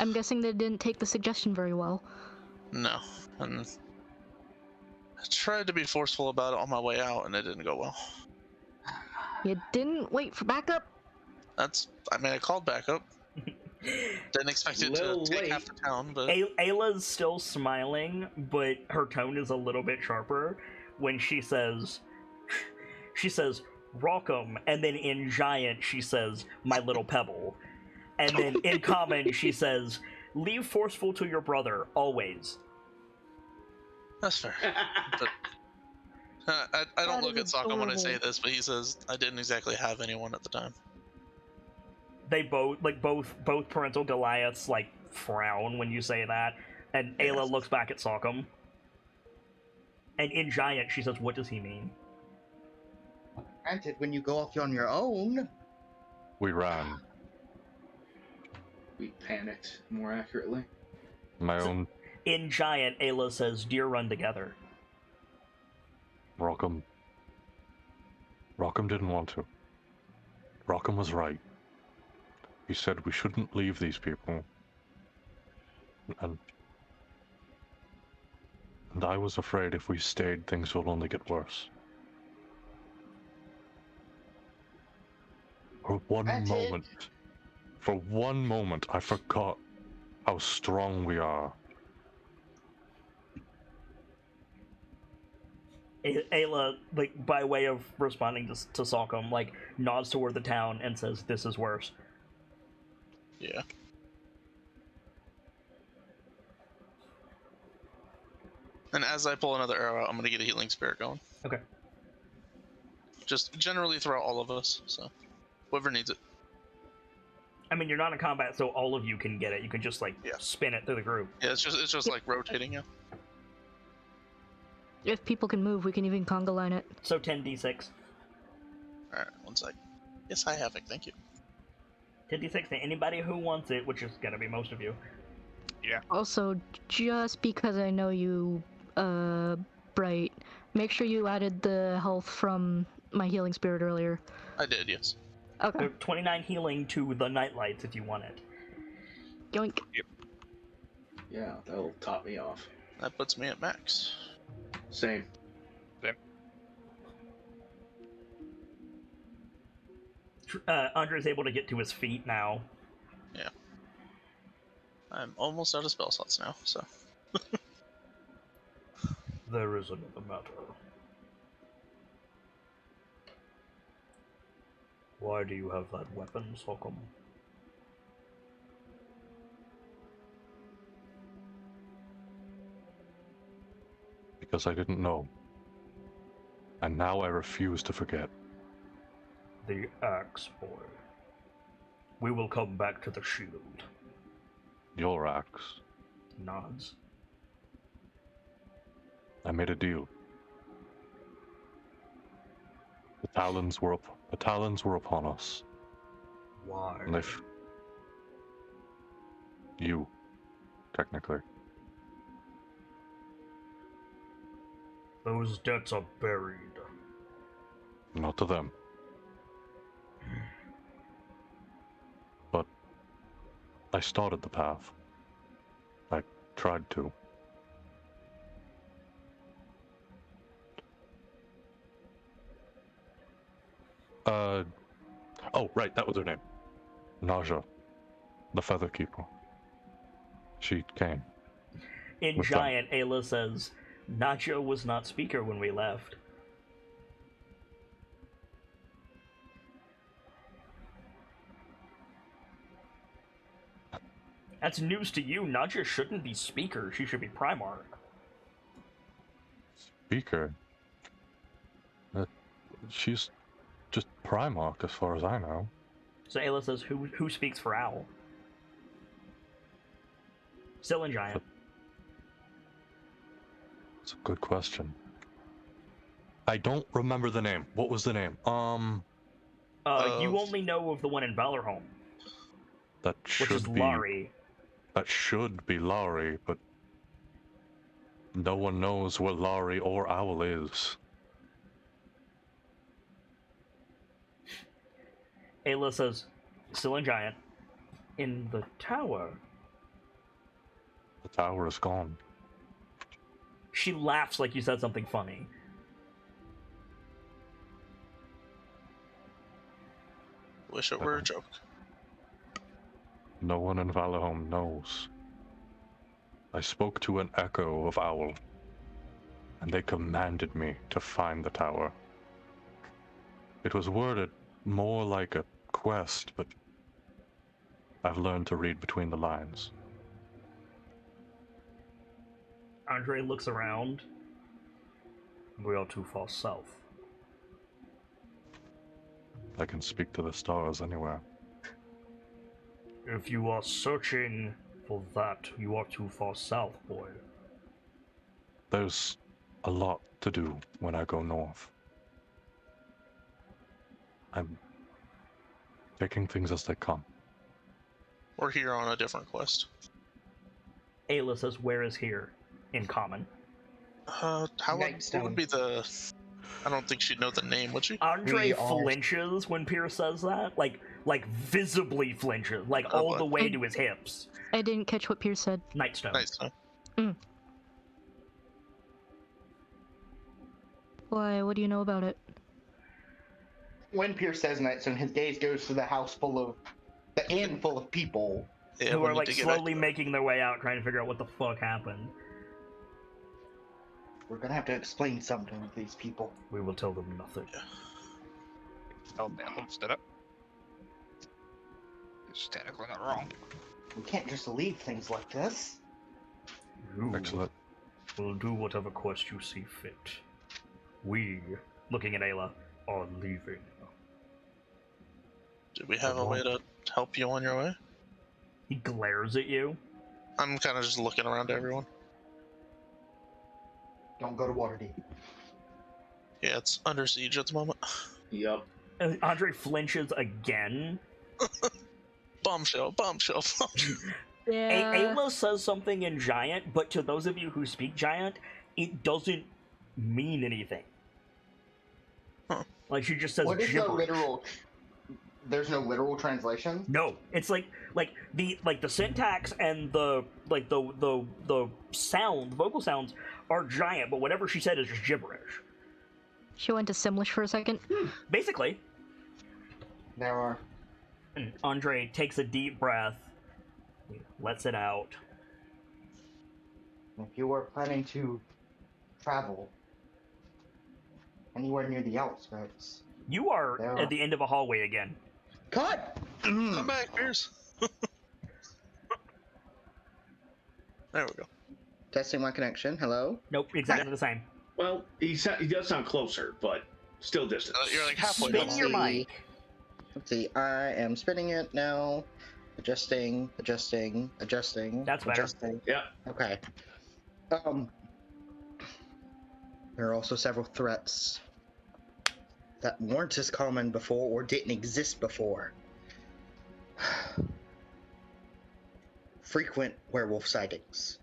I'm guessing they didn't take the suggestion very well. No. And I tried to be forceful about it on my way out, and it didn't go well. You didn't wait for backup? I mean, I called backup. Didn't expect it to take half the town, but... Ayla's still smiling, but her tone is a little bit sharper when she says, "Rock'em," and then in Giant she says, "My little pebble." And then in Common she says, "Leave forceful to your brother, always." That's fair. But, I don't look at Sokka when I say this, but he says, I didn't exactly have anyone at the time. They both parental Goliaths like frown when you say that, and Ayla looks back at Sok'em. And in Giant, she says, "What does he mean?" Granted, when you go off on your own... We ran. We panicked, more accurately. My own... In Giant, Ayla says, "Deer run together." Rock'em didn't want to. Rock'em was right. He said we shouldn't leave these people. And I was afraid if we stayed, things will only get worse. For one moment, I forgot how strong we are. Ayla, like, by way of responding to Sok'em, like, nods toward the town and says, "This is worse." Yeah. And as I pull another arrow out, I'm gonna get a healing spirit going. Okay. Just generally throughout all of us, so whoever needs it. I mean, you're not in combat, so all of you can get it. You can just like spin it through the group. Yeah, it's just like rotating. Yeah. If people can move, we can even conga line it. So 10d6. All right, one sec. Yes, I have it. Thank you. 10d6 to anybody who wants it, which is gonna be most of you. Yeah. Also, just because I know you, Bright, make sure you added the health from my healing spirit earlier. I did, yes. Okay. So 29 healing to the KnightLites if you want it. Yoink. Yeah, that'll top me off. That puts me at max. Same. Andre's able to get to his feet now. Yeah. I'm almost out of spell slots now, so. There is another matter. Why do you have that weapon, Sockham? Because I didn't know. And now I refuse to forget. The axe, boy. We will come back to the shield. Your axe. Nods. I made a deal. The Talons were upon us. Why? And if you, technically. Those debts are buried. Not to them. But I started the path. I tried to. Oh, right, that was her name. Naja, the Feather Keeper. She came. In With Giant, Ayla says, Nacho was not speaker when we left. That's news to you. Naja shouldn't be speaker. She should be Primarch. Speaker? She's just Primarch as far as I know. So Ayla says, who speaks for Owl? Still in Giant. It's a good question. I don't remember the name. What was the name? You only know of the one in Valorhome, That which is should be Laurie. That should be Laurie, but no one knows where Laurie or Owl is. Ayla says, still in Giant. In the tower. The tower is gone. She laughs like you said something funny. Wish it were a joke. No one in Valahome knows. I spoke to an echo of Owl, and they commanded me to find the tower. It was worded more like a quest, but I've learned to read between the lines. Andre looks around. We are too far south. I can speak to the stars anywhere. If you are searching for that, you are too far south, boy. There's a lot to do when I go north. I'm taking things as they come. We're here on a different quest. Ayla says, where is here? In common. What would be the... I don't think she'd know the name, would she? Andre flinches when Pierce says that. Like visibly flinches. Like all the way to his hips. I didn't catch what Pierce said. Nightstone. Nightstone. Why, what do you know about it? When Pierce says Nightstone, his gaze goes to the inn full of people. Yeah, who we are need like to get slowly back to making their way out, trying to figure out what the fuck happened. We're gonna have to explain something to these people. We will tell them nothing. Oh, man, let's do it. It's technically not wrong. We can't just leave things like this. You Excellent. will do whatever quest you see fit. We, looking at Ayla, are leaving. Do we have a way to help you on your way. He glares at you. I'm kind of just looking around at everyone. Don't go to Waterdeep. Yeah, it's under siege at the moment. Yep. Andre flinches again. Bombshell, bombshell, bombshell. Yeah. Ayla says something in Giant, but to those of you who speak Giant, it doesn't mean anything. Huh. Like, she just says What is the gibberish. literal? There's no literal translation. No, it's like the syntax and the sound, the vocal sounds are Giant, but whatever she said is just gibberish. She went to Simlish for a second. Basically. There are. Andre takes a deep breath, lets it out. If you were planning to travel anywhere near the outskirts, You are There. at the end of a hallway again. cut. Come back, Pierce. There we go. Testing my connection. Hello. Nope, exactly the same. Well, he does sound closer, but still distant. You're like halfway. Spin down. your See. mic. Let's see. I am spinning it now. Adjusting. That's better. Adjusting. Yeah. Okay. There are also several threats that weren't as common before or didn't exist before. Frequent werewolf sightings.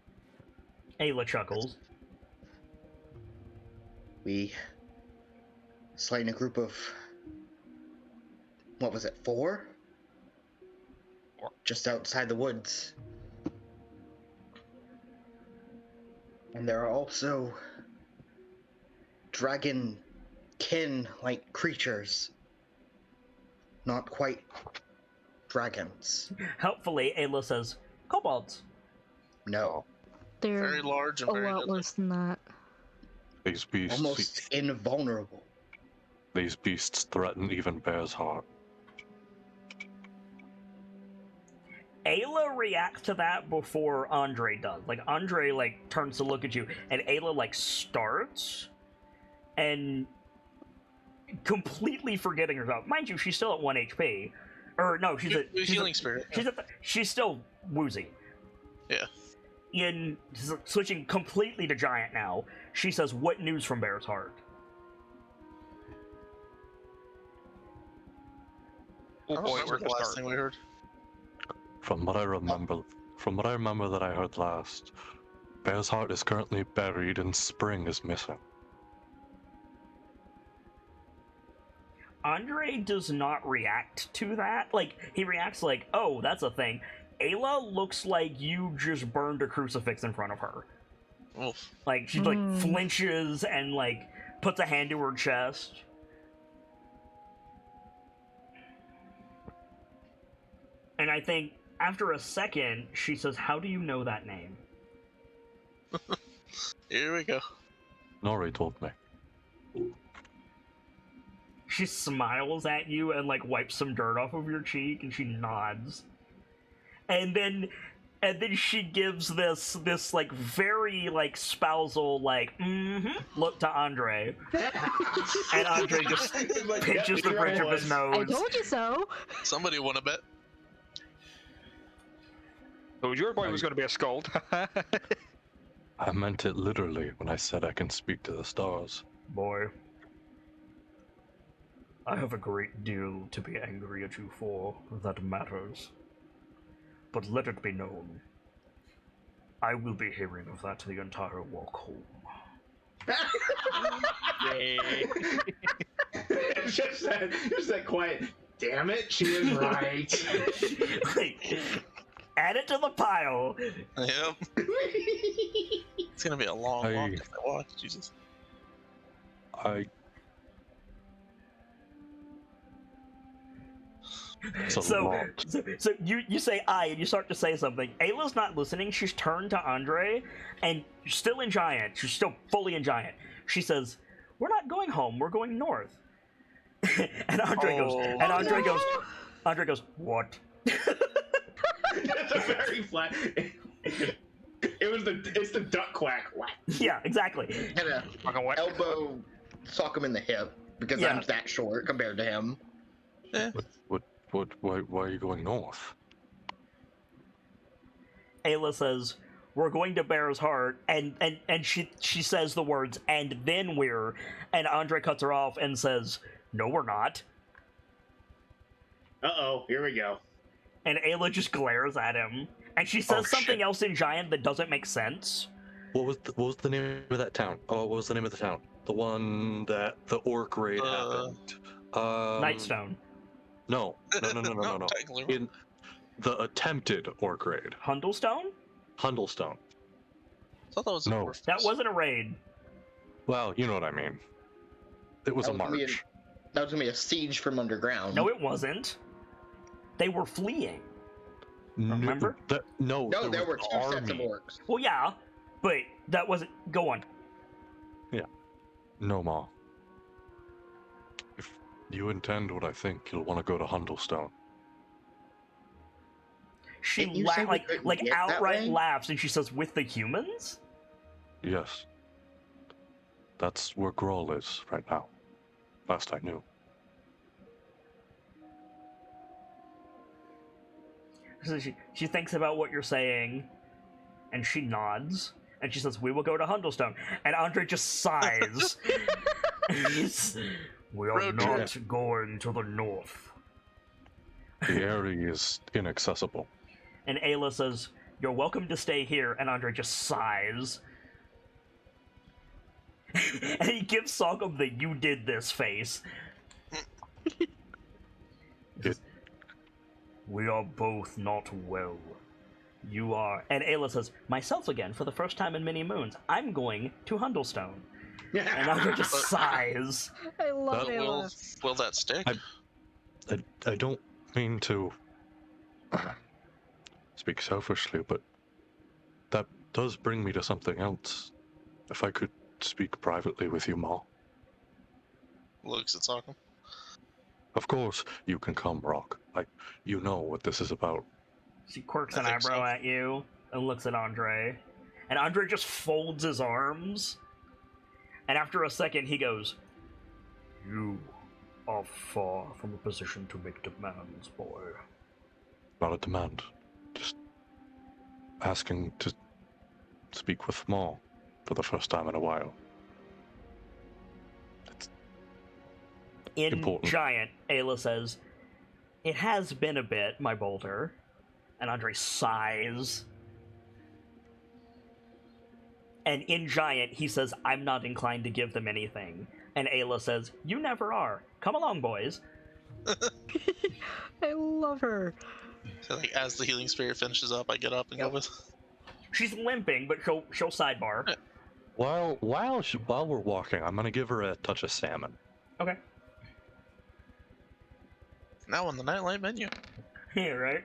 Ayla chuckles. We slain a group of, what was it, 4? Just outside the woods. And there are also dragon kin-like creatures. Not quite dragons. Helpfully, Ayla says, kobolds. No. They're Very large and a very lot deadly. worse than that. These beasts. Almost invulnerable. These beasts threaten even Bear's heart. Ayla reacts to that before Andre does. Like, Andre, turns to look at you, and Ayla, starts, and completely forgetting herself. Mind you, she's still at 1 HP. Or, no, she's at... Healing spirit. She's still woozy. Yeah. In switching completely to Giant now, she says, "What news from Bear's Heart?" Oh I boy, remember we're the gonna last start. thing we heard. From what I remember that I heard last, Bear's heart is currently buried and Spring is missing. Andre does not react to that. He reacts like, "Oh, that's a thing." Ayla looks like you just burned a crucifix in front of her. Oof. She flinches and puts a hand to her chest. And I think after a second, she says, "How do you know that name?" Here we go. Nori told me. She smiles at you and wipes some dirt off of your cheek, and she nods. And then she gives this very spousal look to Andre, and Andre just pinches the bridge of his I nose. told you so. Somebody won a bet. So your boy was going to be a skald. I meant it literally when I said I can speak to the stars. Boy, I have a great deal to be angry at you for that matters. But let it be known, I will be hearing of that the entire walk home. just that quiet. Damn it, she is right. Add it to the pile. Yep. It's gonna be a long walk if I walk. Jesus. So you say "I" and you start to say something. Ayla's not listening. She's turned to Andre, and still in Giant. She's still fully in Giant. She says, "We're not going home. We're going north." and Andre goes, "What?" That's a very flat. It's the duck quack. What? Yeah, exactly. Gonna elbow sock him in the hip because Yeah. I'm that short compared to him. Would Why are you going north? Ayla says, we're going to Bear's Heart, and she says the words, and then we're, and Andre cuts her off and says, no, we're not. Uh-oh, here we go. And Ayla just glares at him, and she says something shit. else in Giant that doesn't make sense. What was the name of that town? Oh, what was the name of the town? The one that the orc raid happened. Nightstone. No. Technically. In the attempted orc raid, Hundlestone? Hundlestone. I thought that was No. That wasn't a raid. Well, you know what I mean. It was a That was gonna be march. That was gonna be a siege from underground. No, it wasn't. They were fleeing. Remember? No, there there were was two an sets of army. orcs. Well, yeah, but that wasn't... Go on. No, Ma. If you intend what I think, you'll want to go to Hundlestone. She Didn't you say we couldn't get that outright way? laughs, and she says, with the humans? Yes. That's where Grawl is right now. Last I knew. So she thinks about what you're saying, and she nods, and she says, we will go to Hundlestone. And Andre just sighs. We are Road not trip. going to the north. The area is inaccessible. And Ayla says, you're welcome to stay here, and Andre just sighs. And he gives Sogum the you did this face. We are both not well. You are... And Ayla says, myself again, for the first time in many moons. I'm going to Hundlestone. And Andre just sighs. I love That Ayla. Will that stick? I don't mean to speak selfishly, but that does bring me to something else. If I could speak privately with you, Ma. Looks at Sokka. Of course, you can come, Rock. You know what this is about. She quirks I an think eyebrow so. at you and looks at Andre. And Andre just folds his arms. And after a second, he goes, you are far from a position to make demands, boy. Not a demand. Just asking to speak with Ma for the first time in a while. In Important. Giant, Ayla says, it has been a bit, my boulder. And Andre sighs. And in Giant, he says, I'm not inclined to give them anything. And Ayla says, you never are. Come along, boys. I love her. So, like, as the healing spirit finishes up, I get up and go with. She's limping, but she'll sidebar. While we're walking, I'm gonna give her a touch of salmon. Okay. Now on the nightlight menu. Yeah, right?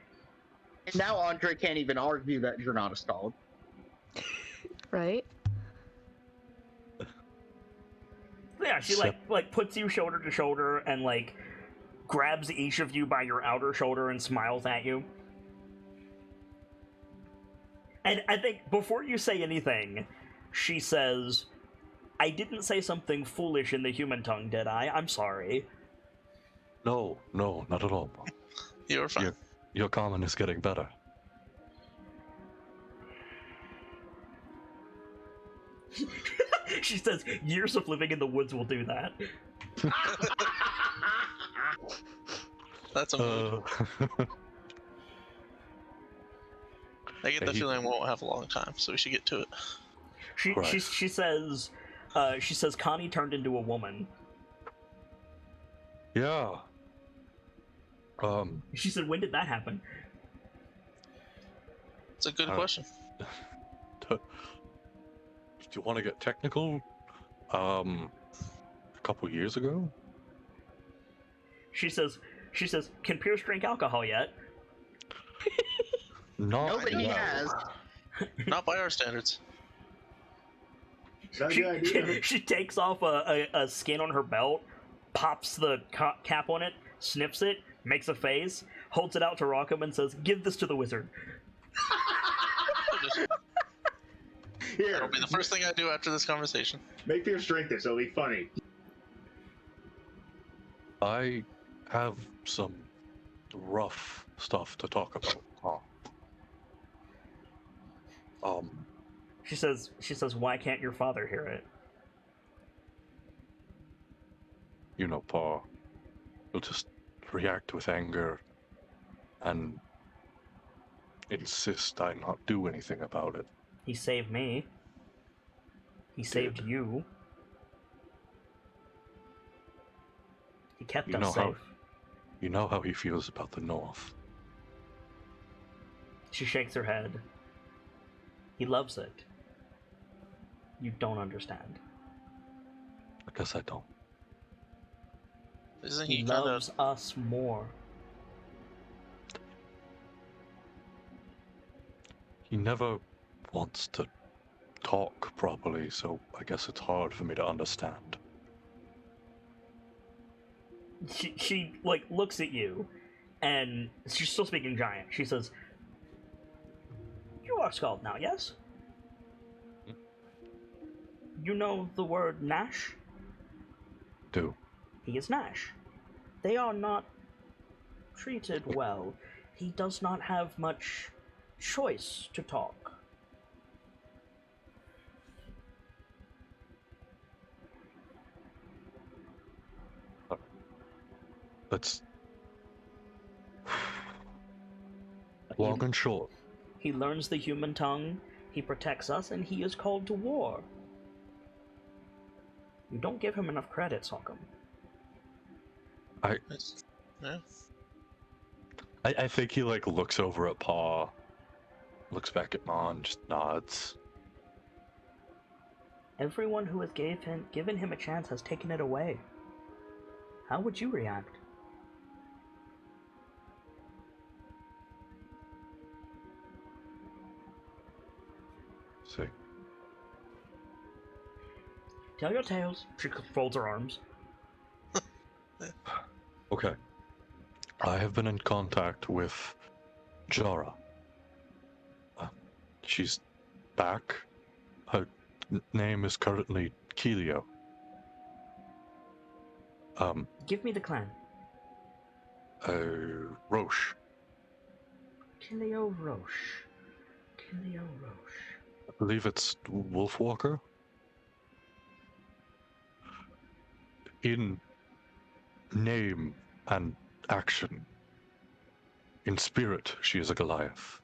And now Andre can't even argue that you're not a stalled. Right? Yeah, she like puts you shoulder to shoulder and like grabs each of you by your outer shoulder and smiles at you. And I think before you say anything, she says, I didn't say something foolish in the human tongue, did I? I'm sorry. No, not at all. You're fine. Your common is getting better. She says, years of living in the woods will do that. That's a mood. I get the he- feeling we won't have a long time, so we should get to it. Right. She says Connie turned into a woman. Yeah. She said, when did that happen? It's a good Uh, question. Do you want to get technical? A couple years ago? She says, can Pierce drink alcohol yet? Not Nobody well. has. Not by our standards. Is that a good idea? She takes off a skin on her belt, pops the cap on it, sniffs it, makes a face, holds it out to Rockham and says, give this to the wizard. Here, That'll be the first thing I do after this conversation. make Pierce drink this. It'll be funny. I have some rough stuff to talk about, huh? She says, why can't your father hear it? You know, Pa, he'll just react with anger and insist I not do anything about it. He saved me. He saved you. He kept us safe. You know how he feels about the North. She shakes her head. He loves it. You don't understand. I guess I don't. Isn't He he kind of? loves us more. He never wants to talk properly, so I guess it's hard for me to understand. She like looks at you, and she's still speaking Giant. She says, "You are Scald now, yes? You know the word Nash? Do. He is Nash. They are not treated well. He does not have much choice to talk." Let's... Long and short. He learns the human tongue, he protects us, and he is called to war. You don't give him enough credit, Salcom. Yeah. I think he, like, looks over at Pa, looks back at Ma, and just nods. Everyone who has given him a chance has taken it away. How would you react? See. Tell your tales. She folds her arms. Okay. I have been in contact with Jara. She's back. Her name is currently Kelio. Give me the clan. Roche. Kilio Roche. Kilio Roche. I believe it's Wolfwalker. In name and action. In spirit, she is a Goliath.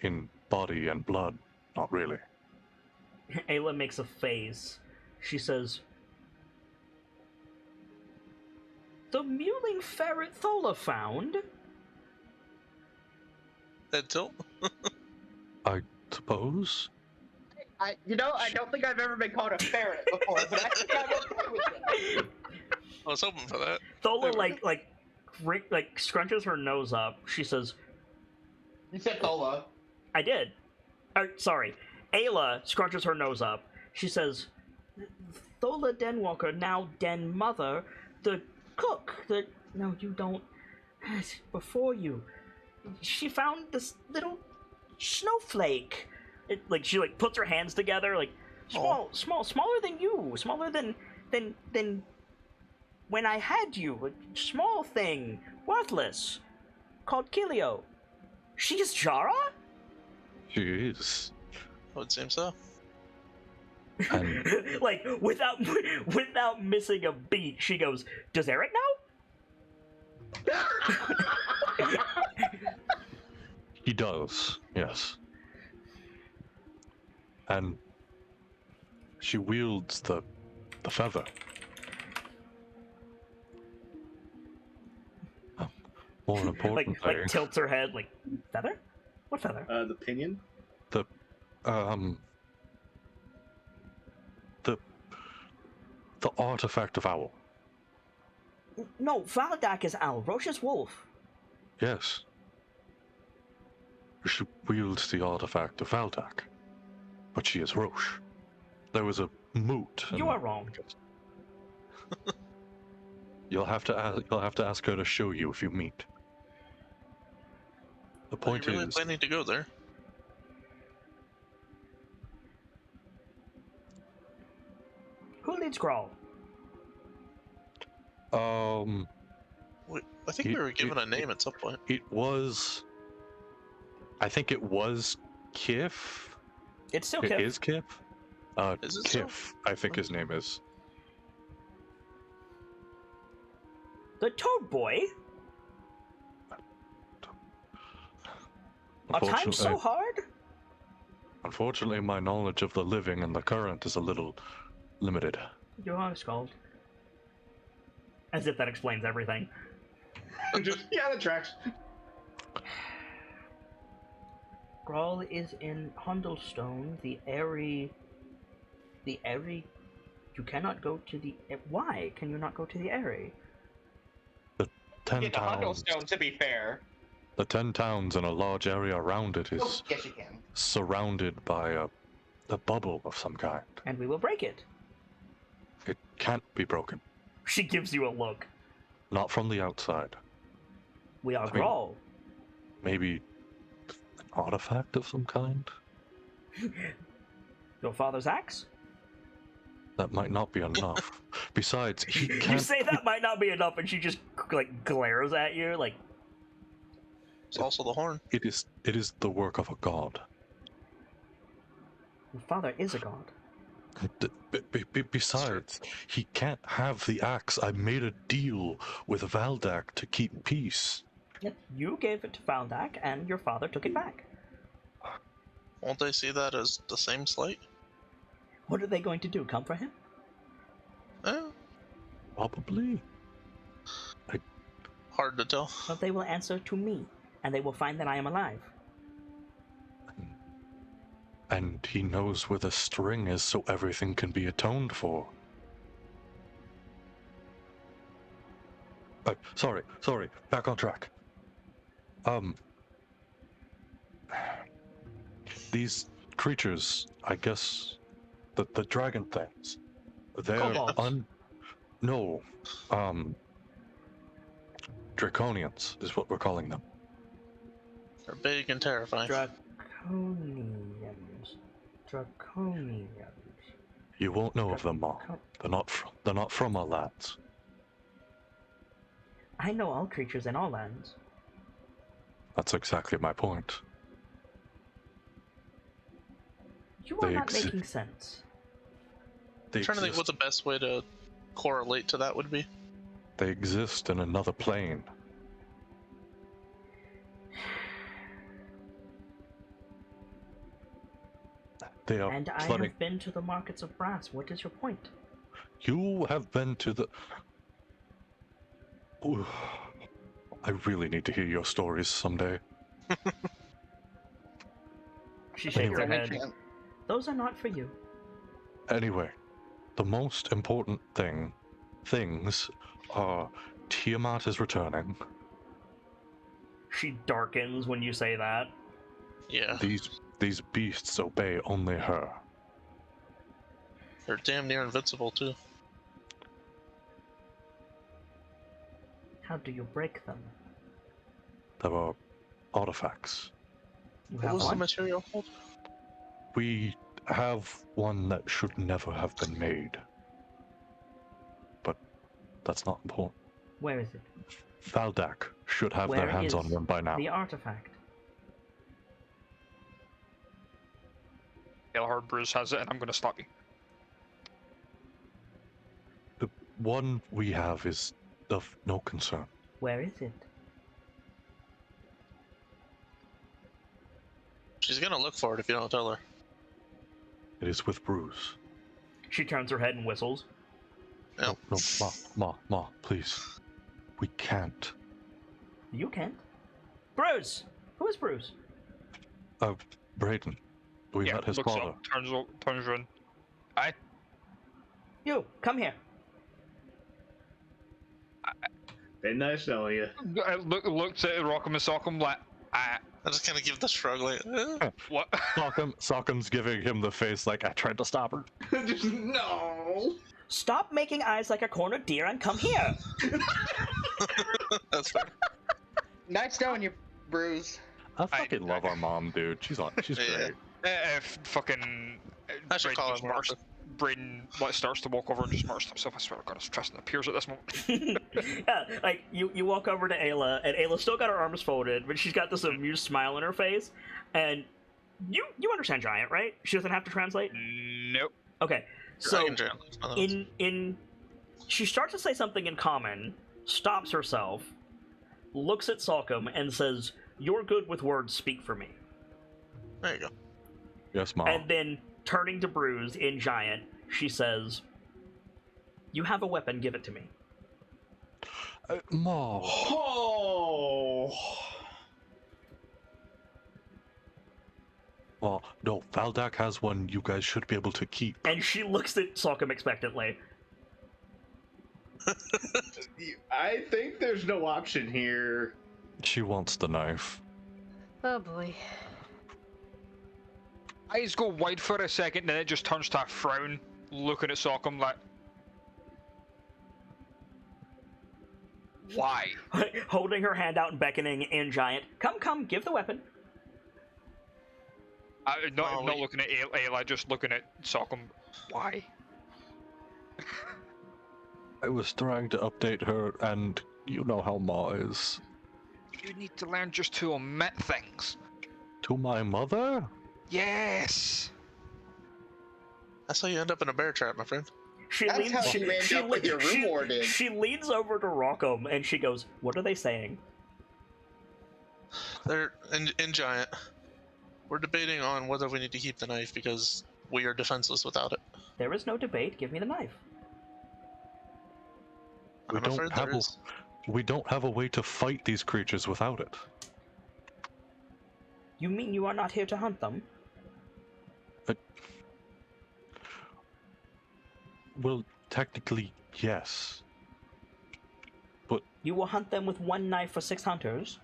In body and blood, not really. Ayla makes a face. She says, "The mewling ferret Thola found?" Head tilt. I suppose? I don't think I've ever been called a ferret before, but I think I'm okay with it. I was hoping for that. Thola like scrunches her nose up. She says, You said Thola. "I did." Sorry. Ayla scrunches her nose up. She says, "Thola Denwalker, now Den Mother, the cook, no, you don't, before you, she found this little snowflake." She puts her hands together, smaller than you, smaller than when I had you, a small thing, worthless, called Kilio. She is Jara? She is. I would seem so. And without missing a beat, she goes, "Does Eric know?" he does, yes. And she wields the feather. More important thing. Tilts her head, feather? What feather? The pinion. The artifact of Owl. No, Valdak is owl, Roche is wolf. Yes. She wields the artifact of Valdak, but she is Roche. There was a moot. You are wrong. You'll have to ask her to show you if you meet. The point Are you really is, planning to go there? Who leads Grawl? I think we were given a name at some point. It was. I think it was Kif. It's still It Kif. is Kif. Is it still? Kif, I think his name is. The Toad Boy? A time so hard? Unfortunately, my knowledge of the living and the current is a little limited. You are Scald. As if that explains everything. Just, yeah, that tracks. Grawl is in Hundlestone, the Airy... The Airy... You cannot go to the... Why can you not go to the Airy? The 10 Get to towns. Hundlestone, to be fair. The 10 towns and a large area around it Oh, is yes, you can. surrounded by a bubble of some kind. And we will break it. It can't be broken. She gives you a look. Not from the outside. We are I mean- Grawl. Maybe an artifact of some kind? Your father's axe? That might not be enough. Besides, he You can't. say that might not be enough, and she just, like, glares at you, like... It's also the horn. It is the work of a god. Your father is a god. Besides, he can't have the axe. I made a deal with Valdak to keep peace. Yet you gave it to Valdak, and your father took it back. Won't they see that as the same slight? What are they going to do, come for him? Eh, Probably. hard to tell. Well, they will answer to me, and they will find that I am alive. And he knows where the string is, so everything can be atoned for. Sorry. Back on track. These creatures, I guess, the dragon things, they're Kobolds. No, Draconians is what we're calling them. They're big and terrifying. Draconians. You won't know of them, Mom. They're not from our lands. I know all creatures in all lands. That's exactly my point. You are They not exi- making sense. They I'm trying to think what exist, the best way to correlate to that would be. they exist in another plane. They are And I flooding. have been to the markets of brass. What is your point? You have been to the. Ooh, I really need to hear your stories someday. She shakes her Anyway. head. Those are not for you. Anyway, the most important things are Tiamat is returning. She darkens when you say that. Yeah, These beasts obey only her. they're damn near invincible too. How do you break them? There are artifacts. You What have was the one? material called? We have one that should never have been made. But that's not important. Where is it? Valdak should have their Where hands is on them by now. The artifact. Elhard Bruce has it, and I'm going to stop you. The one we have is of no concern. Where is it? She's gonna look for it if you don't tell her. It is with Bruce. She turns her head and whistles. No. No, Ma, please. We can't. You can't. Bruce! Who is Bruce? Braden. We met his looks father. up, turns around. You, come here. Been nice knowing you. Looks at Rock'em and Sock'em like, I just kind of give the shrug like, eh. what? Sockham's giving him the face like I tried to stop her. Just no. Stop making eyes like a cornered deer and come here! That's fair. Nice knowing you, Bruce. I fucking love our mom, dude. She's Yeah. great. If fucking I should call him Marshall. Braden like starts to walk over and just murders himself. I swear to God, his Tristan appears at this moment. Yeah, like you walk over to Ayla, and Ayla's still got her arms folded, but she's got this amused smile on her face, and you understand Giant, right? She doesn't have to translate. Nope. Okay, so in in she starts to say something in common, stops herself, looks at Salcom, and says, "You're good with words. Speak for me." There you go. Yes, Mom. And then turning to Bruised in Giant, she says, "You have a weapon. Give it to me." Mom. Oh. Well, no, Valdak has one you guys should be able to keep. And she looks at Salcom expectantly. I think there's no option here. She wants the knife. Oh boy. Eyes go wide for a second, then it just turns to a frown, looking at Salcom like, why? Holding her hand out and beckoning in Giant. Come, give the weapon. Not looking at Ayla, just looking at Salcom. Why? I was trying to update her, and you know how Ma is. You need to learn just to omit things. To my mother? Yes. That's how you end up in a bear trap, my friend. That's how you end up with your room warden. She leans over to Rockham and she goes, "What are they saying?" They're in Giant. We're debating on whether we need to keep the knife because we are defenseless without it. There is no debate. Give me the knife. We I'm don't afraid have there is. We don't have a way to fight these creatures without it. You mean you are not here to hunt them? Well, technically, yes. But You will hunt them with one knife for 6 hunters?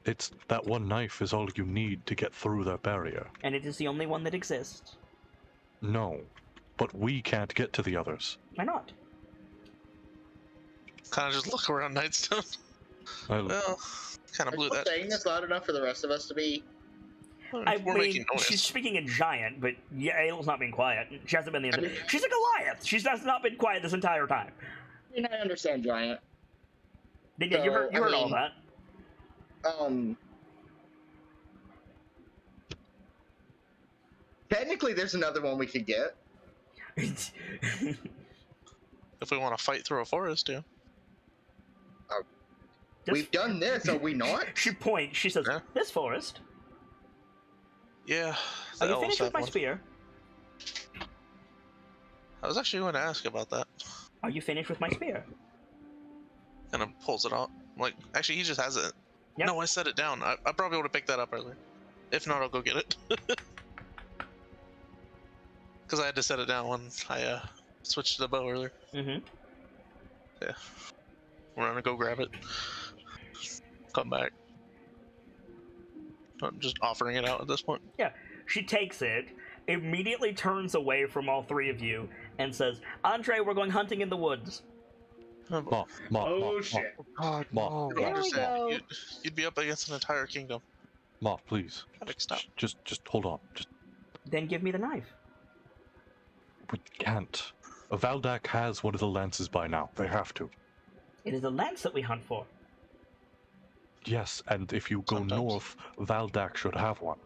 it's that one knife is all you need to get through their barrier. And it is the only one that exists? No, but we can't get to the others. Why not? Kind of just look around Nightstone. Well, kind of Are blew you that. saying this loud enough for the rest of us to be? We're I making mean, noise. she's speaking in Giant, but yeah, Ayla's not being quiet. She hasn't been the She's a Goliath! She's not been quiet this entire time. I mean, I understand, Giant. Yeah, you heard all that. Technically, there's another one we could get. If we want to fight through a forest, yeah. We've done this, are we not? She points, she says, Yeah. "This forest. Yeah. Are the you elves finished with have my one. spear? I was actually going to ask about that. Are you finished with my spear?" Kind of pulls it out. Like, actually, he just has it. Yep. No, I set it down. I probably would have picked that up earlier. If not, I'll go get it. Because I had to set it down when I switched to the bow earlier. Mm-hmm. Yeah. We're gonna go grab it. Come back. I'm just offering it out at this point. Yeah. She takes it, immediately turns away from all 3 of you, and says, "Andre, we're going hunting in the woods." Ma, Oh shit. God, Ma, You There we understand? go. You'd be up against an entire kingdom. Ma, please. Like, stop. Just hold on. Then give me the knife. We can't. Valdak has one of the lances by now. They have to. It is a lance that we hunt for. Yes, and if you go Sometimes. north, Valdak should have one.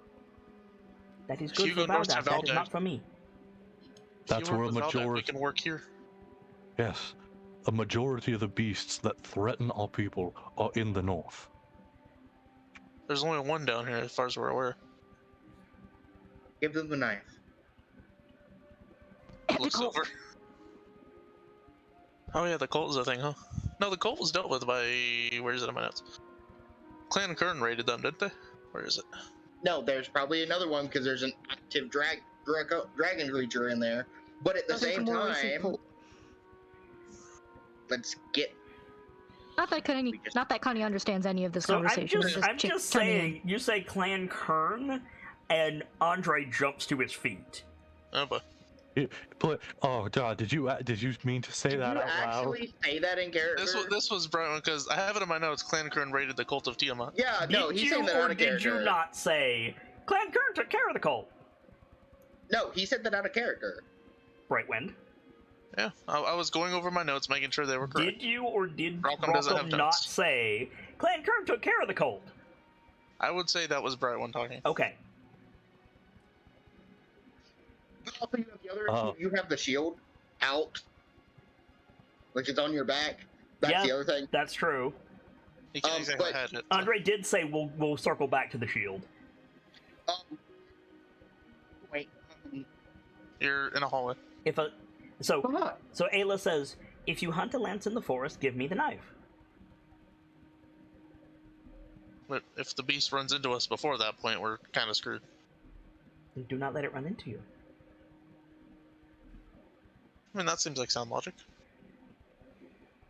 That is If good you for go north to Valdak. That is Valdak- not for me. If That's you where work a with Valdak, we majority. can work here. Yes, a majority of the beasts that threaten our people are in the north. There's only one down here, as far as we're aware. Give them the knife. Looks over. Oh yeah, the cult is a thing, huh? No, the cult was dealt with by... Where is it in my notes? Clan Kern raided them, didn't they? Where is it? No, there's probably another one because there's an active dragon creature in there. But at the Sounds like a same more recent time, cult. let's get. Not that Connie understands any of this So conversation. I'm just saying, you say Clan Kern, and Andre jumps to his feet. Oh boy. But oh god, did you mean to say Did that you out loud? actually say that in character? This was brilliant because I have it in my notes. Clan Kern raided the cult of Tiamat. Yeah, no, Did he's you saying that or out of did character. you not say Clan Kern took care of the cult? No, he said that out of character. Brightwind. Yeah, I was going over my notes, making sure they were correct. Did you or did Rockham doesn't have Rockham not notes. say Clan Kern took care of the cold? I would say that was Brightwind talking. Okay. Also, you have the other. You have the shield out, which is on your back. That's Yeah. the other thing. That's true. He can't exactly but- had it. Andre did say we'll circle back to the shield. Wait. You're in a hallway. If a so Come on. so Ayla says, if you hunt a lance in the forest, give me the knife. But if the beast runs into us before that point, we're kind of screwed. Do not let it run into you. I mean, that seems like sound logic.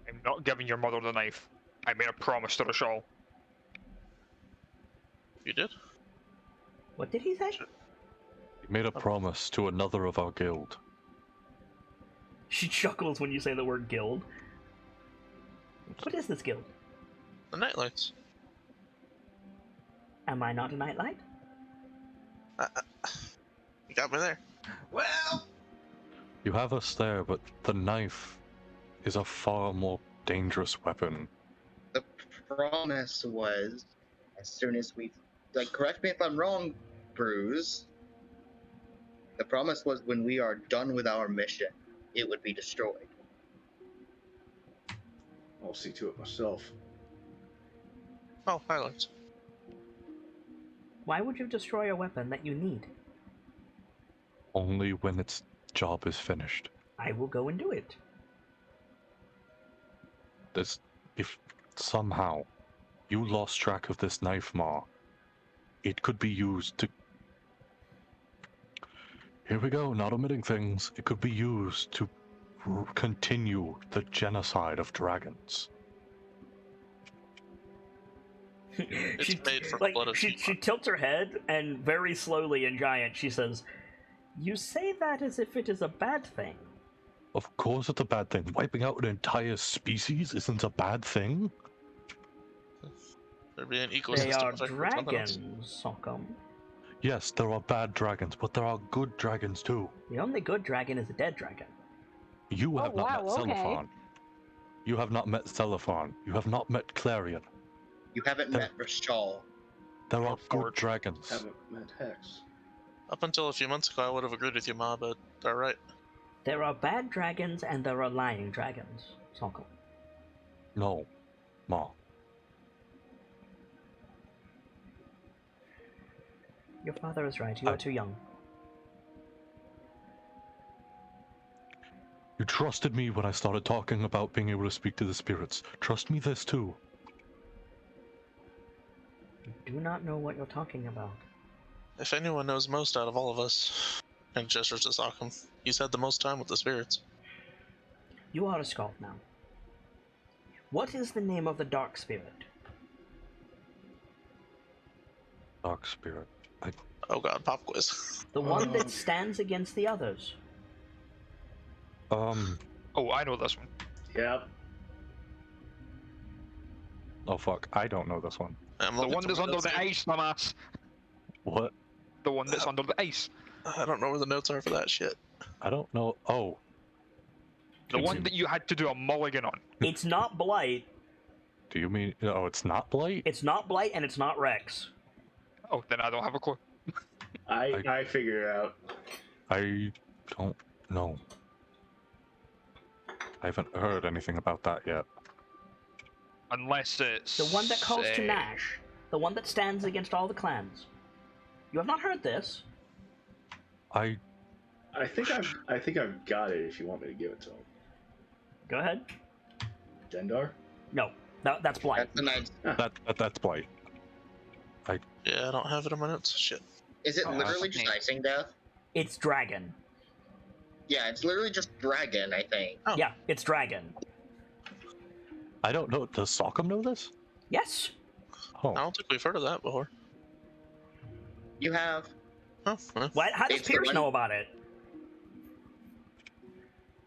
I'm not giving your mother the knife. I made a promise to Rashal. You did? What did he say? He made a promise to another of our guild. She chuckles when you say the word guild. What is this guild? The KnightLites. Am I not a KnightLite? You got me there. Well. You have us there, but the knife is a far more dangerous weapon. The promise was, as soon as we, correct me if I'm wrong, Bruce. The promise was when we are done with our mission, it would be destroyed. I'll see to it myself. Oh, KnightLites. Why would you destroy a weapon that you need? Only when its job is finished. I will go and do it. If somehow you lost track of this knife, Ma, it could be used to... Here we go, not omitting things. It could be used to continue the genocide of dragons. It's made from the blood of she Sigmar. tilts her head and very slowly and giant she says, "You say that as if it is a bad thing." Of course it's a bad thing. Wiping out an entire species isn't a bad thing. There'd be an They ecosystem are effect for something else. dragons, Sockham. Yes, there are bad dragons, but there are good dragons too. The only good dragon is a dead dragon. You have not met wow, okay. Celephon. You have not met Celephon. You have not met Clarion. You haven't met Rashal. There are good Forge. dragons. Haven't met Hex. Up until a few months ago, I would have agreed with you, Ma, but alright. There are bad dragons and there are lying dragons, Sockham. No, Ma. Your father is right. You are too young. You trusted me when I started talking about being able to speak to the spirits. Trust me this too. You do not know what you're talking about. If anyone knows most out of all of us, and gestures to Sockham, he's had the most time with the spirits. You are a Scald now. What is the name of the dark spirit? Dark spirit. Oh god, pop quiz. The one that stands against the others. Oh, I know this one. Yep. Oh fuck, I don't know this one. I'm The looking one for that's my under notes the here. ice, dumbass. What? The one that's under the ice. I don't know where the notes are for that shit. I don't know. Oh. The one that you had to do a mulligan on. It's not Blight, Do you mean... Oh, it's not Blight? it's not Blight, and it's not Rex. Oh, then I don't have a clue. I figured it out. I don't know. I haven't heard anything about that yet. Unless it's... The one that calls to eh, Nash. The one that stands against all the clans. You have not heard this. I I think I've got it. If you want me to give it to him, Go ahead. Dendar. No, that's Blight. That's the night. that's Blight. Yeah, I don't have it in my notes. Shit. Is it Oh, literally that's just neat. icing death? It's Dragon. Yeah, it's literally just dragon, I think. Oh. Yeah, it's Dragon. I don't know. Does Sockham know this? Yes. Oh. I don't think we've heard of that before. You have. Oh, well, How does It's the Pierce one- know about it?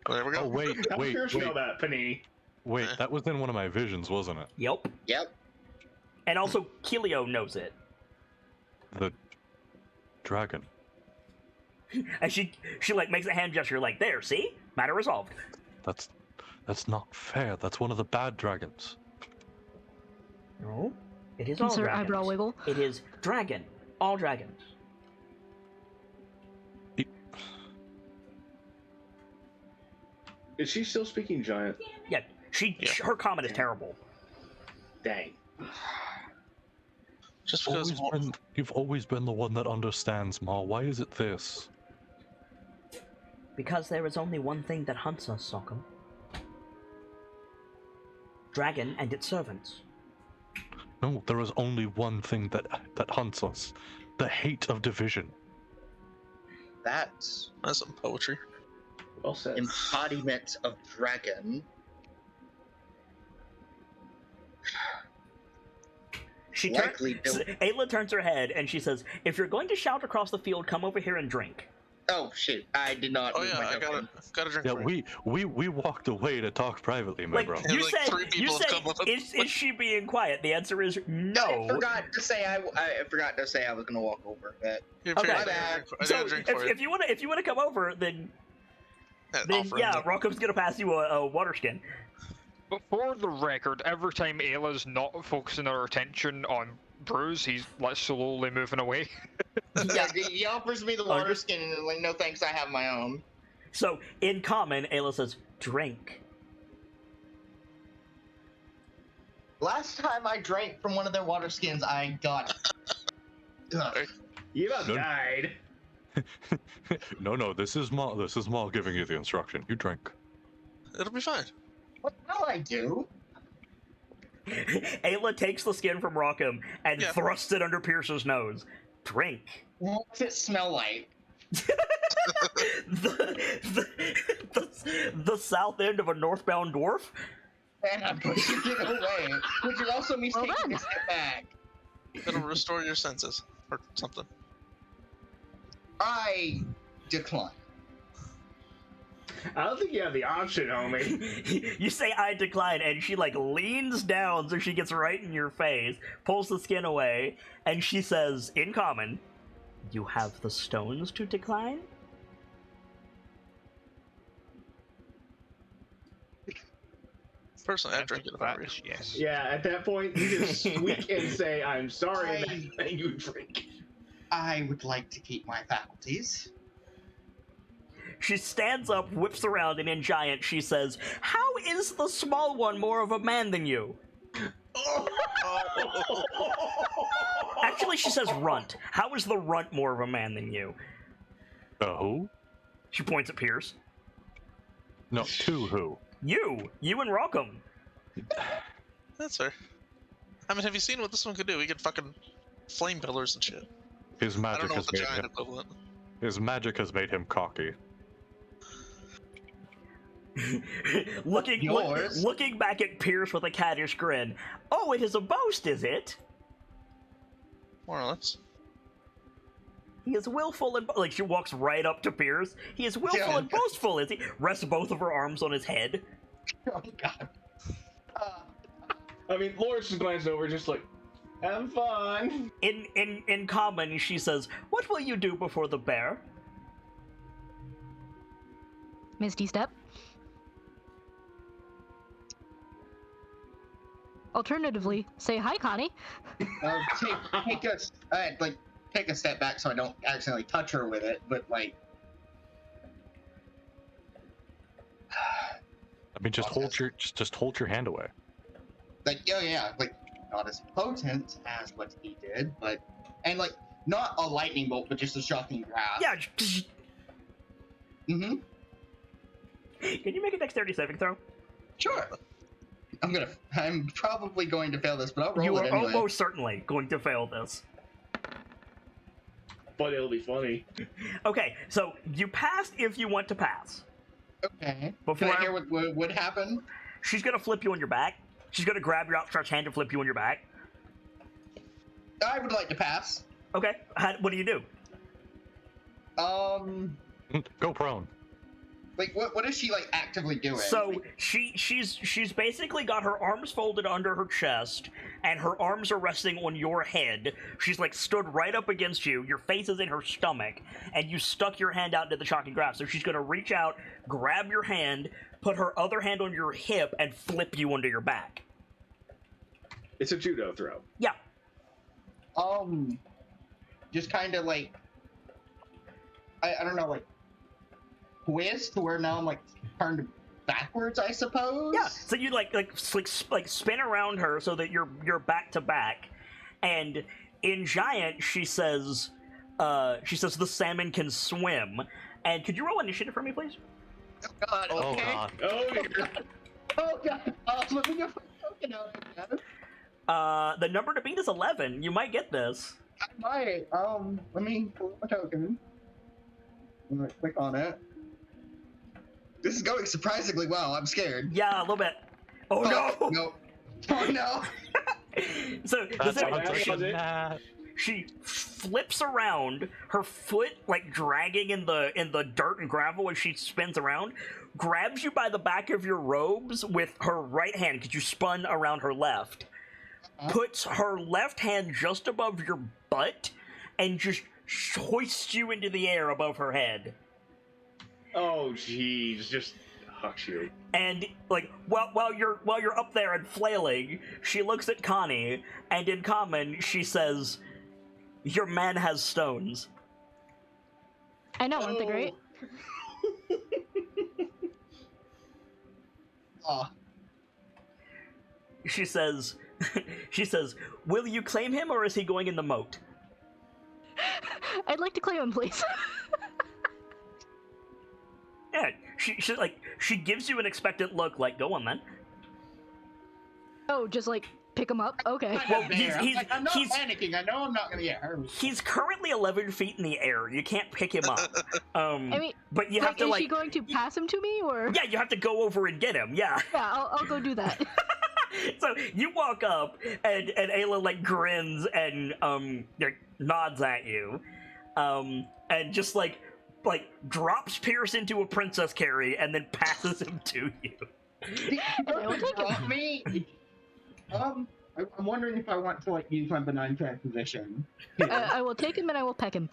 there we go. Oh, wait, How wait, Pierce know wait, that, Panini? wait. That was in one of my visions, wasn't it? Yep. Yep. And also, Kilio knows it. The dragon. And she like makes a hand gesture like, there, see? Matter resolved. That's not fair. That's one of the bad dragons. No, it is all Insert dragons. eyebrow wiggle. It is dragon. All dragons. Is she still speaking giant? Yeah, her comment is terrible. Dang. Just because You've always been the one that understands, Ma. Why is it this? Because there is only one thing that hunts us, Sockham. Dragon and its servants. No, there is only one thing that hunts us. The hate of division. That's that's some poetry. Well said. embodiment of dragon. Ayla turns her head and she says, if you're going to shout across the field, come over here and drink. Oh shoot! I did not. Oh move yeah, my I token. got a drink. Yeah, for you. we walked away to talk privately, my Like, bro. you Like, said, three people have come up with- is she being quiet? The answer is no. I forgot to say I forgot to say I was gonna walk over. But Here, Okay. Perry, My bad. I got So a drink for you. if you wanna come over, then Offer yeah, him. Rockham's gonna pass you a water skin. But for the record, every time Ayla's not focusing her attention on Bruce, he's like slowly moving away. yeah, he offers me the water skin, and like, no thanks, I have my own. So in common, Ayla says, drink. Last time I drank from one of their water skins, I got it. Ugh. You about No. died. No, this is Ma giving you the instruction. You drink. It'll be fine. What will I do? Ayla takes the skin from Rockham and Yeah. thrusts it under Pierce's nose. Drink. What's it smell like? the south end of a northbound dwarf? And I'm pushing it away, which is also me Well taking done. a step back. It'll restore your senses or something. I decline. I don't think you have the option, homie. You say I decline, and she like leans down so she gets right in your face, pulls the skin away, and she says, in common, you have the stones to decline? Personally, I drink it if I That were you. is yes. Yeah, at that point, you just squeak and say, I'm sorry, and then you drink. I would like to keep my faculties. She stands up, whips around, and in giant she says, how is the small one more of a man than you? Actually, she says runt. How is the runt more of a man than you? Who? She points at Pierce. No, to who? You and Rockham. That's fair. I mean, have you seen what this one could do? We could fucking flame pillars and shit. His I don't magic know has what the made giant him. equivalent. His magic has made him cocky. looking back at Pierce with a caddish grin. Oh, it is a boast, is it? More or less. He is willful and like she walks right up to Pierce. He is willful Yeah. and boastful, is he? Rests both of her arms on his head. Oh god. I mean, Laura's just glanced over, just like, have fun. In common, she says, "What will you do before the bear?" Misty step. Alternatively, say hi, Connie. Take a step back so I don't accidentally touch her with it, but like. I mean, just hold your hand away. Like, oh yeah, like, not as potent as what he did, but, and like, not a lightning bolt, but just a shocking grasp. Yeah. Mm-hmm. Can you make a dexterity saving throw? Sure. I'm probably going to fail this, but I'll roll You it are anyway. almost certainly going to fail this. But it'll be funny. Okay, so you passed if you want to pass. Okay. Before Can I hear what would happen? She's gonna flip you on your back. She's gonna grab your outstretched hand and flip you on your back. I would like to pass. Okay, what do you do? Go prone. Like, what is she, like, actively doing? So she's basically got her arms folded under her chest, and her arms are resting on your head. She's like stood right up against you. Your face is in her stomach, and you stuck your hand out into the shocking grasp. So she's gonna reach out, grab your hand, put her other hand on your hip, and flip you onto your back. It's a judo throw. Yeah. Just kind of like, I don't know, like, twist to where now I'm like turned backwards, I suppose. Yeah. So you like spin around her so that you're back to back, and in Giant she says the salmon can swim. And could you roll initiative for me, please? Oh god. Oh Okay. god. Oh dear. Oh god. Let me get my token out again. The number to beat is 11. You might get this. I might. Let me pull up my token. I'm gonna click on it. This is going surprisingly well. I'm scared. Yeah, a little bit. Oh no! No. Oh no! So That's it. she flips around, her foot like dragging in the dirt and gravel as she spins around, grabs you by the back of your robes with her right hand because you spun around her left, puts her left hand just above your butt, and just hoists you into the air above her head. Oh jeez, just hucks you. And like while you're up there and flailing, she looks at Connie, and in common she says, "Your man has stones." I know, aren't they great? Oh. She says, "Will you claim him, or is he going in the moat?" I'd like to claim him, please. Yeah, she gives you an expectant look, like, "Go on then." Oh, just like pick him up? Okay. Well, I'm not panicking. I know I'm not gonna get hurt. He's currently 11 feet in the air. You can't pick him up. I mean, but you have to is she going to pass him to me, or? Yeah, you have to go over and get him. Yeah. Yeah, I'll go do that. So you walk up, and Ayla like grins and nods at you, and just like drops Pierce into a princess carry and then passes him to you. will take Drop me. I'm wondering if I want to like use my benign transposition. I will take him and I will peck him.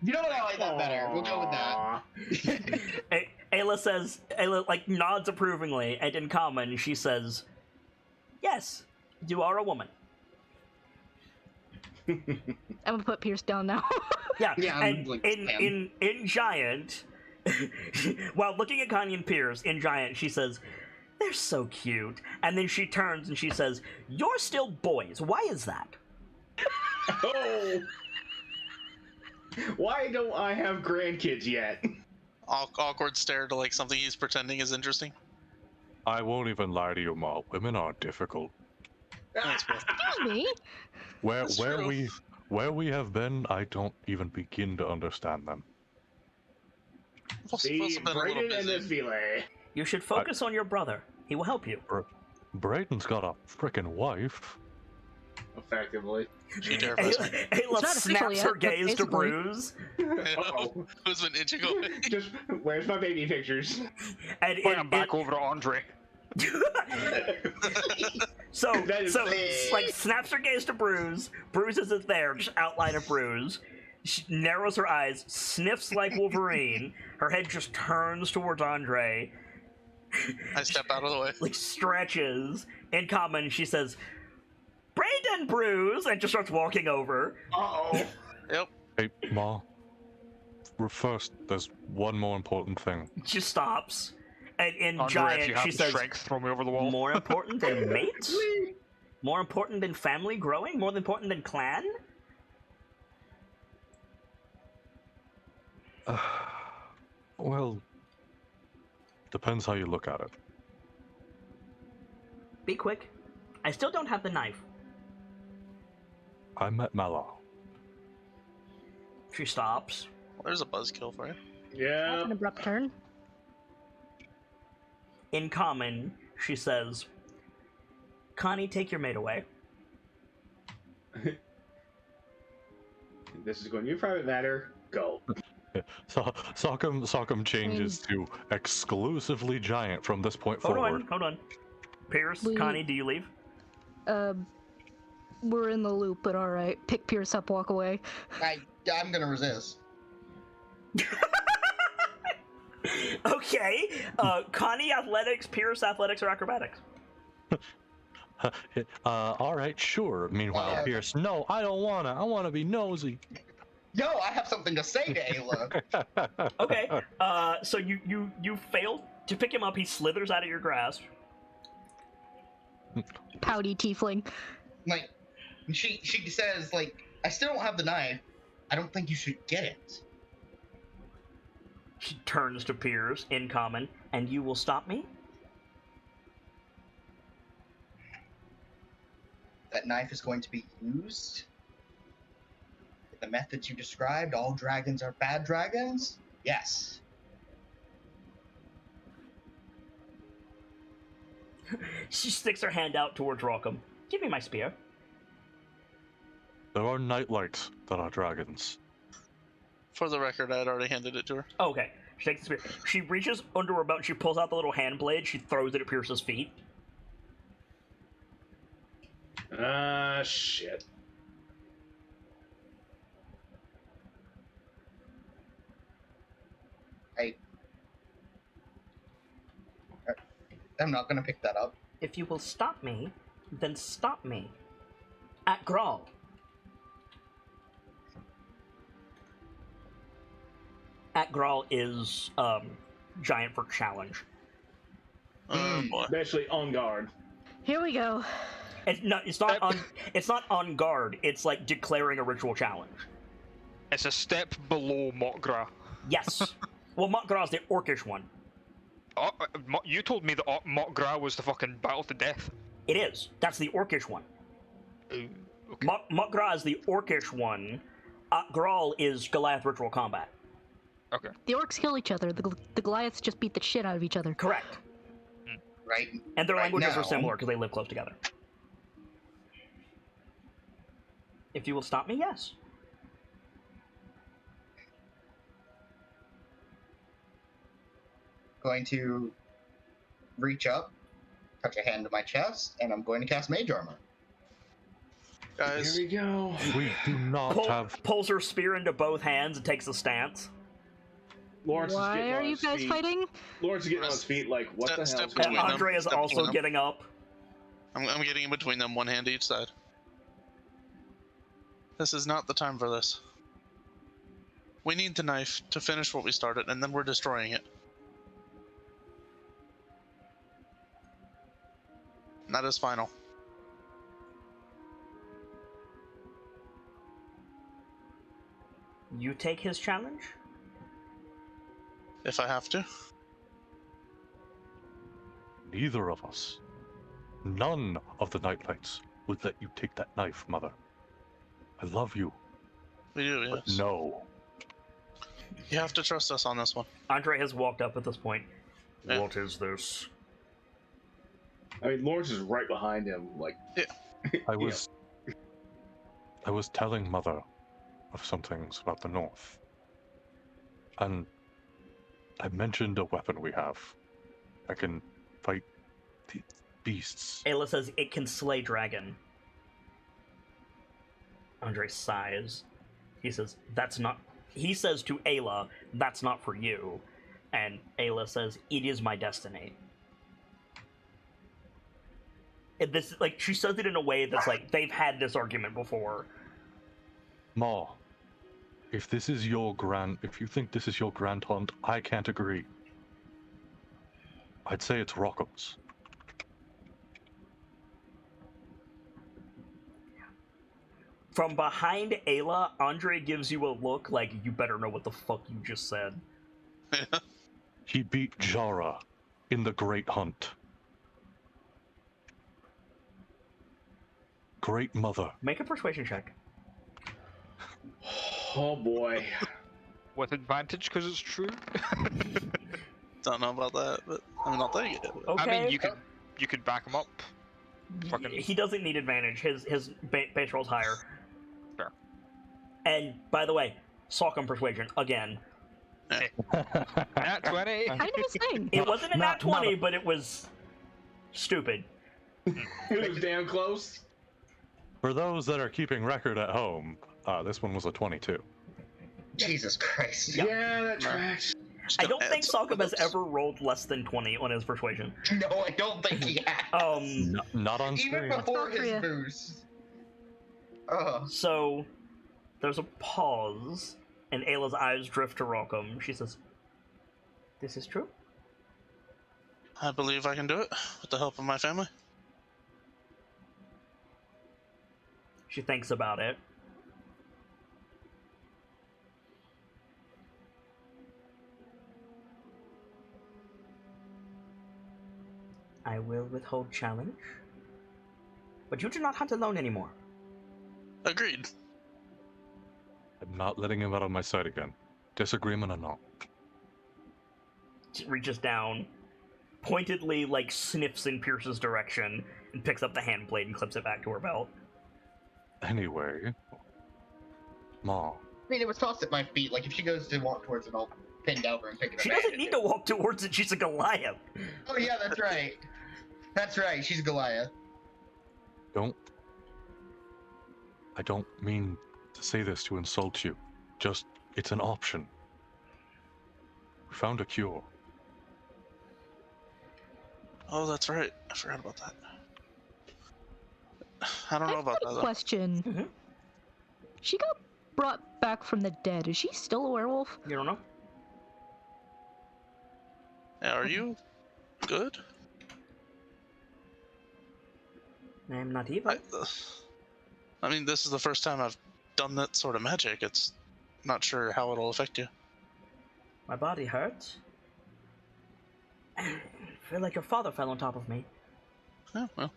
You know what? I like that better. We'll go with that. Ayla like nods approvingly, and in common she says, "Yes, you are a woman." I'm gonna put Pierce down now. Yeah, I'm and like, in Giant, while looking at Connie and Pierce, in Giant, she says, "They're so cute." And then she turns and she says, "You're still boys. Why is that?" Oh! Why don't I have grandkids yet? Awkward stare to like something he's pretending is interesting. I won't even lie to you, Ma. Women are difficult. Thanks, bro. Excuse me. That's true. Where we have been, I don't even begin to understand them. Must have See, been a little Brayden and busy. this delay. You should focus on your brother. He will help you. Brayden's got a frickin' wife. Effectively. She terrifies me. Ayla not official snaps yet, her but gaze to basically. Bruce. Uh-oh. Who's been inching away? Just, where's my baby pictures? And I'm back over to Andre. so That is like snaps her gaze to Bruce. Bruce isn't there, just outline of Bruce. She narrows her eyes, sniffs like Wolverine. Her head just turns towards Andre. I step out of the way. Like stretches. In common, she says, "Brayden, Bruce," and just starts walking over. Uh-oh. Yep. Hey, Ma. First, there's one more important thing. She stops. And in Andre, if Giant, you have she the says, strength, throw me over the wall. "More important than mates? More important than family growing? More important than clan?" Well, depends how you look at it. Be quick. I still don't have the knife. I met Mala. She stops. Well, there's a buzzkill for you. Yeah. That's an abrupt turn. In common, she says, "Connie, take your maid away." This is going to be a private matter. Go. So Sockham changes to exclusively giant from this point forward. Hold on. Pierce, Connie, do you leave? We're in the loop, but alright. Pick Pierce up, walk away. I'm gonna resist. Okay. Connie, athletics, Pierce, athletics, or acrobatics? All right, sure. Meanwhile, Pierce, no, I don't wanna. I wanna be nosy. No, I have something to say to Ayla. Okay. So you fail to pick him up. He slithers out of your grasp. Pouty tiefling. Like, she says, like, I still don't have the knife. I don't think you should get it. She turns to Pierce in common, and you will stop me? That knife is going to be used. The methods you described, all dragons are bad dragons? Yes. She sticks her hand out towards Rockham. Give me my spear. There are KnightLites that are dragons. For the record, I had already handed it to her. Okay. She takes the spear. She reaches under her belt and she pulls out the little hand blade. She throws it at Pierce's feet. Shit. I'm not gonna pick that up. If you will stop me, then stop me. At Grawl. At Grawl is giant for challenge. Oh boy. Especially on guard. Here we go. It's not on. It's not on guard. It's like declaring a ritual challenge. It's a step below Mokgra. Yes. Well, Mokgra's the orcish one. You told me that Mokgra was the fucking battle to death. It is. That's the orcish one. Okay. Mokgra is the orcish one. Grawl is Goliath ritual combat. Okay. The orcs kill each other. The Goliaths just beat the shit out of each other. Correct. Right. And their right languages now, are similar because they live close together. If you will stop me, yes. Going to reach up, touch a hand to my chest, and I'm going to cast Mage Armor. Guys, Here we go. We do not have. Pulls her spear into both hands and takes a stance. Lawrence is Why getting are on you his guys feet. fighting? Lawrence is getting on his feet like, what the hell? Step is And between going on? them. Andre is Step also between them. getting up. I'm getting in between them, one hand each side. This is not the time for this. We need the knife to finish what we started, and then we're destroying it. And that is final. You take his challenge? If I have to. Neither of us. None of the KnightLites would let you take that knife, Mother. I love you. We do, But yes. no. You have to trust us on this one. Andre has walked up at this point. Yeah. What is this? I mean, Lawrence is right behind him, like. I was telling Mother of some things about the North. And I mentioned a weapon we have. I can fight the beasts. Ayla says it can slay dragon. Andre sighs. He says, that's not... He says to Ayla, that's not for you. And Ayla says, it is my destiny. And this, like, she says it in a way that's like, they've had this argument before. Ma, if you think this is your grand hunt, I can't agree. I'd say it's Rockham's. From behind Ayla, Andre gives you a look like, you better know what the fuck you just said. He beat Jara in the Great Hunt. Great Mother. Make a persuasion check. Oh boy. With advantage, because it's true. Don't know about that, but I mean, I'll take it. Okay. I mean, you could back him up. Fucking... He doesn't need advantage. His base roll's higher. Fair. And, by the way, Salcom Persuasion, again, Nat 20. Kind of a thing. It wasn't a nat Not 20, but it was stupid. It was damn close. For those that are keeping record at home, this one was a 22. Jesus Christ. Yeah, that tracks. I don't think Salcom has ever rolled less than 20 on his persuasion. No, I don't think he has. Not on Even screen. before That's his not for boost. Oh. So, there's a pause, and Ayla's eyes drift to Rockham. She says, "This is true?" I believe I can do it with the help of my family. She thinks about it. I will withhold challenge. But you do not hunt alone anymore. Agreed. I'm not letting him out of my sight again. Disagreement or not. She reaches down, pointedly, like, sniffs in Pierce's direction, and picks up the hand blade and clips it back to her belt. Anyway, Ma, I mean, it was tossed at my feet. Like, if she goes to walk towards it, I'll bend over and pick it up. She doesn't need to walk towards it, she's a Goliath. Oh, yeah, that's right. That's right, she's Goliath. I don't mean to say this to insult you. Just, it's an option. We found a cure. Oh, that's right. I forgot about that. I don't know about that, though. Question. Mhm. She got brought back from the dead. Is she still a werewolf? You don't know? Yeah, are you good? I am not evil. I mean, this is the first time I've done that sort of magic. It's not sure how it'll affect you. My body hurts. I feel like your father fell on top of me. Oh, well,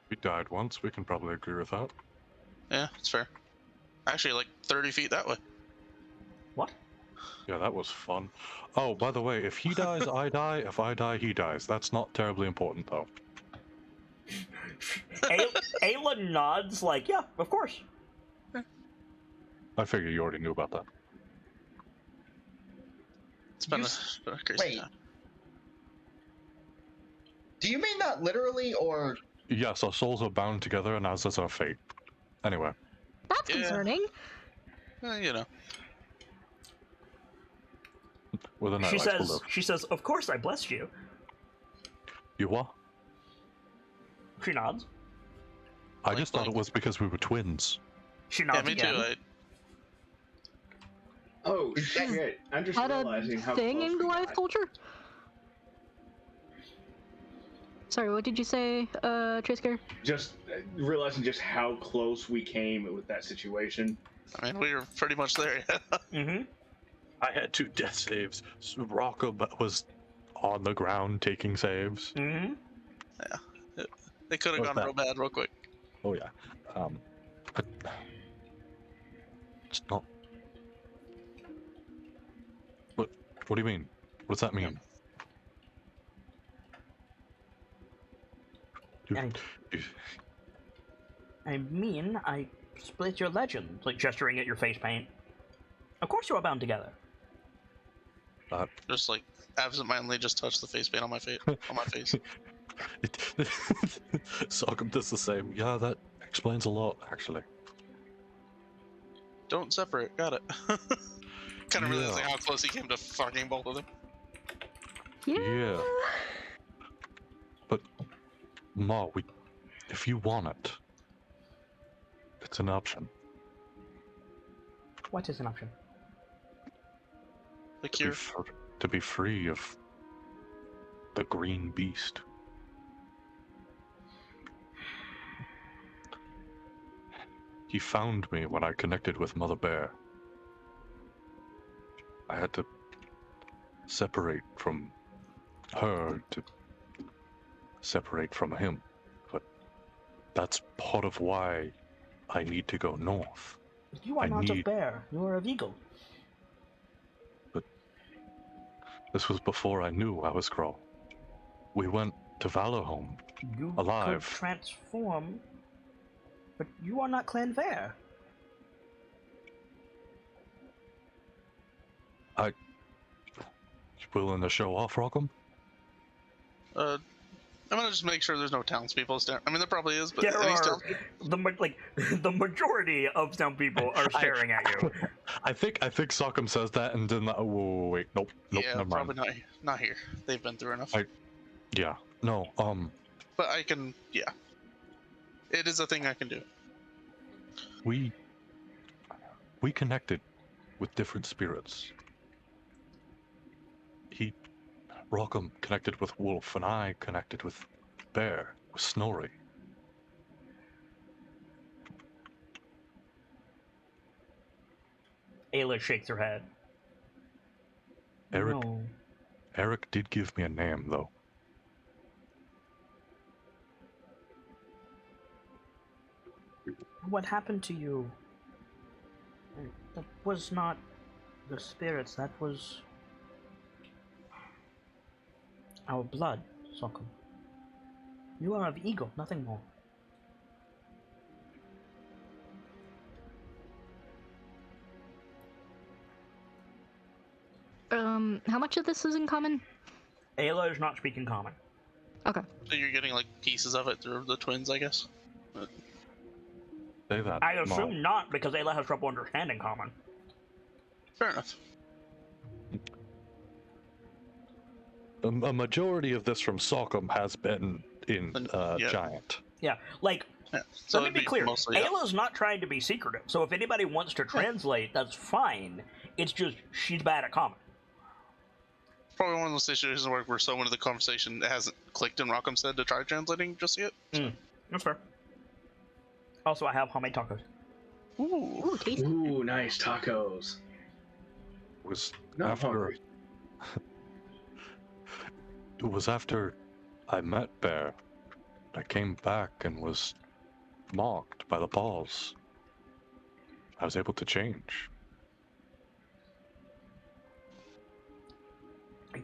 We died once, we can probably agree with that. yeah, it's fair. Actually, like 30 feet that way. What? Yeah, that was fun. Oh, by the way, if he dies, I die. If I die, he dies. That's not terribly important, though. Ayla nods like, yeah, of course. I figure you already knew about that. It's been You been a crazy wait. time. Do you mean not literally, or... Yes, our souls are bound together, and as is our fate. Anyway, That's Yeah. concerning. You know. with a She night light will says, live. of course I blessed you. You what? She nods. I Like, just thought it was because we were twins. She Yeah, nods me again. too. Oh, shit. I'm just That realizing a how thing close in we Goliath got. culture? Sorry, what did you say, Trasker? Just realizing just how close we came with that situation. I mean, we were pretty much there. Mm-hmm. I had 2 death saves. Rocco was on the ground taking saves. Mm-hmm. They could have What's gone that? real bad real quick. Oh yeah. It's not. What do you mean? What does that mean? I mean, I split your legend, like gesturing at your face paint. Of course you are bound together. Just like absentmindedly just touch the face paint on my face. On my face. Sogum does the same. Yeah, that explains a lot, actually. Don't separate. Got it. Kind of Yeah. realizing how close he came to fucking both of them. Yeah. But, Ma, if you want it, it's an option. What is an option? The To be, cure. to be free of the green beast. He found me when I connected with Mother Bear. I had to separate from her to separate from him. But that's part of why I need to go north. You are I not a need- bear. You are a eagle. This was before I knew I was Skrull. We went to Valorholm. You Alive. could transform, but you are not Clan Vare. You willing to show off, Rockham? I'm gonna just make sure there's no townspeople staring. I mean, there probably is, but There these are townspeople. the majority of some people are staring at you. I think Sockham says that, and then wait, nope, Yeah, never mind. probably not here. They've been through enough. Yeah, no, But I can, yeah. It is a thing I can do. we connected with different spirits. Rockham connected with Wolf, and I connected with Bear, with Snorri. Ayla shakes her head. Eric, No. Eric did give me a name, though. What happened to you? That was not the spirits, that was our blood, Sokkum. You are of Eagle, nothing more. How much of this is in common? Ayla is not speaking common. Okay. So you're getting like pieces of it through the twins, I guess. Say that. I assume Mom. not, because Ayla has trouble understanding common. Fair enough. A majority of this from Sockham has been in Yeah. Giant. Yeah, like, Yeah. So let me it'd be clear. mostly, yeah. Ayla's not trying to be secretive, so if anybody wants to translate, that's fine. It's just, she's bad at common. Probably one of those situations where someone in the conversation hasn't clicked in Rockham's head to try translating just yet. That's fair. Also, I have homemade tacos. Ooh. Ooh, tasty. Ooh, nice tacos. It was Not after hungry. it was after I met Bear. I came back and was mocked by the Boughs. I was able to change.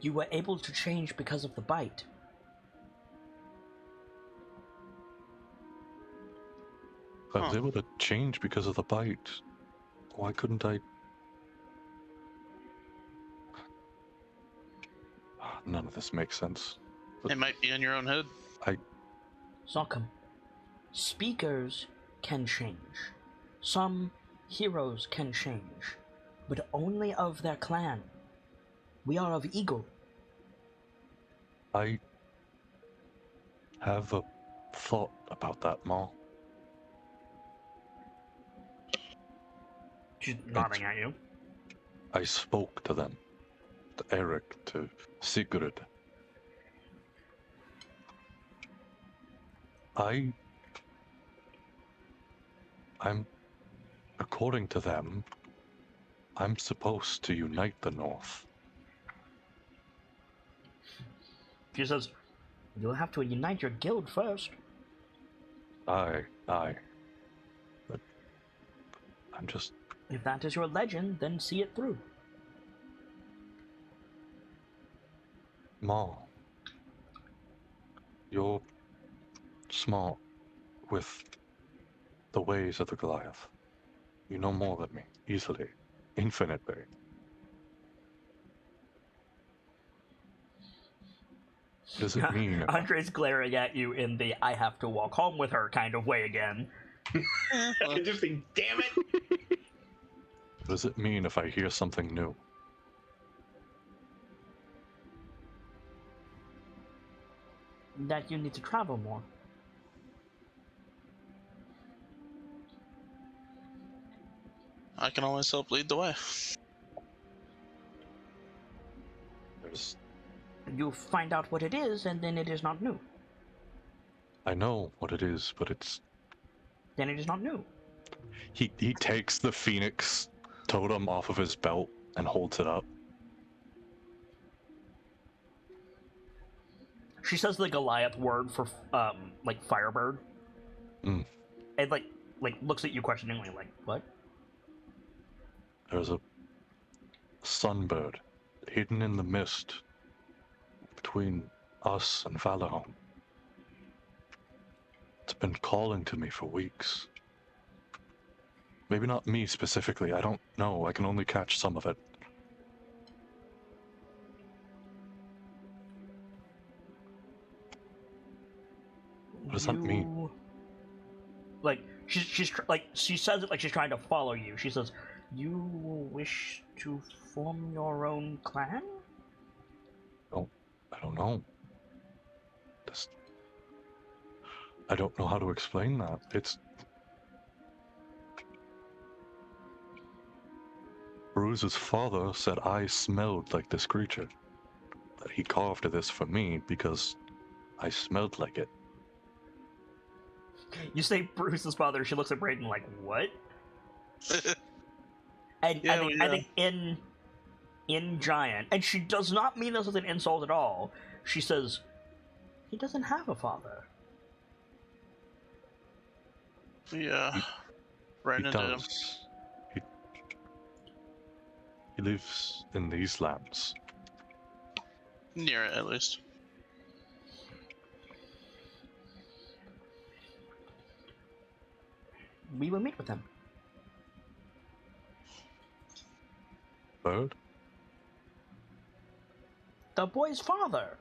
You were able to change because of the bite. I was Huh. able to change because of the bite. Why couldn't I? None of this makes sense. It might be in your own head. Sokkum, speakers can change. Some heroes can change, but only of their clan. We are of Eagle. I have a thought about that, Ma. She's nodding at you. I spoke to them. To Eric, to Sigrid. According to them, I'm supposed to unite the North. She says, you'll have to unite your guild first. Aye. But I'm just... If that is your legend, then see it through. Ma, you're smart with the ways of the Goliath. You know more than me, easily, infinitely. Does it mean... Andre's glaring at you in the I have to walk home with her kind of way again. I can just think, damn it! Does it mean if I hear something new? That you need to travel more. I can always help lead the way. There's... You find out what it is, and then it is not new. I know what it is, but it's... Then it is not new. He takes the Phoenix totem off of his belt and holds it up. She says the Goliath word for, like, Firebird. Mm. And, like, looks at you questioningly, like, what? There's a sunbird hidden in the mist between us and Valahon. It's been calling to me for weeks. Maybe not me specifically, I don't know. I can only catch some of it. does that mean? Like she says it like she's trying to follow you. She says, "You wish to form your own clan?" I don't know. I don't know how to explain that. Bruce's father said I smelled like this creature. That he carved this for me because I smelled like it. You say Bruce's father. She looks at Brayden like, "What?" And Yeah, I think in Giant, and she does not mean this as an insult at all. She says, "He doesn't have a father." Yeah. Right He into him. does. He lives in these lands. Near it, at least. We will meet with him. Bird? The boy's father.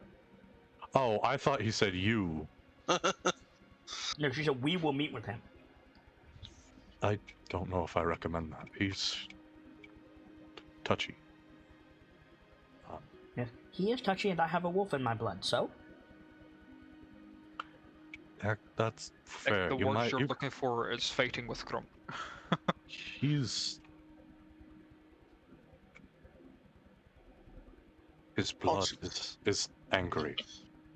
Oh, I thought he said you. No, she said we will meet with him. I don't know if I recommend that. He's touchy. Yes, he is touchy, and I have a wolf in my blood. So That's fair. The You words might. you're looking for is fighting with Crump. His blood is angry,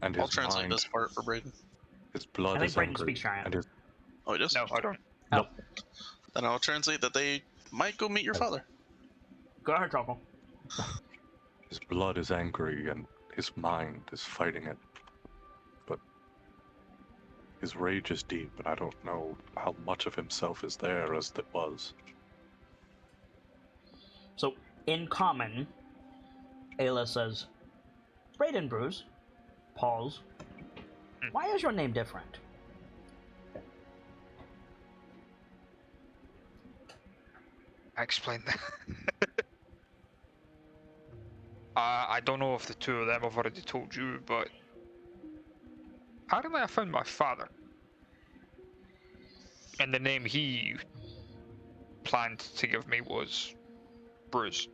and I'll his translate mind. this part for Brayden. His I blood think is Brayden angry, speaks Giant. and his Oh, he does? No, I don't. Nope. Then I'll translate that they might go meet your father. Go ahead, Trockle. His blood is angry, and his mind is fighting it. But his rage is deep, and I don't know how much of himself is there as it was. So in common, Ayla says, "Brayden Bruce." Pause. Why is your name different? I explained that. I don't know if the two of them have already told you, but apparently I found my father. And the name he planned to give me was Bruce.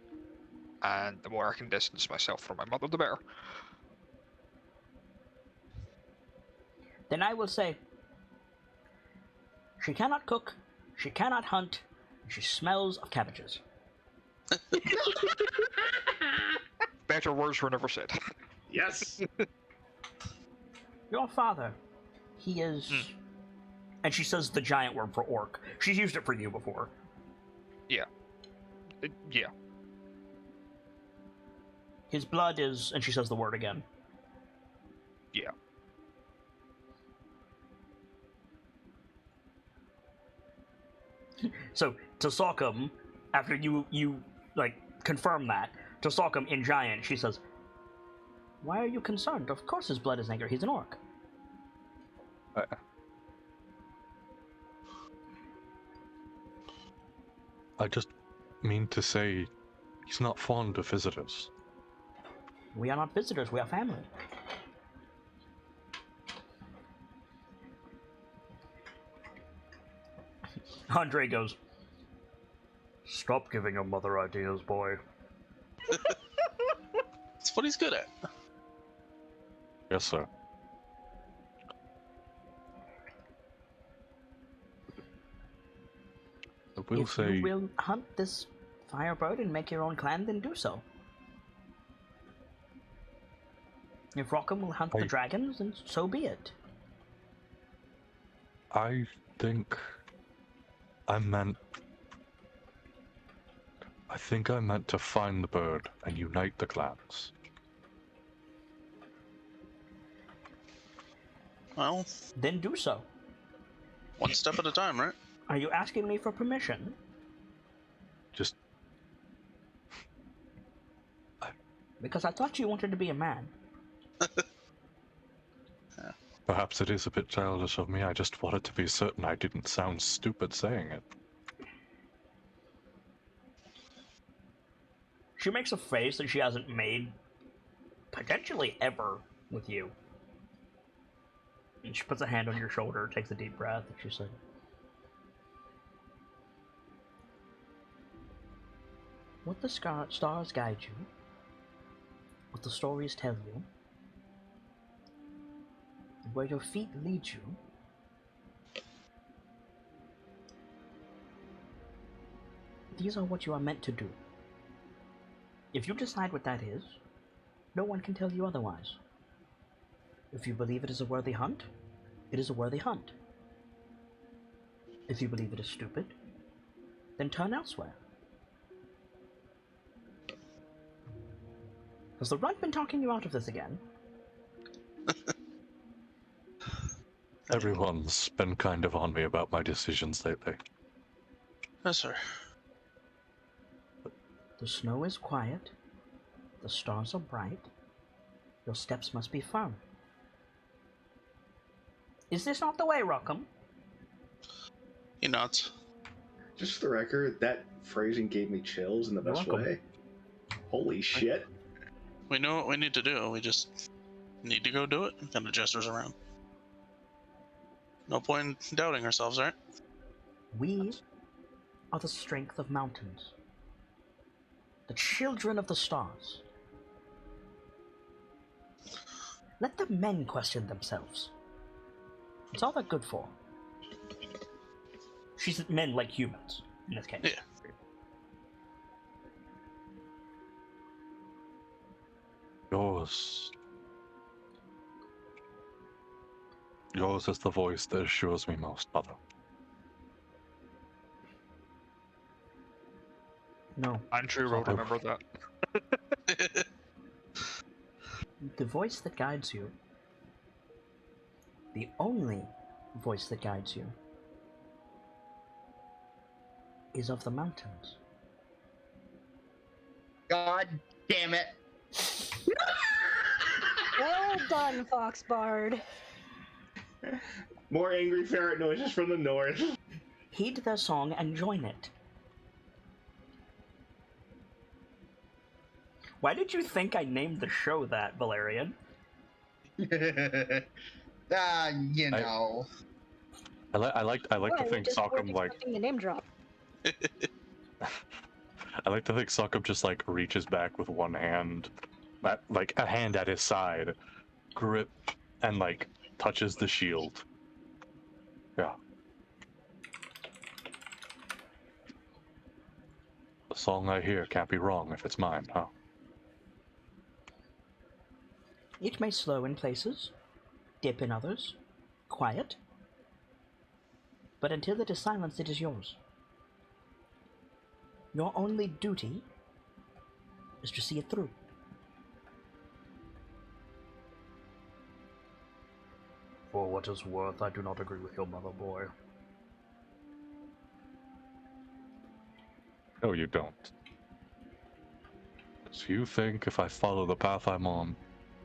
And the more I can distance myself from my mother, the better. Then I will say, she cannot cook, she cannot hunt, and she smells of cabbages. Better words were never said. Yes. Your father, he is... And she says the giant word for orc. She's used it for you before. Yeah. Yeah. His blood is... And she says the word again. Yeah. So, to Salcom, after you confirm that, to Salcom in Giant, she says, "Why are you concerned? Of course his blood is angry. He's an orc." I just mean to say, he's not fond of visitors. We are not visitors, we are family. Andre goes, "Stop giving your mother ideas, boy." That's what he's good at. Yes, sir. I will If say, you will hunt this firebird and make your own clan, then do so. If Rockham will hunt the dragons, then so be it. I think I meant to find the bird and unite the clans. Well, Then do so. one step at a time, right? Are you asking me for permission? Just Because I thought you wanted to be a man. perhaps it is a bit childish of me. I just wanted to be certain I didn't sound stupid saying it. She makes a face that she hasn't made potentially ever with you. And she puts a hand on your shoulder, takes a deep breath, and she said, "What the stars guide you, what the stories tell you, and where your feet lead you, these are what you are meant to do. If you decide what that is, no one can tell you otherwise. If you believe it is a worthy hunt, it is a worthy hunt. If you believe it is stupid, then turn elsewhere." Has the runt been talking you out of this again? Everyone's been kind of on me about my decisions lately. Yes, sir. The snow is quiet, the stars are bright, your steps must be firm. Is this not the way, Rockham? He nods. Just for the record, that phrasing gave me chills in the best welcome. way. Holy shit. We know what we need to do. We just need to go do it. And kind of gestures around. No point in doubting ourselves, right? We are the strength of mountains, the children of the stars. Let the men question themselves. It's all they're good for. She said men like humans, in this case. Yeah. Yours is the voice that assures me most, Mother. No. Andrew will remember that. The voice that guides you, the only voice that guides you, is of the mountains. God damn it. Well done, Foxbard. More angry ferret noises from the north. Heed their song and join it. Why did you think I named the show that, Valerian? You know. I like to think Sockham like. The name drop. I like to think Sockham just like reaches back with one hand, like a hand at his side, grip, and like touches the shield. Yeah. The song I hear can't be wrong if it's mine, huh? It may slow in places, dip in others, quiet, but until it is silenced, it is yours. Your only duty is to see it through. For what it's worth, I do not agree with your mother, boy. No, you don't. So you think if I follow the path I'm on,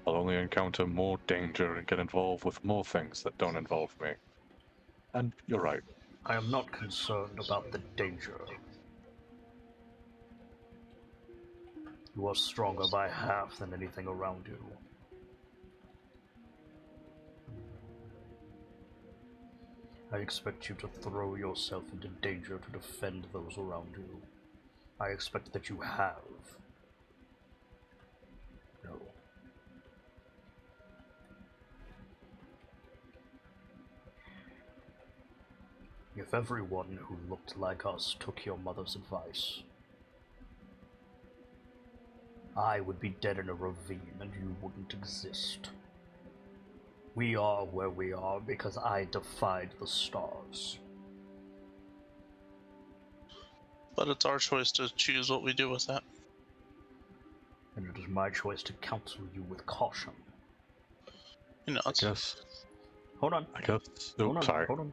I'll only encounter more danger and get involved with more things that don't involve me. And you're right. I am not concerned about the danger. You are stronger by half than anything around you. I expect you to throw yourself into danger to defend those around you. I expect that you have. No. If everyone who looked like us took your mother's advice, I would be dead in a ravine and you wouldn't exist. We are where we are because I defied the stars. But it's our choice to choose what we do with that. And it is my choice to counsel you with caution. You know, I guess. Hold on. I guess. Hold Oh, on. sorry. Hold on.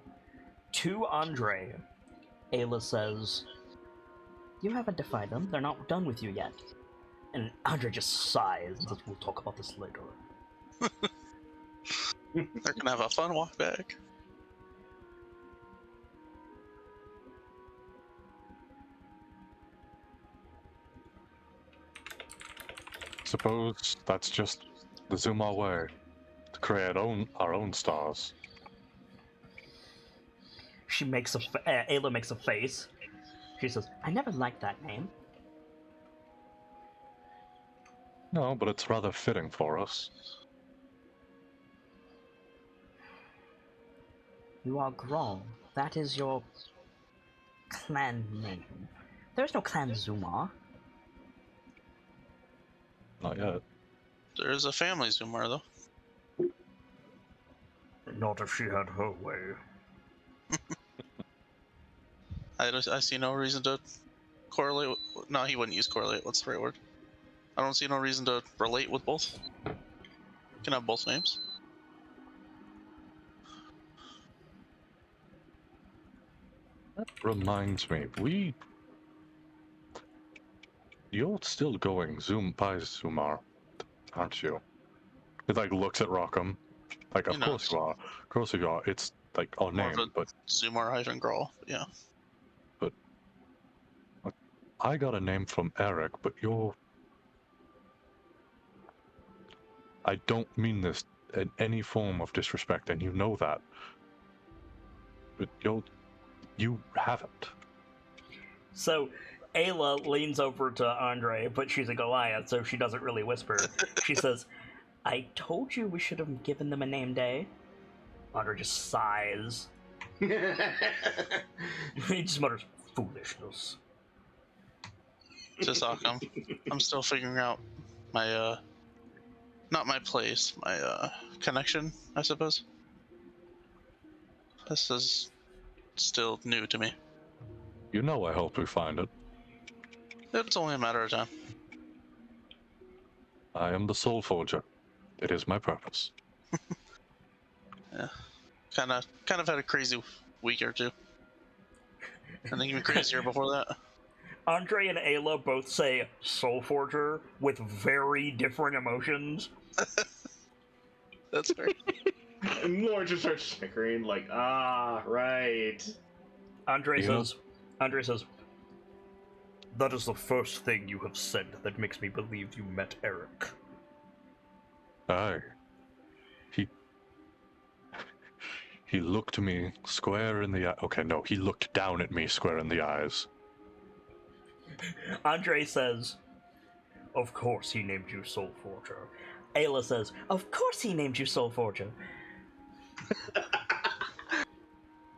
To Andre, Ayla says, "You haven't defied them. They're not done with you yet." And Andre just sighs and says, "We'll talk about this later." they're gonna have a fun walk back. Suppose that's just the Zuma way. To create our own stars. She makes Ayla makes a face. She says, I never liked that name. No, but it's rather fitting for us. You are Grawl. That is your clan name. There is no clan Zumar. Not yet. There's a family Zumar, though. Not if she had her way. I see no reason to correlate. No, he wouldn't use correlate. What's the right word? I don't see no reason to relate with both. You can have both names. That reminds me, you're still going by Zumar, aren't you? It like looks at Rockham, like of course you are. Of course you are. It's like our name, but Zumar-Grawl, yeah. But I got a name from Eric, but you're. I don't mean this in any form of disrespect, and you know that. But you haven't. So, Ayla leans over to Andre, but she's a Goliath, so she doesn't really whisper. She says, I told you we should have given them a name day. Andre just sighs. He just mutters, foolishness. Just I'm still figuring out my, not my place, my, connection, I suppose. This is still new to me. You know I hope we find it. It's only a matter of time. I am the Soul Forger. It is my purpose. Yeah. Kind of had a crazy week or two. And even crazier before that. Andre and Ayla both say Soul Forger with very different emotions. That's great. And Lauren just starts snickering, like, right. Andre says, that is the first thing you have said that makes me believe you met Eric. Aye. He looked me square in the eye. Okay, no, he looked down at me square in the eyes. Andre says, of course he named you Soul Forger. Ayla says, of course he named you Soul Forger.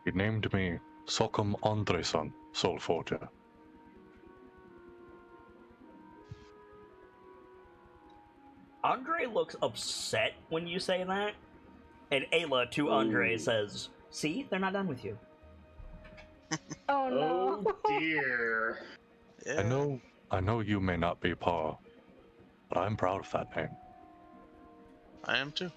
He named me Sockham Andreson, Soul Forger. Andre looks upset when you say that, and Ayla to Andre says, see, they're not done with you. Oh no. Oh dear. Yeah. I know you may not be Pa, but I'm proud of that name. I am too.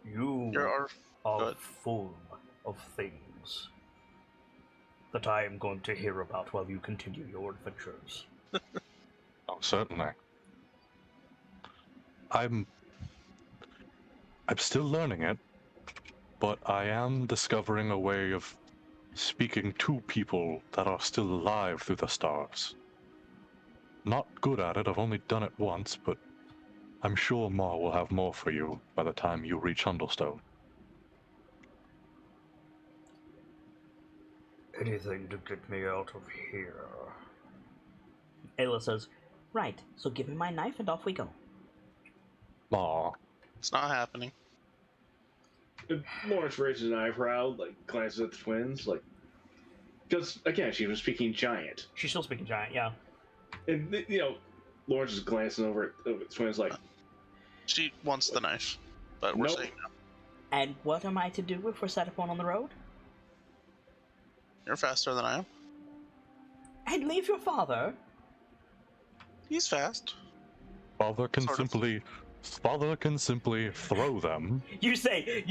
You You're are good. full of things that I am going to hear about while you continue your adventures. Oh, certainly. I'm still learning it, but I am discovering a way of speaking to people that are still alive through the stars. Not good at it, I've only done it once, but I'm sure Ma will have more for you by the time you reach Hundlestone. Anything to get me out of here. Ayla says, right, so give me my knife and off we go. Ma. It's not happening. Lawrence raises an eyebrow, like glances at the twins, like, because again she was speaking giant, She's still speaking giant, yeah. and Lawrence is glancing over at the twins, like, She wants the knife, but we're Nope. saying no. And what am I to do if we're set upon on the road? You're faster than I am. And leave your father? He's fast. Father can Sort of. simply throw them. You say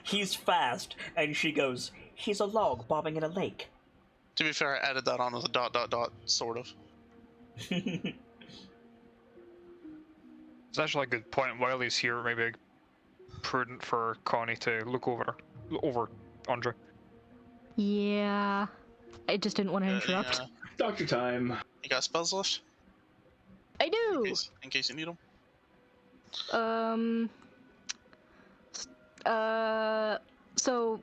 he's fast, and she goes, he's a log bobbing in a lake. To be fair, I added that on with a ... sort of. It's actually a good point. While he's here, maybe prudent for Connie to look over Andre. Yeah. I just didn't want to interrupt. Yeah. Doctor time. You got spells left? I do. In case you need them. So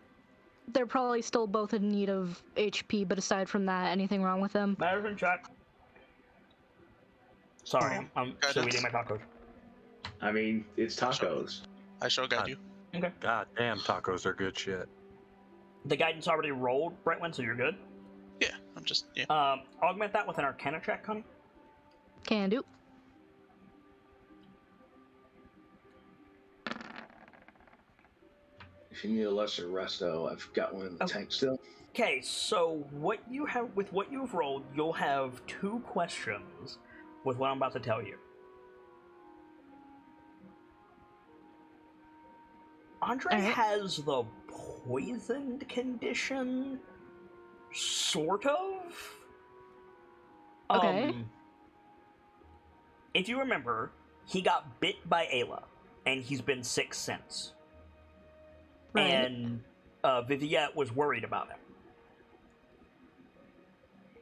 they're probably still both in need of HP, but aside from that, anything wrong with them? Medicine check. Sorry, I'm still eating my tacos. I mean, it's tacos. I shall guide you. Okay. God damn, tacos are good shit. The guidance already rolled, Brightwin, so you're good. Yeah, I'm just Augment that with an Arcana check, Connie. Can do. If you need a lesser resto, I've got one in the tank still. Okay, so what you have with what you've rolled, you'll have 2 questions with what I'm about to tell you. Andre has the poisoned condition, sort of. Okay. If you remember, he got bit by Ayla, and he's been sick since. Right. And Viviette was worried about him.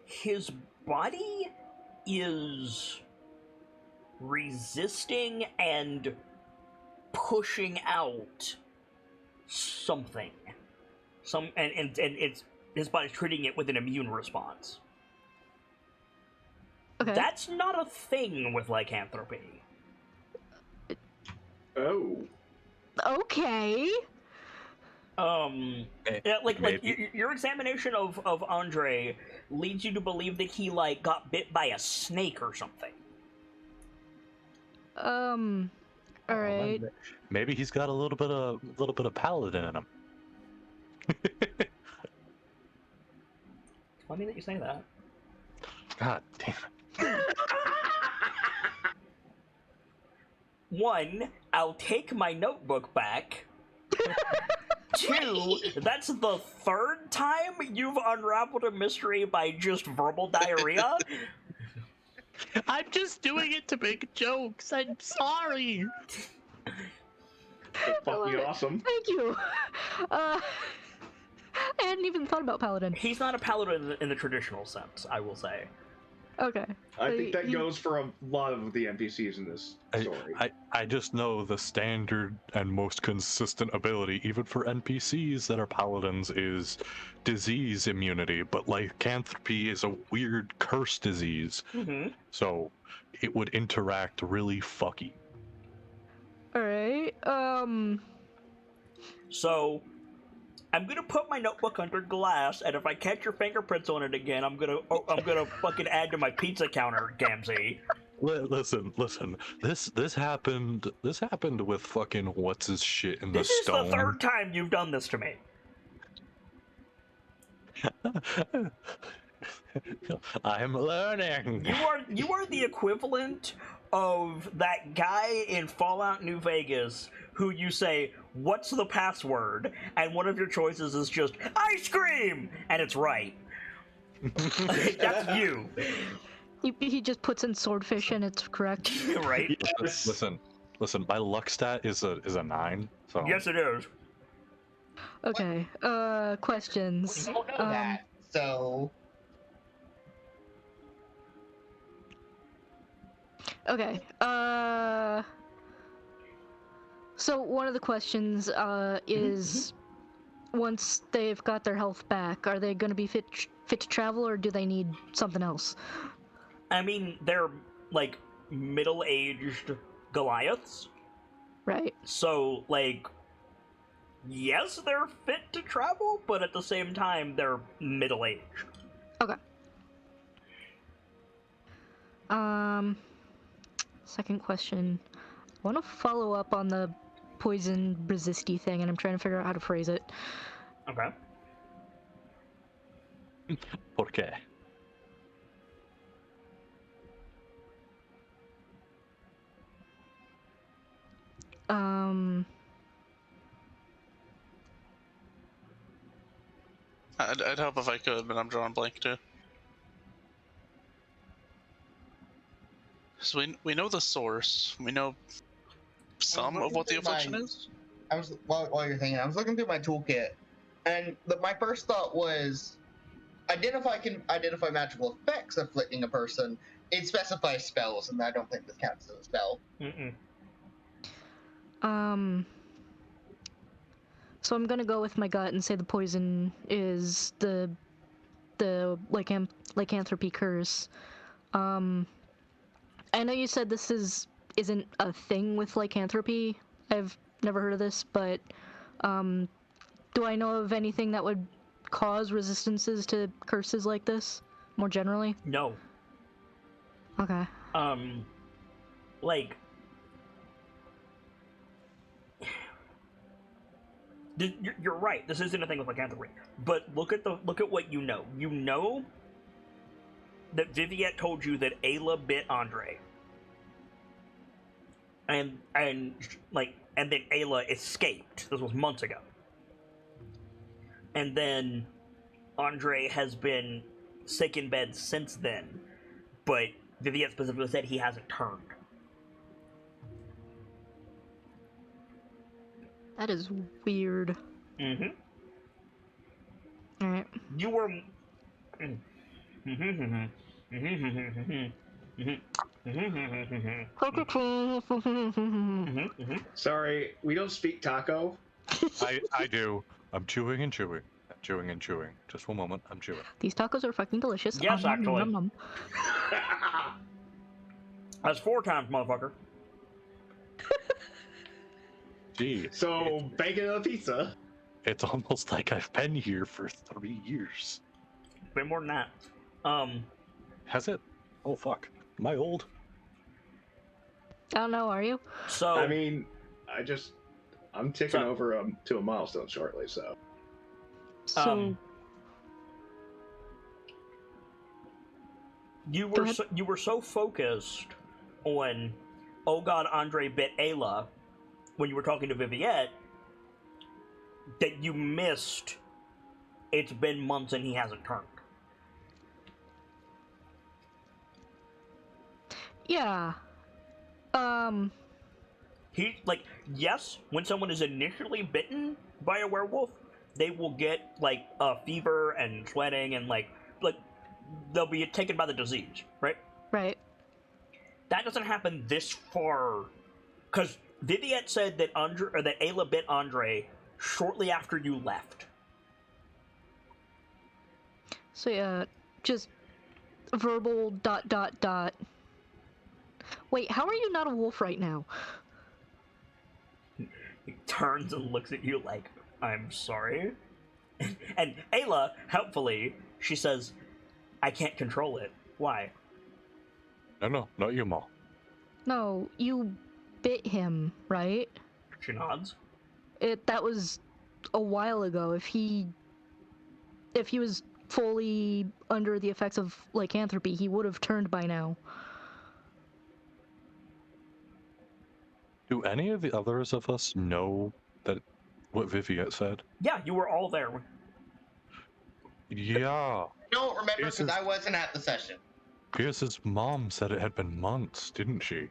His body is resisting and pushing out something. And it's his body's treating it with an immune response. Okay. That's not a thing with lycanthropy. Oh. Okay. Yeah, like your examination of Andre leads you to believe that he got bit by a snake or something. All right. Maybe he's got a little bit of paladin in him. Funny that you say that. God damn it. 1, I'll take my notebook back. 2, that's the 3rd time you've unraveled a mystery by just verbal diarrhea. I'm just doing it to make jokes. I'm sorry. Fucking awesome. Thank you. I hadn't even thought about paladin. He's not a paladin in the traditional sense, I will say. Okay. I think that goes for a lot of the NPCs in this story. I just know the standard and most consistent ability, even for NPCs that are paladins, is disease immunity, but lycanthropy is a weird curse disease. Mm-hmm. So it would interact really fucky. Alright, So, I'm gonna put my notebook under glass, and if I catch your fingerprints on it again, I'm gonna fucking add to my pizza counter, Gamzee. Listen. This happened with fucking what's his shit in the This is stone. the 3rd time you've done this to me. I'm learning. You are the equivalent of that guy in Fallout New Vegas who you say, "What's the password?" and one of your choices is just ice cream, and it's right. That's you. he just puts in swordfish and it's correct. Right? Listen. My luck stat is a 9. So Yes, it is. Okay. Questions. We don't know that, so. Okay. So one of the questions is, once they've got their health back, are they going to be fit to travel, or do they need something else? I mean, they're middle-aged Goliaths. Right. So yes, they're fit to travel, but at the same time, they're middle-aged. Okay. Second question. I want to follow up on the poison resisty thing, and I'm trying to figure out how to phrase it. Okay. ¿Por qué? I'd help if I could, but I'm drawing blank too. So we know the source. We know some of what the affliction is. I was while you're thinking, I was looking through my toolkit, and my first thought was, identify magical effects afflicting a person. It specifies spells, and I don't think this counts as a spell. Mm-mm. So I'm gonna go with my gut and say the poison is the lycanthropy curse. I know you said this isn't a thing with lycanthropy. I've never heard of this, but do I know of anything that would cause resistances to curses like this, more generally? No. Okay. Like, you're right. This isn't a thing with lycanthropy, but look at what you know. You know that Viviette told you that Ayla bit Andre, and then Ayla escaped. This was months ago, and then Andre has been sick in bed since then, but Viviette specifically said he hasn't turned. That is weird. Mm-hmm. Alright. You were... Sorry, we don't speak taco. I do. I'm chewing and chewing. I'm chewing and chewing. Just one moment, I'm chewing. These tacos are fucking delicious. Yes, actually. That's 4 times, motherfucker. Gee. So, bacon on a pizza. It's almost like I've been here for 3 years. Been more than that. Has it? Oh fuck. Am I old? I don't know, are you? So I mean, I'm ticking over to a milestone shortly, so. You were so focused on, oh god, Andre bit Ayla, when you were talking to Viviette, that you missed. It's been months and he hasn't turned. Yeah. Yes, when someone is initially bitten by a werewolf, they will get, like, a fever and sweating and, like, they'll be taken by the disease, right? Right. That doesn't happen this far, because Viviette said that that Ayla bit Andre shortly after you left. So yeah, just verbal ... Wait, how are you not a wolf right now? He turns and looks at you like, I'm sorry? And Ayla, helpfully, she says, I can't control it. Why? No, not you, Ma. No, you bit him, right? She nods. That was a while ago. If he was fully under the effects of lycanthropy, he would have turned by now. Do any of the others of us know that what Viviette said? Yeah, you were all there. Yeah. I don't remember because I wasn't at the session. Pierce's mom said it had been months, didn't she?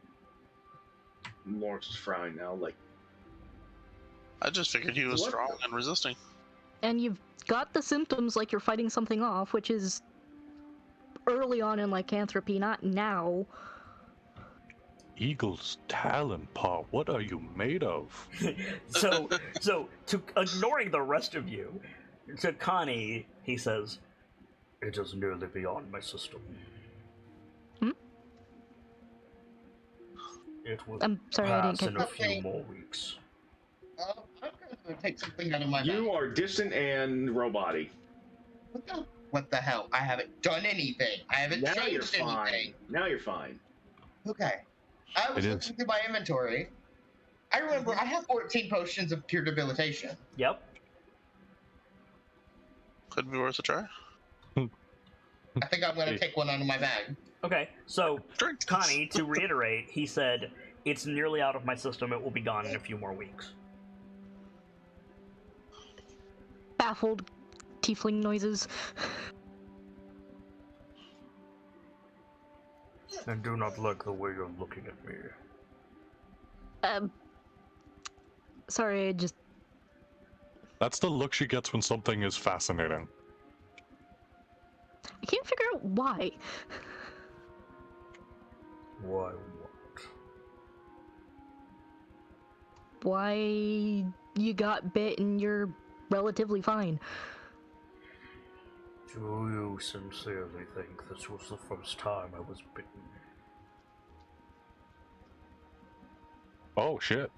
Lawrence is frowning now, like... I just figured he was strong and resisting. And you've got the symptoms like you're fighting something off, which is early on in lycanthropy, not now. Eagle's talon, Pa, what are you made of? So to ignoring the rest of you, to Connie, he says, it is nearly beyond my system. It will I'm sorry, I didn't pass get in a few more weeks. I'm going to take something out of my bag. You are distant and roboty. What the hell? I haven't done anything. I haven't Now you're changed fine. anything. Now you're fine. Okay. I was looking through my inventory. I remember I have 14 potions of pure debilitation. Yep. Could be worth a try. I think I'm going to take one out of my bag. Okay, so, Connie, to reiterate, he said, it's nearly out of my system, it will be gone in a few more weeks. Baffled tiefling noises. I do not like the way you're looking at me. Sorry, I just... That's the look she gets when something is fascinating. I can't figure out why. Why? Why you got bit and you're relatively fine. Do you sincerely think this was the first time I was bitten? Oh shit.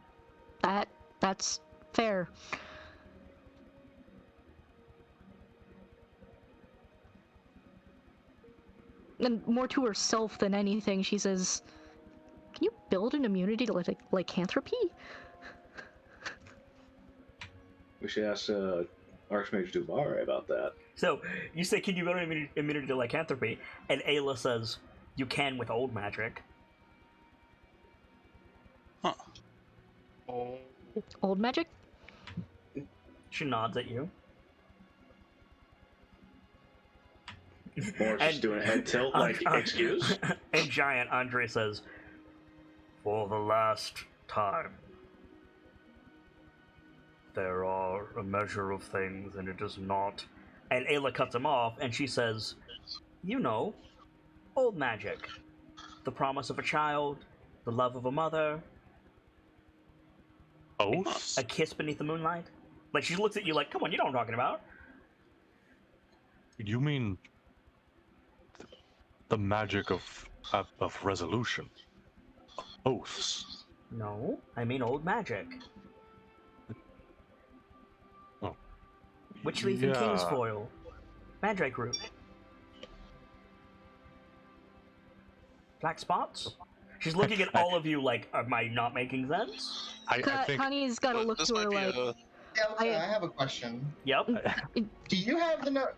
That's fair. And more to herself than anything, she says, "Can you build an immunity to lycanthropy?" We should ask Archmage Duvar about that. So, you say, can you build an immunity to lycanthropy? And Ayla says, you can with old magic. Huh. Old magic? She nods at you. Or just doing a head tilt, like, excuse? And Giant Andre says, for the last time, there are a measure of things, and it is not... And Ayla cuts him off, and she says, you know, old magic. The promise of a child, the love of a mother, Oaths? a kiss beneath the moonlight. Like, she looks at you like, come on, you know what I'm talking about. You mean the magic of resolution? Oaths? No, I mean old magic. Oh. Witchleaf and Kingsfoil. Mandrake root. Black spots? She's looking at all of you like, am I not making sense? I think... Connie's got to look This to her might be like... I have a question. Yep. Do you have the note?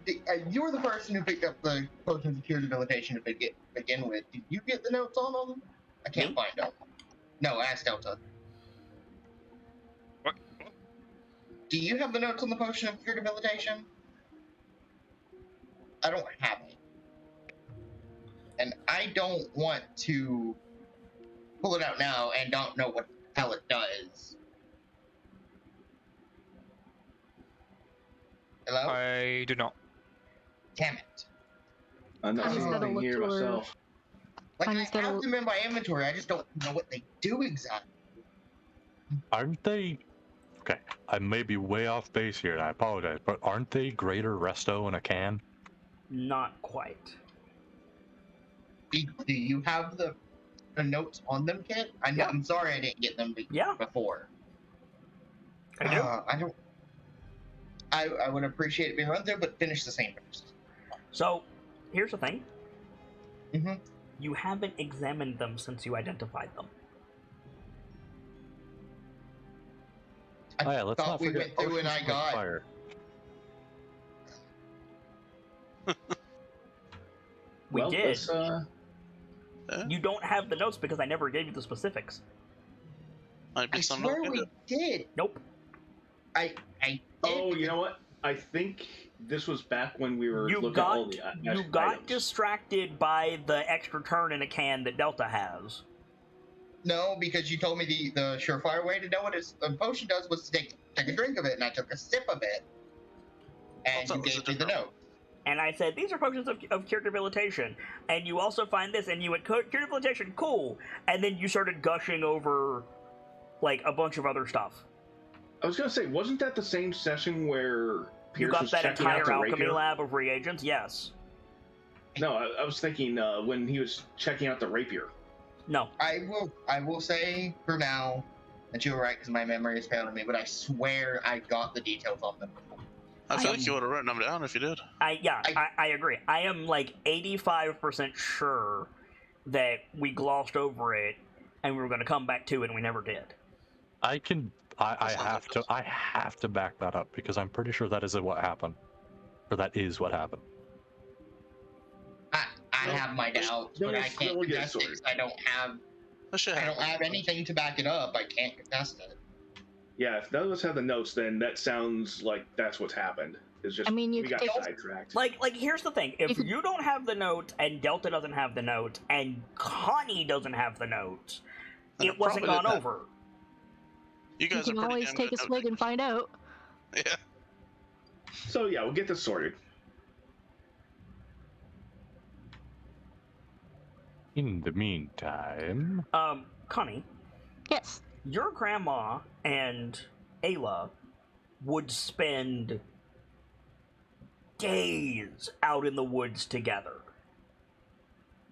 You were the person who picked up the potions of cure debilitation to begin with. Did you get the notes on them? I can't find them. No, ask Delta. What? Do you have the notes on the potion of cure debilitation? I don't have it. And I don't want to pull it out now and don't know what the hell it does. Hello? I do not. Damn it. I'm not Connie's seeing gotta anything look here to her. myself. Like, Connie's I gotta- have them in my inventory, I just don't know what they do exactly. Aren't they... Okay, I may be way off base here, and I apologize, but aren't they greater resto in a can? Not quite. Do you have the notes on them, Kit? Yeah. I'm sorry I didn't get them Yeah. before. I do. I don't... I would appreciate it being run through, but finish the same first. So, here's the thing. Mm-hmm. You haven't examined them since you identified them. Oh yeah, let's thought not we forget went through and potions I of got- fire. We Well, did. let's, You don't have the notes because I never gave you the specifics. Might be I some swear we did. Nope. I did. oh, you know what? I think this was back when we were You looking at all got the you got items. distracted by the extra turn in a can that Delta has. No, because you told me the surefire way to know what a potion does was to take a drink of it, and I took a sip of it, and Well, you that was gave a me the different- note. And I said, these are potions of cure debilitation. And you also find this, and you went, cure debilitation, cool. And then you started gushing over, like, a bunch of other stuff. I was gonna say, wasn't that the same session where You Pierce got was that checking out entire the alchemy rapier? lab of reagents? Yes. No, I was thinking when he was checking out the rapier. No. I will say for now that you were right because my memory is failing me, but I swear I got the details on them. I feel like you would have written them down if you did. I agree. I am, like, 85% sure that we glossed over it, and we were going to come back to it, and we never did. I have to back that up because I'm pretty sure that is what happened. Or that is what happened. I have my doubts, but I can't contest it because I don't have anything to back it up. I can't contest it. Yeah, if none of us have the notes, then that sounds like that's what's happened. It's just I mean, you we could got take- sidetracked. Like, here's the thing. If you don't have the note, and Delta doesn't have the note, and Connie doesn't have the note, Then it wasn't probably gone didn't over. You You guys can are pretty always damn take good a at swig and find out. Yeah. So yeah, we'll get this sorted. In the meantime, Connie, Yes. your grandma and Ayla would spend days out in the woods together.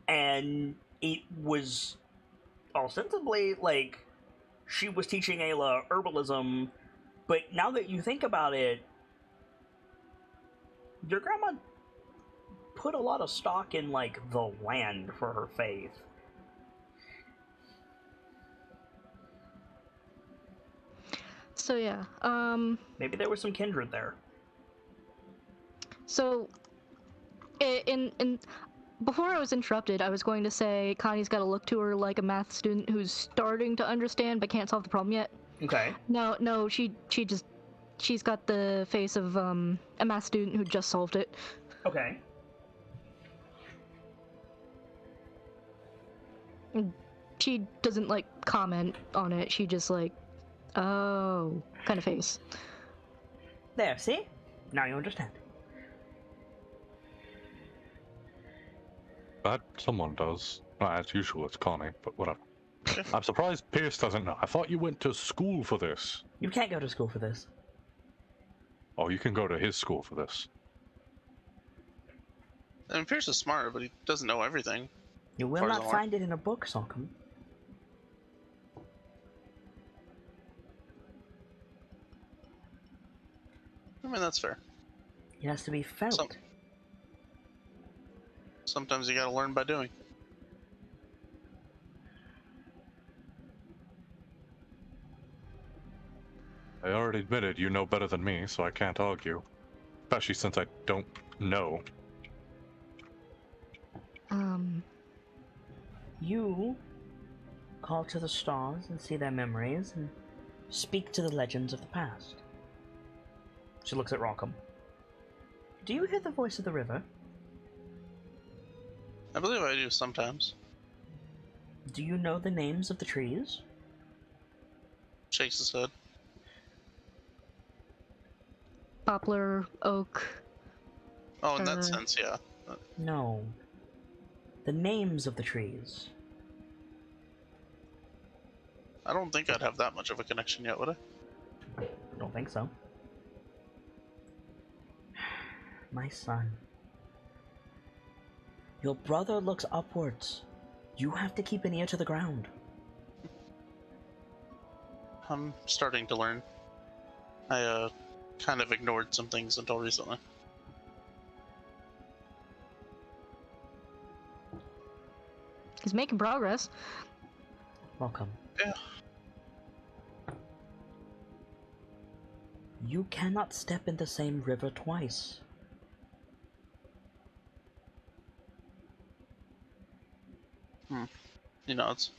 And it was ostensibly like she was teaching Ayla herbalism, but now that you think about it, your grandma put a lot of stock in, like, the land for her faith. So yeah, Maybe there was some kindred there. so in before I was interrupted, I was going to say Connie's got to look to her like a math student who's starting to understand but can't solve the problem yet. Okay. No, she's got the face of a math student who just solved it. Okay. She doesn't like comment on it. She just like, oh, kind of face. There, see? Now you understand. that someone does. As usual, it's Connie, but whatever. I'm surprised Pierce doesn't know. I thought you went to school for this. You can't go to school for this. Oh, you can go to his school for this. I mean, Pierce is smart, but he doesn't know everything. You will Far as not I'm find it in a book, Sockham. I mean, that's fair. It has to be felt. Sometimes you gotta learn by doing. I already admitted you know better than me, so I can't argue. Especially since I don't know. You call to the stars and see their memories and speak to the legends of the past. She looks at Rockham. Do you hear the voice of the river? I believe I do sometimes. Do you know the names of the trees? Shakes his head. Poplar, oak. Oh, in that sense, yeah. No. The names of the trees. I don't think I'd have that much of a connection yet, would I? I don't think so. My son. Your brother looks upwards. You have to keep an ear to the ground. I'm starting to learn. I, kind of ignored some things until recently. He's making progress. Welcome. Yeah. You cannot step in the same river twice. He nods.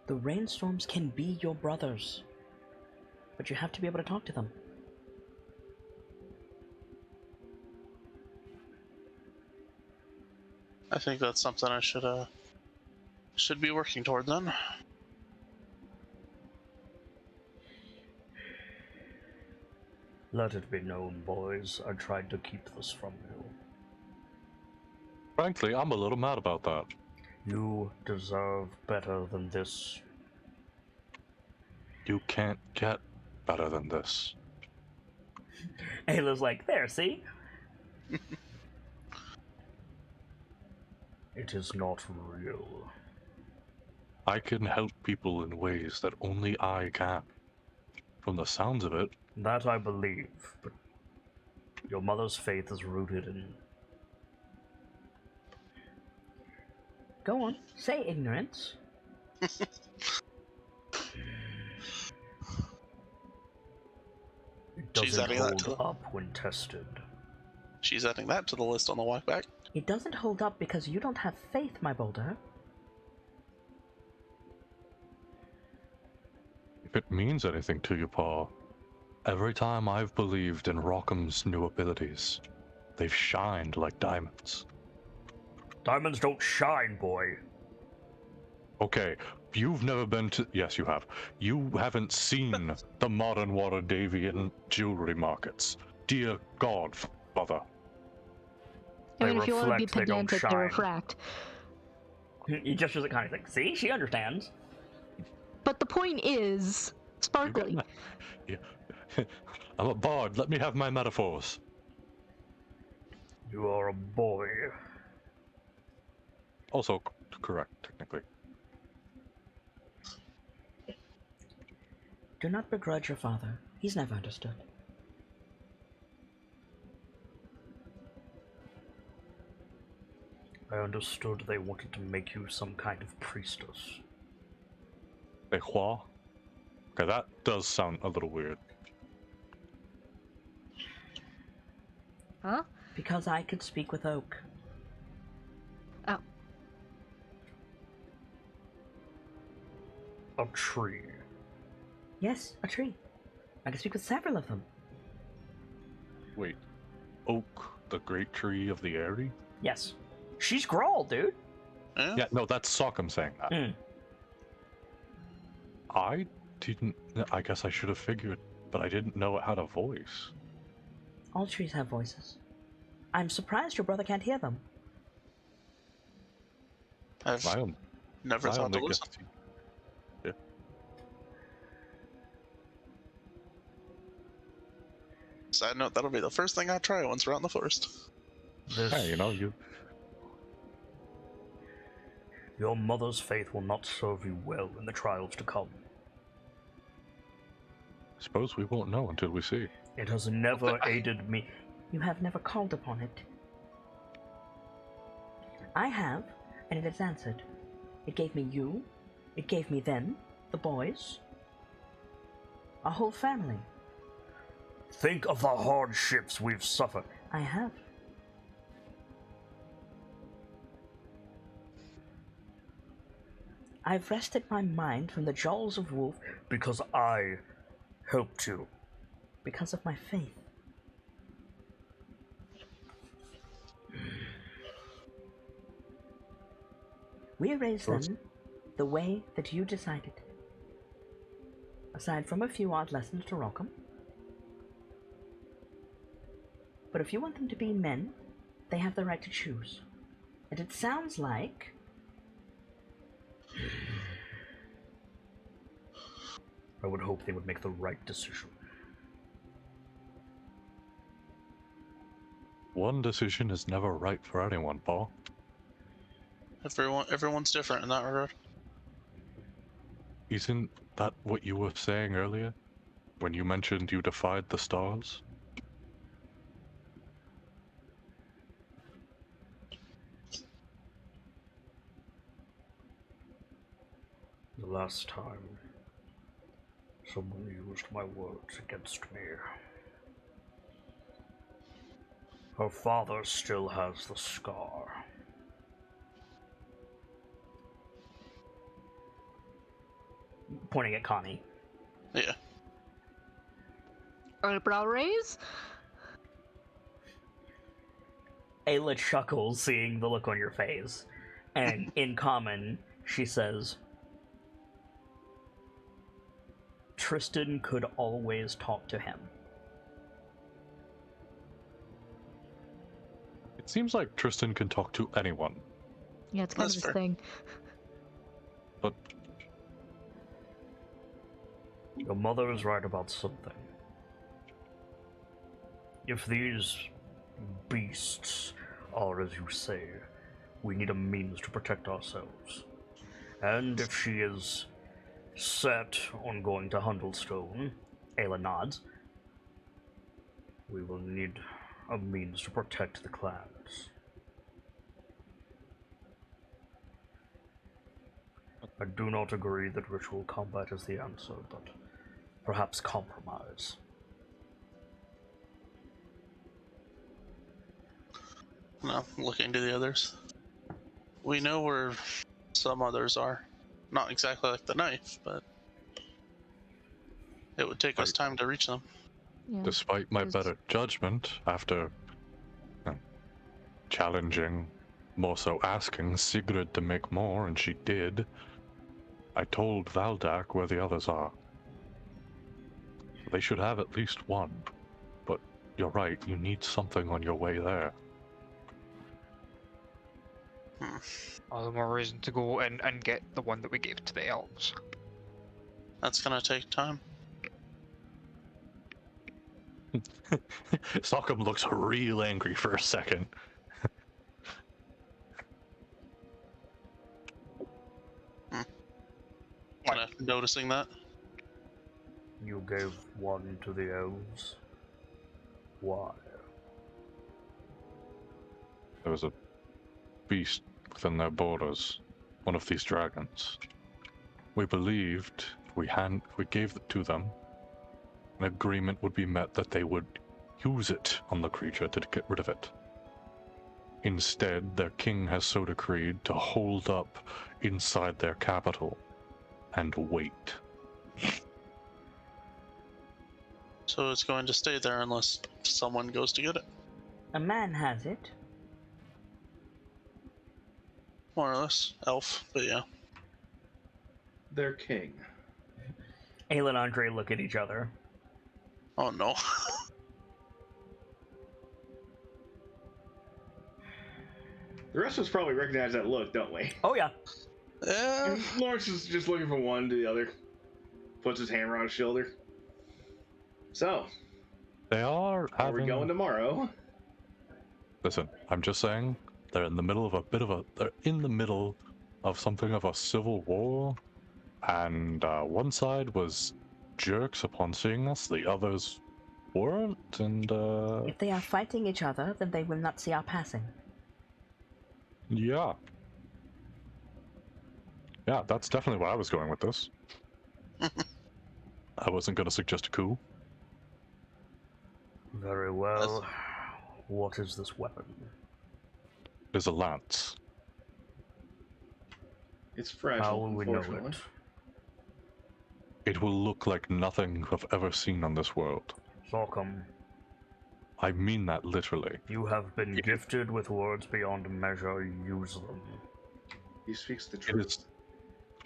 The rainstorms can be your brothers, but you have to be able to talk to them. I think that's something I should be working toward then. Let it be known, boys, I tried to keep this from you. Frankly, I'm a little mad about that. You deserve better than this. You can't get better than this. Ayla's like, there, see? It is not real. I can help people in ways that only I can. From the sounds of it, That I believe, but your mother's faith is rooted in... Go on, say ignorance. It She's doesn't adding that hold to up when tested. She's adding that to the list on the walk back. It doesn't hold up because you don't have faith, my boulder. if it means anything to you, Pa, every time I've believed in Rockham's new abilities, they've shined like diamonds. Diamonds don't shine, boy. Okay, you've never been to... Yes, you have. You haven't seen the modern Water Davian jewelry markets. Dear God, Father. I mean, if you want to be reflect, they don't pedantic, they shine. refract. He gestures at Connie like, see, she understands. But the point is, sparkly. Yeah. I'm a bard. Let me have my metaphors. You are a boy. Also correct, technically. Do not begrudge your father. He's never understood. I understood they wanted to make you some kind of priestess. A hua? Okay, that does sound a little weird. Huh? Because I could speak with Oak. Oh. A tree. Yes, a tree. I can speak with several of them. Wait, oak, the great tree of the Airy? Yes. She's Grawl, dude. Yeah, no, that's Sockham saying that. Mm. I didn't. I guess I should have figured, but I didn't know it had a voice. All trees have voices. I'm surprised your brother can't hear them. I've My own. never my thought to only listen. guess- Yeah. Side note, that'll be the first thing I try once we're out in the forest. Hey, you know, Your mother's faith will not serve you well in the trials to come. suppose we won't know until we see. It has never aided me. You have never called upon it. I have, and it has answered. It gave me you. It gave me them, the boys. A whole family. Think of the hardships we've suffered. I have. I've rested my mind from the jaws of wolf because I helped to. Because of my faith. We raised them the way that you decided. Aside from a few odd lessons to welcome. But if you want them to be men, they have the right to choose. And it sounds like... I would hope they would make the right decision. One decision is never right for anyone, Paul. Everyone's different in that regard. Isn't that what you were saying earlier? When you mentioned you defied the stars? The last time someone used my words against me. Her father still has the scar. Pointing at Connie. Yeah. Eyebrow raise? Ayla chuckles, seeing the look on your face. And in common, she says, Tristan could always talk to him. It seems like Tristan can talk to anyone, Yeah, it's kind That's of his fair. thing. but Your mother is right about something. If these beasts are as you say, we need a means to protect ourselves. And if she is set on going to Hundlestone, Ayla nods, we will need a means to protect the clans. I do not agree that ritual combat is the answer, but perhaps compromise. No, looking to the others. We know where some others are. Not exactly like the knife, but it would take us time to reach them. Yeah. despite my Does- better judgment, after challenging, more so asking Sigrid to make more, and she did, I told Valdak where the others are. They should have at least one, but you're right, you need something on your way there. All the more reason to go in and get the one that we gave to the elves. That's gonna take time. Sockham looks real angry for a second. Kinda noticing that. You gave one to the elves. Why? There was a beast within their borders, one of these dragons. We believed if we gave it to them, an agreement would be met that they would use it on the creature to get rid of it. Instead, their king has so decreed to hold up inside their capital and wait. So it's going to stay there unless someone goes to get it. A man has it. More or less. Elf, but yeah. Their king. Ayla and Andre look at each other. Oh no. The rest of us probably recognize that look, don't we? Oh yeah. Yeah. And Lawrence is just looking from one to the other. Puts his hammer on his shoulder. So, They are we going tomorrow? Listen, I'm just saying, they're in the middle of they're in the middle of something of a civil war, and one side was jerks upon seeing us, the others weren't, and If they are fighting each other, then they will not see our passing. yeah. Yeah, that's definitely where I was going with this. I wasn't going to suggest a coup. Very well. What is this weapon? It is a lance. It's fragile, How will we know unfortunately. It will look like nothing I've ever seen on this world. Sorghum, I mean that literally. you have been gifted with words beyond measure. Use them. He speaks the It truth.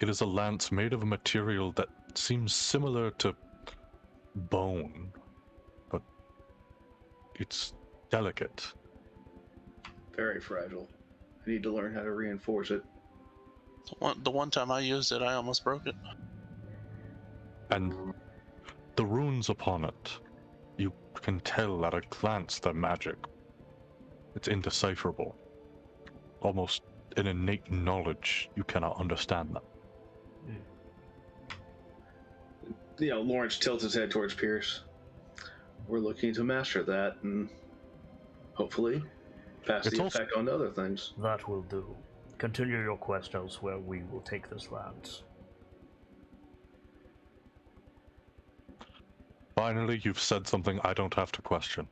is a lance made of a material that seems similar to bone, but it's delicate. Very fragile. I need to learn how to reinforce it. The one time I used it, I almost broke it. And the runes upon it, you can tell at a glance they're magic. It's indecipherable. Almost an innate knowledge, you cannot understand them. You know, Lawrence tilts his head towards Pierce. We're looking to master that and hopefully pass It's the also- effect on to other things. That will do. Continue your quest elsewhere. We will take this lance. Finally, you've said something I don't have to question.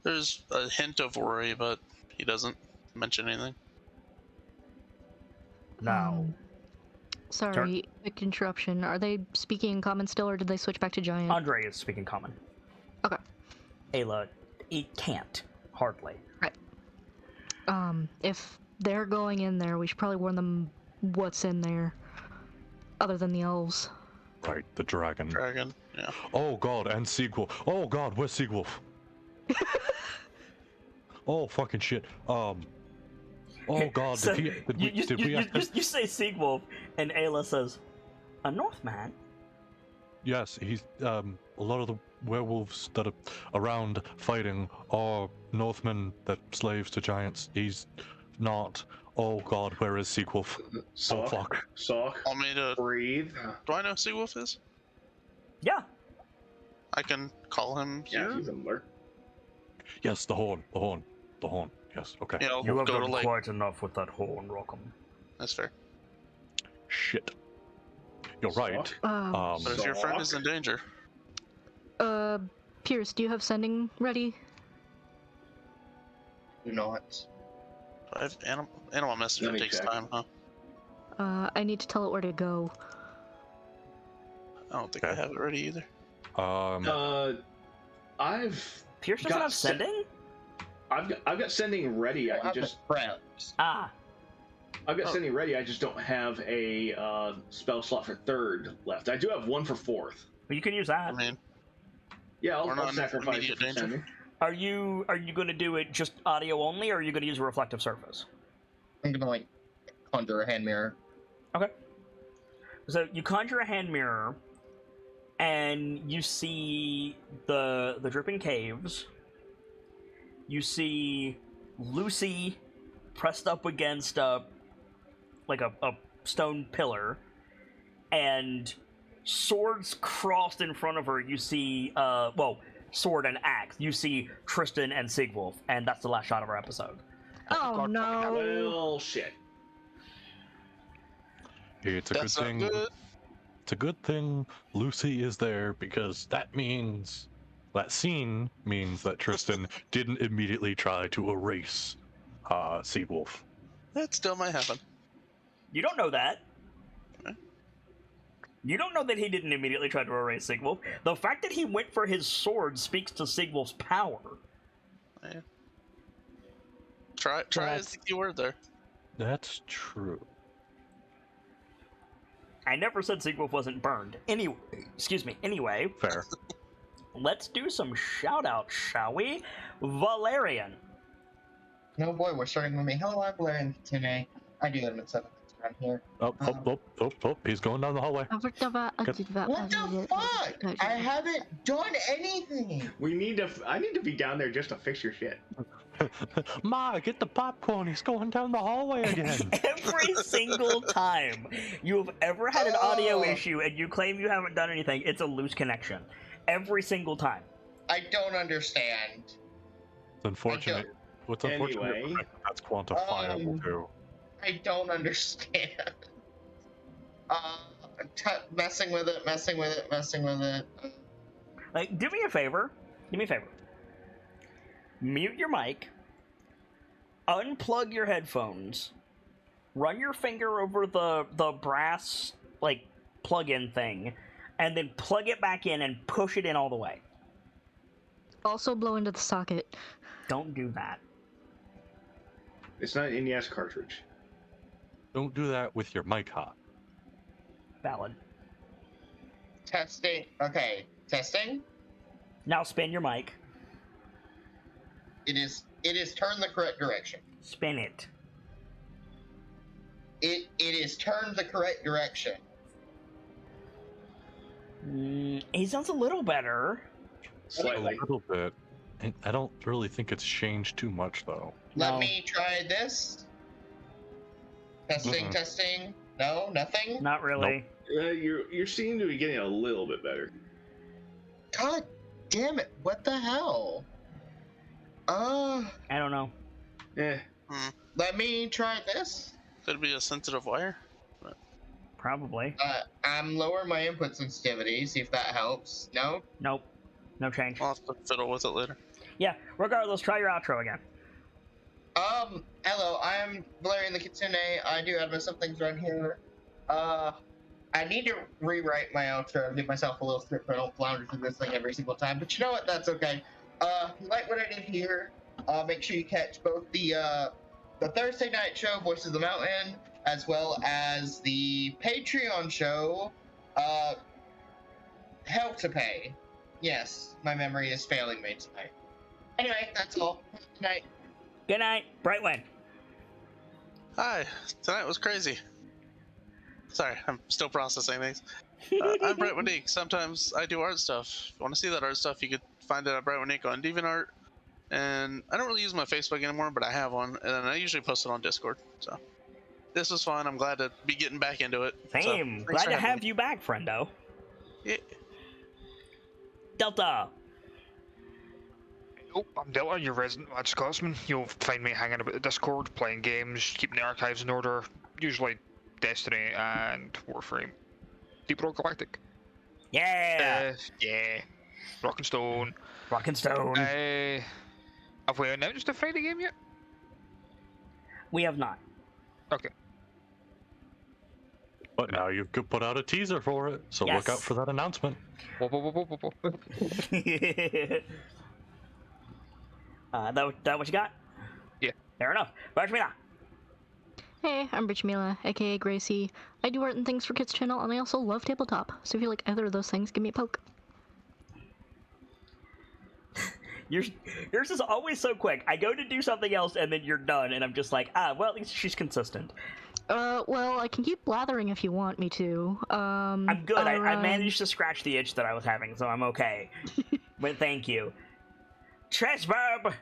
There's a hint of worry, but he doesn't mention anything. Now, Sorry, quick interruption. Are they speaking in common still, or did they switch back to giant? Andre is speaking common. Okay. Ayla, it can't. Hardly. If they're going in there, we should probably warn them what's in there, other than the elves. Right, the dragon. Dragon, yeah. Oh god, and Seagwolf. Oh god, where's Seagwolf? Oh fucking shit. Oh god, So, did we you say Seagwolf, and Ayla says, a Northman? Yes, he's a lot of the werewolves that are around fighting are Northmen that slaves to giants. He's not. Oh god, where is Seagwolf? Oh Sock, fuck. Sock, Want me to... breathe. Do I know who Seawolf is? Yeah. I can call him Yeah, here? he's a lurk. Yes, the horn. Yes, okay. Yeah, I'll You have go to done like... quite enough with that horn, Rockham. That's fair. Shit. You're right. Sock. But if your friend is Sock. in danger... Pierce, do you have sending ready? Do not. I have animal messenger Let me takes check. time, huh? I need to tell it where to go. I don't think I Okay. have it ready either. I've Pierce doesn't got have sending? I've got sending ready. I can just Ah. I've got sending ready. I just don't have a spell slot for third left. I do have one for fourth. But you can use that. I mean, Yeah, We're I'll not in sacrifice immediate it for danger. sending. Are you going to do it just audio only, or are you going to use a reflective surface? I'm gonna like conjure a hand mirror. Okay. So you conjure a hand mirror, and you see the dripping caves. You see Lucy pressed up against a stone pillar, and swords crossed in front of her. You see, sword and axe. You see Tristan and Sigwolf, and that's the last shot of our episode. Oh no! Well, shit. It's a That's good not thing. good. It's a good thing Lucy is there, because that means that scene means that Tristan didn't immediately try to erase Seawolf. That still might happen. You don't know that. You don't know that he didn't immediately try to erase Sigwolf. The fact that he went for his sword speaks to Sigwolf's power. Yeah. Try is the key word there. That's true. I never said Sigwolf wasn't burned. Anyway, Fair. let's do some shout-outs, shall we? Valerian. No boy, we're starting with me. Hello, I'm Valerian today. I do have some things around here. Oh, he's going down the hallway. What the fuck? I haven't done anything. I need to be down there just to fix your shit. Ma, get the popcorn. He's going down the hallway again. Every single time you have ever had an audio issue and you claim you haven't done anything, it's a loose connection. Every single time. I don't understand. It's unfortunate. What's unfortunate? Anyway. That's quantifiable too. I don't understand. Messing with it. Like, do me a favor. Mute your mic. Unplug your headphones. Run your finger over the brass, plug-in thing. And then plug it back in and push it in all the way. Also blow into the socket. Don't do that. It's not an NES cartridge. Don't do that with your mic hot. Valid. Testing. Okay, testing. Now spin your mic. It is turned the correct direction. Spin it. It is turned the correct direction. He sounds a little better. Slightly. A little bit. I don't really think it's changed too much, though. Let me try this. Testing. No, nothing. Not really. You're seeming to be getting a little bit better. God damn it! What the hell? I don't know. Let me try this. Could be a sensitive wire. Probably. I'm lowering my input sensitivity. See if that helps. No. Nope. No change. I'll have to fiddle with it later. Yeah. Regardless, try your outro again. Hello, I'm Valerian the Kitsune. I do have some things around here. I need to rewrite my outro, give myself a little script so I don't flounder through this thing every single time. But you know what? That's okay. You like what I did here? Make sure you catch both the Thursday night show, Voices of the Mountain, as well as the Patreon show, Help to Pay. Yes, my memory is failing me tonight. Anyway, that's all. Good night. Good night, Brightwind. Hi, tonight was crazy. Sorry, I'm still processing things. I'm Brightwind Ink. Sometimes I do art stuff. If you want to see that art stuff, you could find it at Brightwind Ink on DeviantArt. And I don't really use my Facebook anymore, but I have one, and I usually post it on Discord. So this was fun. I'm glad to be getting back into it. Same. So, glad to have you back, friendo. Yeah. Delta. Oh, I'm Delta, your resident Mad Scotsman. You'll find me hanging about the Discord, playing games, keeping the archives in order, usually Destiny and Warframe. Deep Rock Galactic. Yeah! Yeah. Rock and Stone. Rock and Stone. Have we announced the Friday game yet? We have not. Okay. But now you've put out a teaser for it, so Yes. look out for that announcement. That what you got? Yeah. Fair enough. Rajmina. Hey, I'm Richmila, aka Gracie. I do art and things for Kids channel, and I also love tabletop. So if you like either of those things, give me a poke. Yours is always so quick. I go to do something else, and then you're done, and I'm just like, well, at least she's consistent. Well, I can keep blathering if you want me to. I'm good. I managed to scratch the itch that I was having, so I'm okay. But thank you. Trashverb!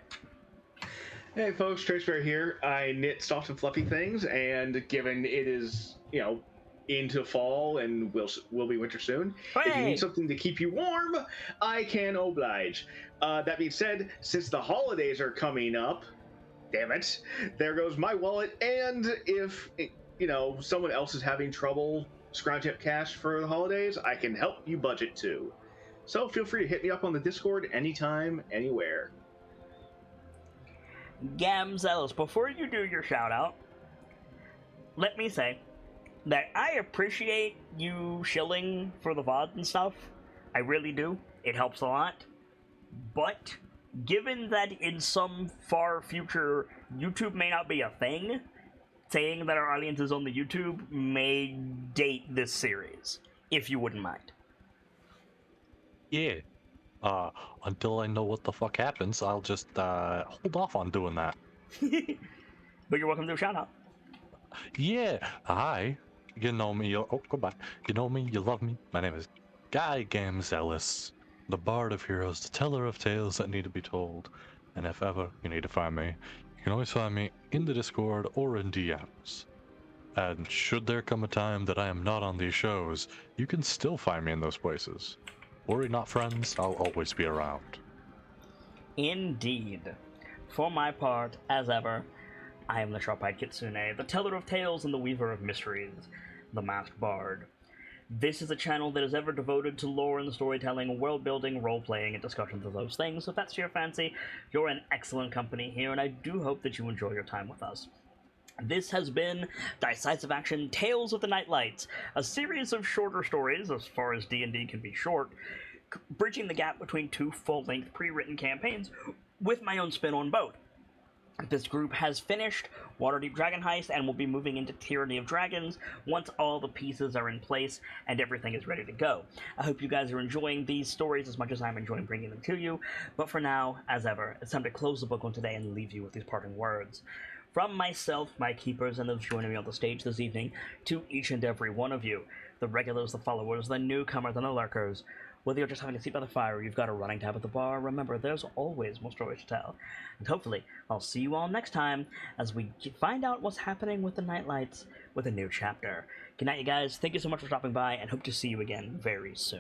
Hey folks, Tracebear here. I knit soft and fluffy things, and given it is, into fall and will be winter soon, if you need something to keep you warm, I can oblige. That being said, since the holidays are coming up, damn it, there goes my wallet, and if, someone else is having trouble scrounging up cash for the holidays, I can help you budget too. So feel free to hit me up on the Discord anytime, anywhere. Gamzellis, before you do your shout out, let me say that I appreciate you shilling for the VOD and stuff. I really do. It helps a lot. But given that in some far future YouTube may not be a thing, saying that our audience is on the YouTube may date this series, if you wouldn't mind. Yeah. Until I know what the fuck happens, I'll just hold off on doing that. But you're welcome to a shout out. Yeah. Hi. You know me. Oh, goodbye. You know me. You love me. My name is Guy Gamzellis, the Bard of Heroes, the teller of tales that need to be told. And if ever you need to find me, you can always find me in the Discord or in DMs. And should there come a time that I am not on these shows, you can still find me in those places. Worry not, friends, I'll always be around. Indeed. For my part, as ever, I am the Sharp-Eyed Kitsune, the teller of tales and the weaver of mysteries, the masked bard. This is a channel that is ever devoted to lore and storytelling, world-building, role-playing, and discussions of those things. So if that's your fancy, you're in excellent company here, and I do hope that you enjoy your time with us. This has been Dice-Icive Action Tales of the KnightLites, a series of shorter stories, as far as D&D can be short, bridging the gap between two full-length pre-written campaigns with my own spin on both. This group has finished Waterdeep Dragon Heist and will be moving into Tyranny of Dragons once all the pieces are in place and everything is ready to go. I hope you guys are enjoying these stories as much as I'm enjoying bringing them to you, but for now, as ever, it's time to close the book on today and leave you with these parting words. From myself, my keepers, and those joining me on the stage this evening, to each and every one of you, the regulars, the followers, the newcomers, and the lurkers, whether you're just having a seat by the fire or you've got a running tab at the bar, remember, there's always more stories to tell. And hopefully, I'll see you all next time as we find out what's happening with the KnightLites with a new chapter. Good night, you guys. Thank you so much for stopping by, and hope to see you again very soon.